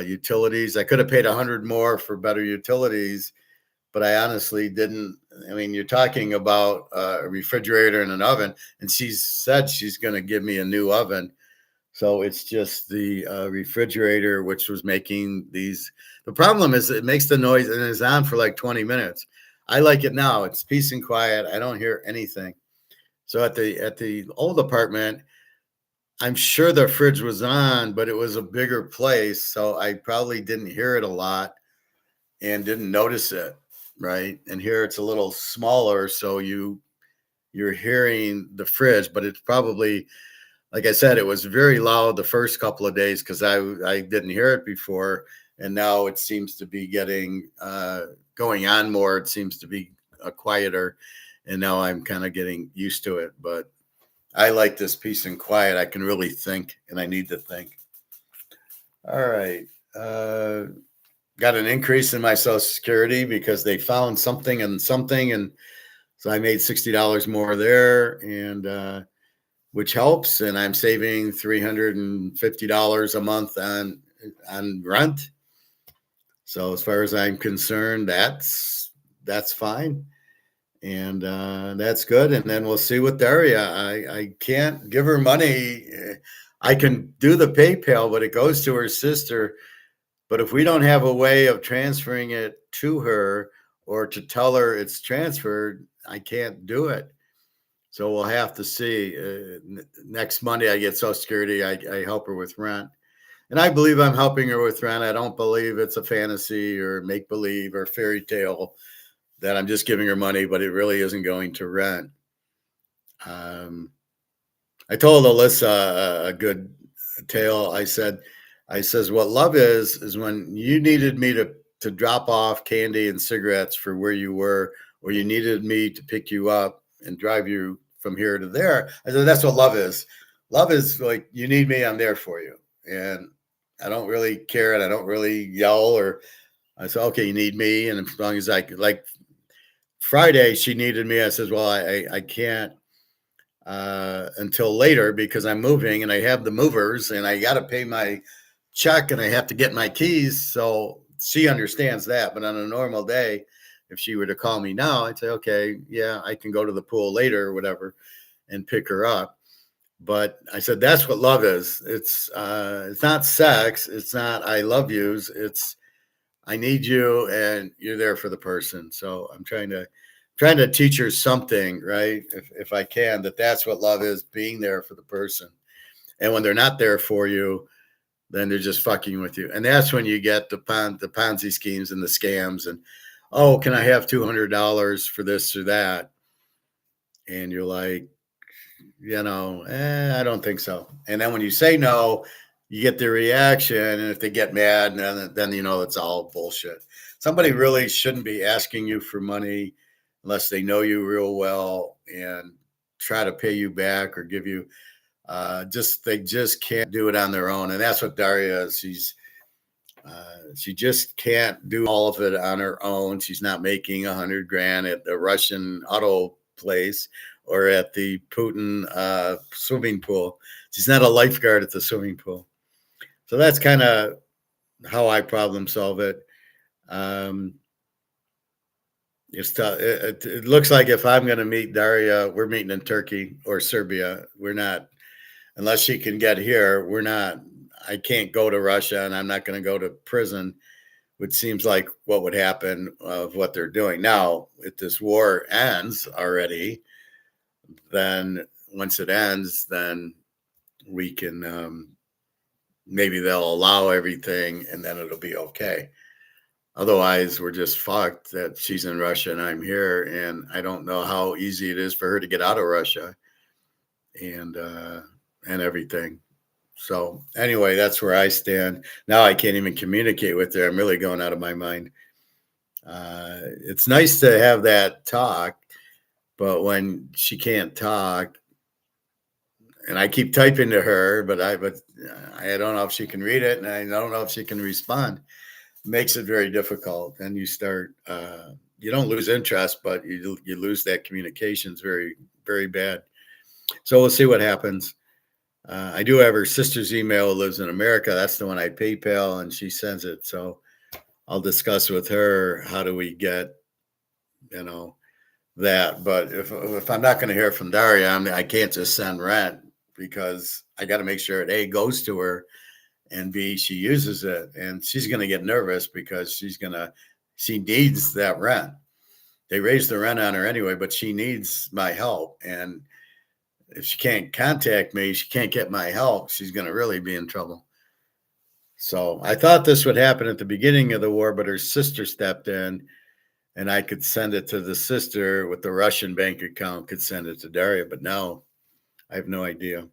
utilities. I could have paid $100 more for better utilities, but I honestly didn't. I mean, you're talking about a refrigerator and an oven, and she said she's going to give me a new oven. So it's just the refrigerator, which was making these. The problem is it makes the noise and it's on for like 20 minutes. I like it now. It's peace and quiet. I don't hear anything. So at the old apartment, I'm sure the fridge was on, but it was a bigger place. So I probably didn't hear it a lot and didn't notice it. Right. And here it's a little smaller. So you're hearing the fridge, but it's probably, like I said, it was very loud the first couple of days because I didn't hear it before. And now it seems to be getting going on more. It seems to be quieter, and now I'm kind of getting used to it. But I like this peace and quiet. I can really think, and I need to think. All right. Got an increase in my Social Security because they found something and something, and so I made $60 more there, and which helps. And I'm saving $350 a month on rent. So as far as I'm concerned, that's fine, and that's good. And then we'll see with Daria. I can't give her money. I can do the PayPal, but it goes to her sister. But if we don't have a way of transferring it to her or to tell her it's transferred, I can't do it. So we'll have to see. Next Monday, I get Social Security. I help her with rent. And I believe I'm helping her with rent. I don't believe it's a fantasy or make believe or fairy tale that I'm just giving her money, but it really isn't going to rent. I told Alyssa a good tale. I says, what love is when you needed me to drop off candy and cigarettes for where you were, or you needed me to pick you up and drive you from here to there. I said, that's what love is. Love is like, you need me, I'm there for you. And I don't really care, and I don't really yell, or I said, okay, you need me. And as long as like Friday, she needed me. I says, well, I can't until later because I'm moving and I have the movers and I got to pay my check and I have to get my keys. So she understands that. But on a normal day, if she were to call me now, I'd say, okay, yeah, I can go to the pool later or whatever and pick her up. But I said, that's what love is. It's not sex. It's not I love yous. It's I need you and you're there for the person. So I'm trying to teach her something, right? If I can, that's what love is, being there for the person. And when they're not there for you, then they're just fucking with you. And that's when you get the Ponzi schemes and the scams and, oh, can I have $200 for this or that? And you're like, I don't think so. And then when you say no, you get the reaction. And if they get mad, then it's all bullshit. Somebody really shouldn't be asking you for money unless they know you real well and try to pay you back or give you they just can't do it on their own. And that's what Daria is. She just can't do all of it on her own. She's not making $100,000 at the Russian auto place or at the Putin swimming pool. She's not a lifeguard at the swimming pool. So that's kind of how I problem solve it. It looks like if I'm going to meet Daria, we're meeting in Turkey or Serbia. We're not, unless she can get here, I can't go to Russia and I'm not going to go to prison, which seems like what would happen of what they're doing. Now, if this war ends already, then once it ends, then we can, maybe they'll allow everything and then it'll be okay. Otherwise, we're just fucked that she's in Russia and I'm here. And I don't know how easy it is for her to get out of Russia and everything. So anyway, that's where I stand. Now I can't even communicate with her. I'm really going out of my mind. It's nice to have that talk, but when she can't talk, and I keep typing to her, but I don't know if she can read it, and I don't know if she can respond. It makes it very difficult. And you start, you don't lose interest, but you lose that communications very, very bad. So we'll see what happens. I do have her sister's email, lives in America. That's the one I PayPal, and she sends it. So I'll discuss with her how do we get, that. But if I'm not going to hear from Daria, I can't just send rent because I got to make sure it A, goes to her, and B, she uses it. And she's going to get nervous because she needs that rent. They raised the rent on her anyway, but she needs my help. And if she can't contact me, she can't get my help, she's going to really be in trouble. So I thought this would happen at the beginning of the war, but her sister stepped in and I could send it to the sister with the Russian bank account, could send it to Daria. But now I have no idea.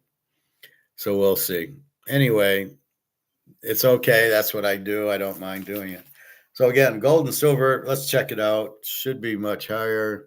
So we'll see. Anyway, it's okay. That's what I do. I don't mind doing it. So again, gold and silver, let's check it out. Should be much higher.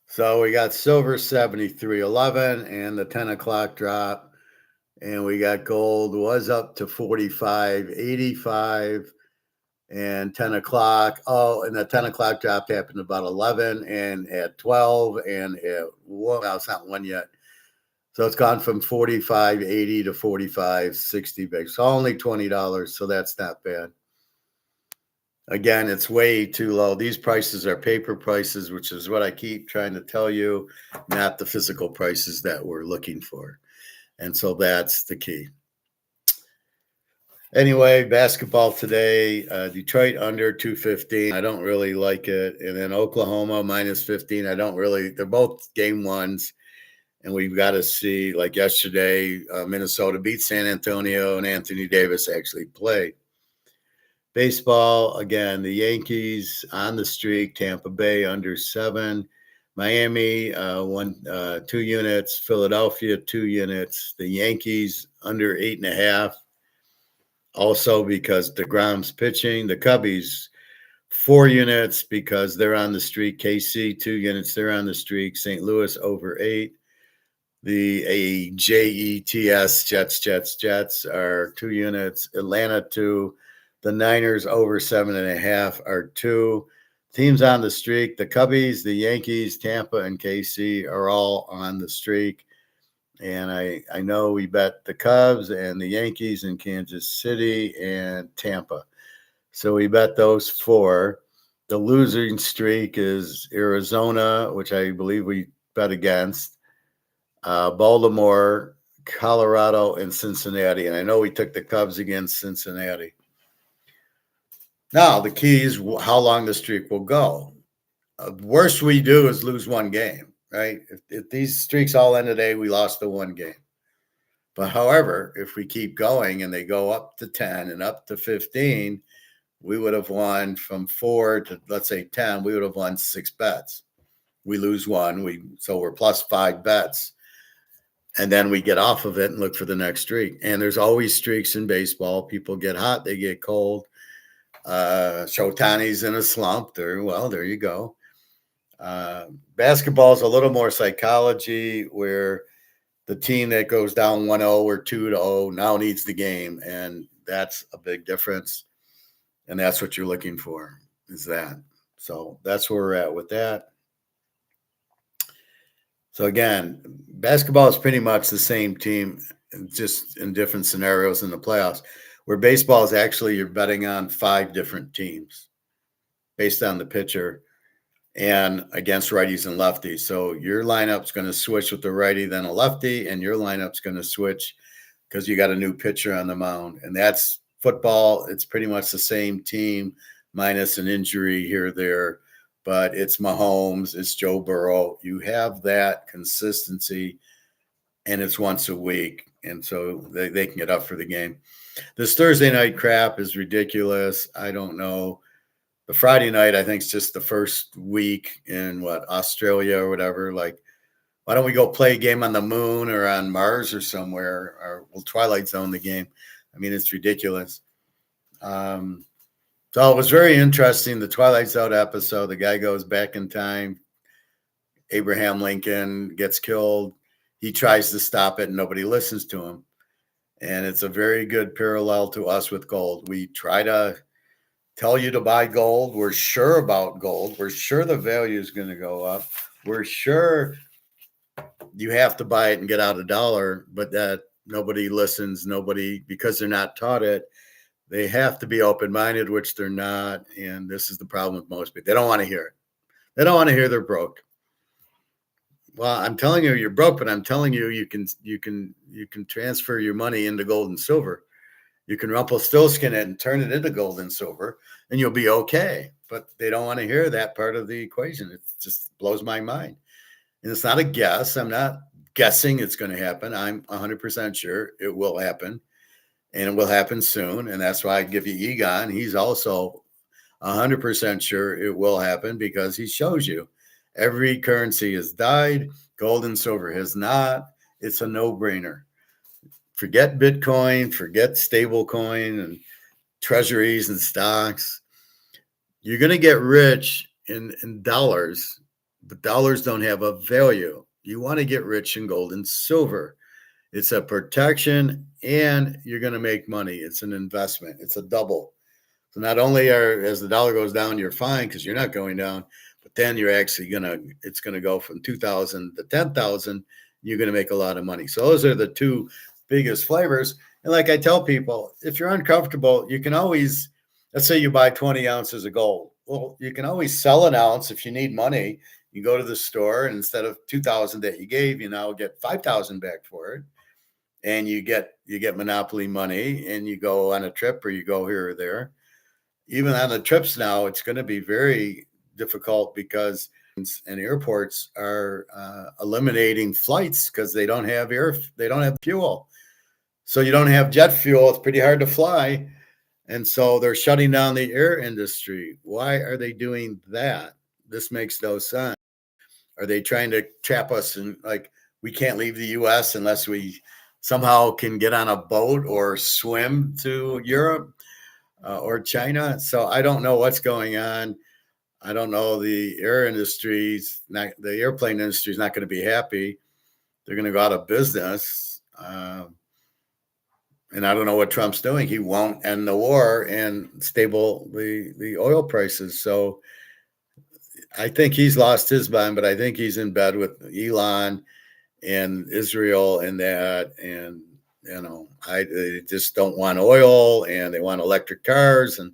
So we got silver 73.11 and the 10 o'clock drop. And we got gold was up to 45.85 and 10 o'clock. Oh, and the 10 o'clock drop happened about 11 and at 12 and at one. No, it's not one yet. So it's gone from 45.80 to 45.60 base. So only $20. So that's not bad. Again, it's way too low. These prices are paper prices, which is what I keep trying to tell you, not the physical prices that we're looking for. And so that's the key. Anyway, basketball today, Detroit under 215. I don't really like it. And then Oklahoma minus 15. I don't really, they're both game ones. And we've got to see, like yesterday, Minnesota beat San Antonio and Anthony Davis actually played. Baseball, again, the Yankees on the streak, Tampa Bay under 7, Miami 2 units, Philadelphia 2 units, the Yankees under 8.5. Also because DeGrom's pitching, the Cubbies 4 units because they're on the streak, KC 2 units, they're on the streak, St. Louis over 8. The Jets are 2 units, Atlanta 2. The Niners over 7.5 are 2. Teams on the streak. The Cubbies, the Yankees, Tampa, and KC are all on the streak. And I know we bet the Cubs and the Yankees in Kansas City and Tampa. So we bet those 4. The losing streak is Arizona, which I believe we bet against, Baltimore, Colorado, and Cincinnati. And I know we took the Cubs against Cincinnati. Now, the key is how long the streak will go. Worst we do is lose one game, right? If these streaks all end today, we lost the one game. But however, if we keep going and they go up to 10 and up to 15, we would have won from 4 to, let's say, 10. We would have won 6 bets. We lose one, so we're plus 5 bets. And then we get off of it and look for the next streak. And there's always streaks in baseball. People get hot, they get cold. Shotani's in a slump. There you go. Basketball is a little more psychology, where the team that goes down 1-0 or 2-0 now needs the game, and that's a big difference. And that's what you're looking for, is that. So that's where we're at with that. So again, basketball is pretty much the same team, just in different scenarios in the playoffs. Where baseball is actually, you're betting on 5 different teams based on the pitcher and against righties and lefties. So your lineup's going to switch with the righty, then a lefty, and your lineup's going to switch because you got a new pitcher on the mound. And that's football. It's pretty much the same team minus an injury here or there, but it's Mahomes, it's Joe Burrow. You have that consistency, and it's once a week. And so they can get up for the game. This Thursday night crap is ridiculous. I don't know. The Friday night, I think, is just the first week in Australia or whatever. Like, why don't we go play a game on the moon or on Mars or somewhere, or we'll Twilight Zone the game? I mean, it's ridiculous. So it was very interesting. The Twilight Zone episode, the guy goes back in time. Abraham Lincoln gets killed. He tries to stop it and nobody listens to him. And it's a very good parallel to us with gold. We try to tell you to buy gold. We're sure about gold. We're sure the value is going to go up. We're sure you have to buy it and get out $1, but that nobody listens. Nobody, because they're not taught it. They have to be open-minded, which they're not. And this is the problem with most people. They don't want to hear it. They don't want to hear they're broke. Well, I'm telling you, you're broke, but I'm telling you, you can transfer your money into gold and silver, You can Rumpelstiltskin it and turn it into gold and silver, and you'll be okay. But they don't want to hear that part of the equation. It just blows my mind. And it's not a guess. I'm not guessing it's going to happen. I'm 100% sure it will happen, and it will happen soon. And that's why I give you Egon. He's also 100% sure it will happen because he shows you every currency has died. Gold and silver has not. It's a no-brainer. Forget Bitcoin, forget stable coin and treasuries and stocks. You're going to get rich in dollars, but dollars don't have a value. You want to get rich in gold and silver. It's a protection and you're going to make money. It's an investment. It's a double. So not only as the dollar goes down, you're fine because you're not going down, but then you're actually it's going to go from 2,000 to 10,000. You're going to make a lot of money. So those are the two biggest flavors. And like I tell people, if you're uncomfortable, you can always, let's say you buy 20 ounces of gold. Well, you can always sell an ounce if you need money. You go to the store and instead of 2,000 that you gave, you now get 5,000 back for it. And you get monopoly money and you go on a trip or you go here or there. Even on the trips now, it's going to be very difficult because and airports are eliminating flights because they don't have fuel. So you don't have jet fuel. It's pretty hard to fly. And so they're shutting down the air industry. Why are they doing that? This makes no sense. Are they trying to trap us in like we can't leave the US unless we somehow can get on a boat or swim to Europe or China? So I don't know what's going on. I don't know. The airplane industry is not going to be happy. They're going to go out of business. And I don't know what Trump's doing. He won't end the war and stable the oil prices. So I think he's lost his mind, but I think he's in bed with Elon and Israel and that. And, they just don't want oil and they want electric cars. And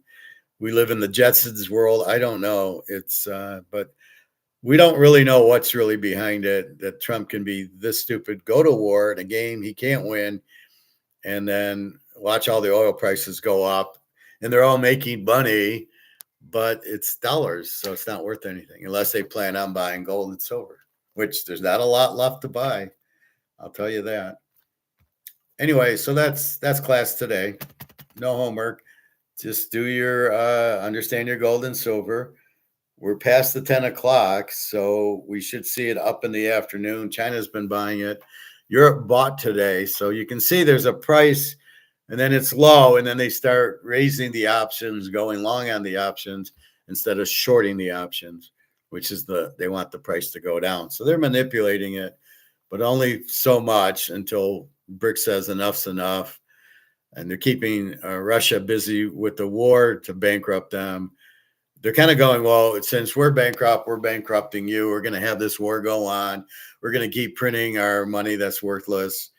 we live in the Jetsons world. I don't know. But we don't really know what's really behind it, that Trump can be this stupid, go to war in a game he can't win, and then watch all the oil prices go up. And they're all making money, but it's dollars, so it's not worth anything unless they plan on buying gold and silver, which there's not a lot left to buy. I'll tell you that. Anyway, so that's class today. No homework. Just do your understand your gold and silver. We're past the 10 o'clock, so we should see it up in the afternoon. China's been buying it. Europe bought today, so you can see there's a price, and then it's low, and then they start raising the options, going long on the options instead of shorting the options, which is they want the price to go down. So they're manipulating it, but only so much until BRICS says enough's enough. And they're keeping Russia busy with the war to bankrupt them. They're kind of going, well, since we're bankrupt, we're bankrupting you. We're going to have this war go on. We're going to keep printing our money that's worthless,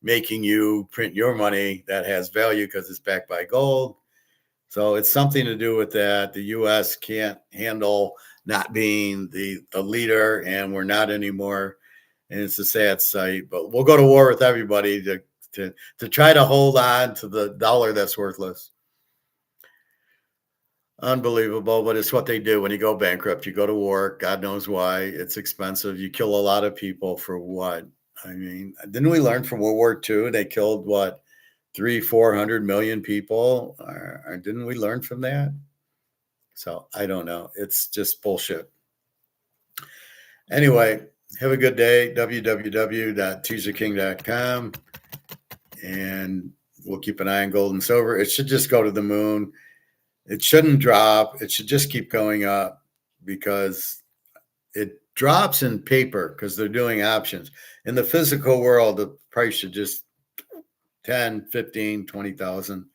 making you print your money that has value because it's backed by gold. So it's something to do with that. The U.S. can't handle not being the leader, and we're not anymore. And it's a sad sight. But we'll go to war with everybody to try to hold on to the dollar that's worthless. Unbelievable, but it's what they do when you go bankrupt. You go to war. God knows why. It's expensive. You kill a lot of people for what? I mean, didn't we learn from World War II? They killed what, 300-400 million people? Or didn't we learn from that? So I don't know. It's just bullshit. Anyway, have a good day. www.teaserking.com. And we'll keep an eye on gold and silver. It should just go to the moon. It shouldn't drop. It should just keep going up because it drops in paper because they're doing options. In the physical world, the price should just 10, 15, 20,000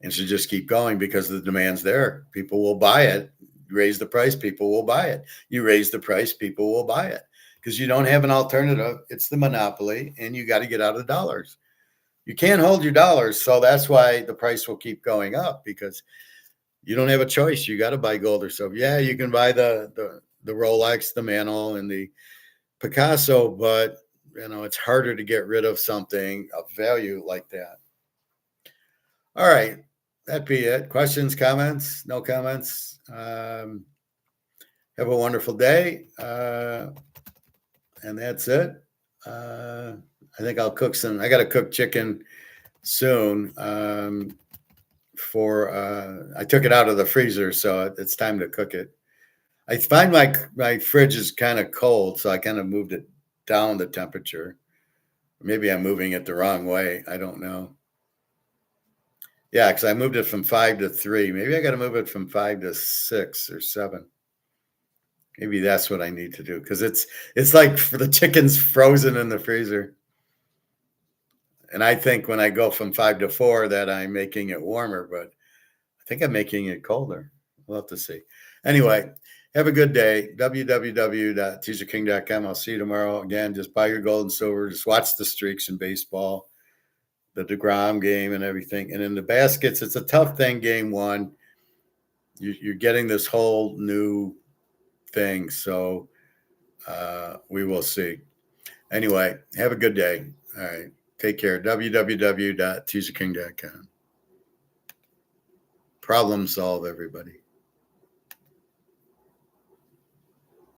and should just keep going because the demand's there. People will buy it. You raise the price, people will buy it. You raise the price, people will buy it because you don't have an alternative. It's the monopoly and you got to get out of dollars. You can't hold your dollars. So that's why the price will keep going up because you don't have a choice. You got to buy gold or silver. Yeah, you can buy the Rolex, the Mantle, and the Picasso, but it's harder to get rid of something of value like that. All right. That'd be it. Questions, comments? No comments. Have a wonderful day. And that's it. I think I'll cook I got to cook chicken soon. I took it out of the freezer, so it's time to cook it. I find my fridge is kind of cold, so I kind of moved it down the temperature. Maybe I'm moving it the wrong way. I don't know. Yeah, because I moved it from 5 to 3. Maybe I got to move it from 5 to 6 or 7. Maybe that's what I need to do, because it's like for the chicken's frozen in the freezer. And I think when I go from 5 to 4 that I'm making it warmer, but I think I'm making it colder. We'll have to see. Anyway, have a good day. www.teaserking.com. I'll see you tomorrow. Again, just buy your gold and silver. Just watch the streaks in baseball, the DeGrom game and everything. And in the baskets, it's a tough thing, game one. You're getting this whole new thing. So we will see. Anyway, have a good day. All right. Take care. www.teaserking.com. Problem solve, everybody.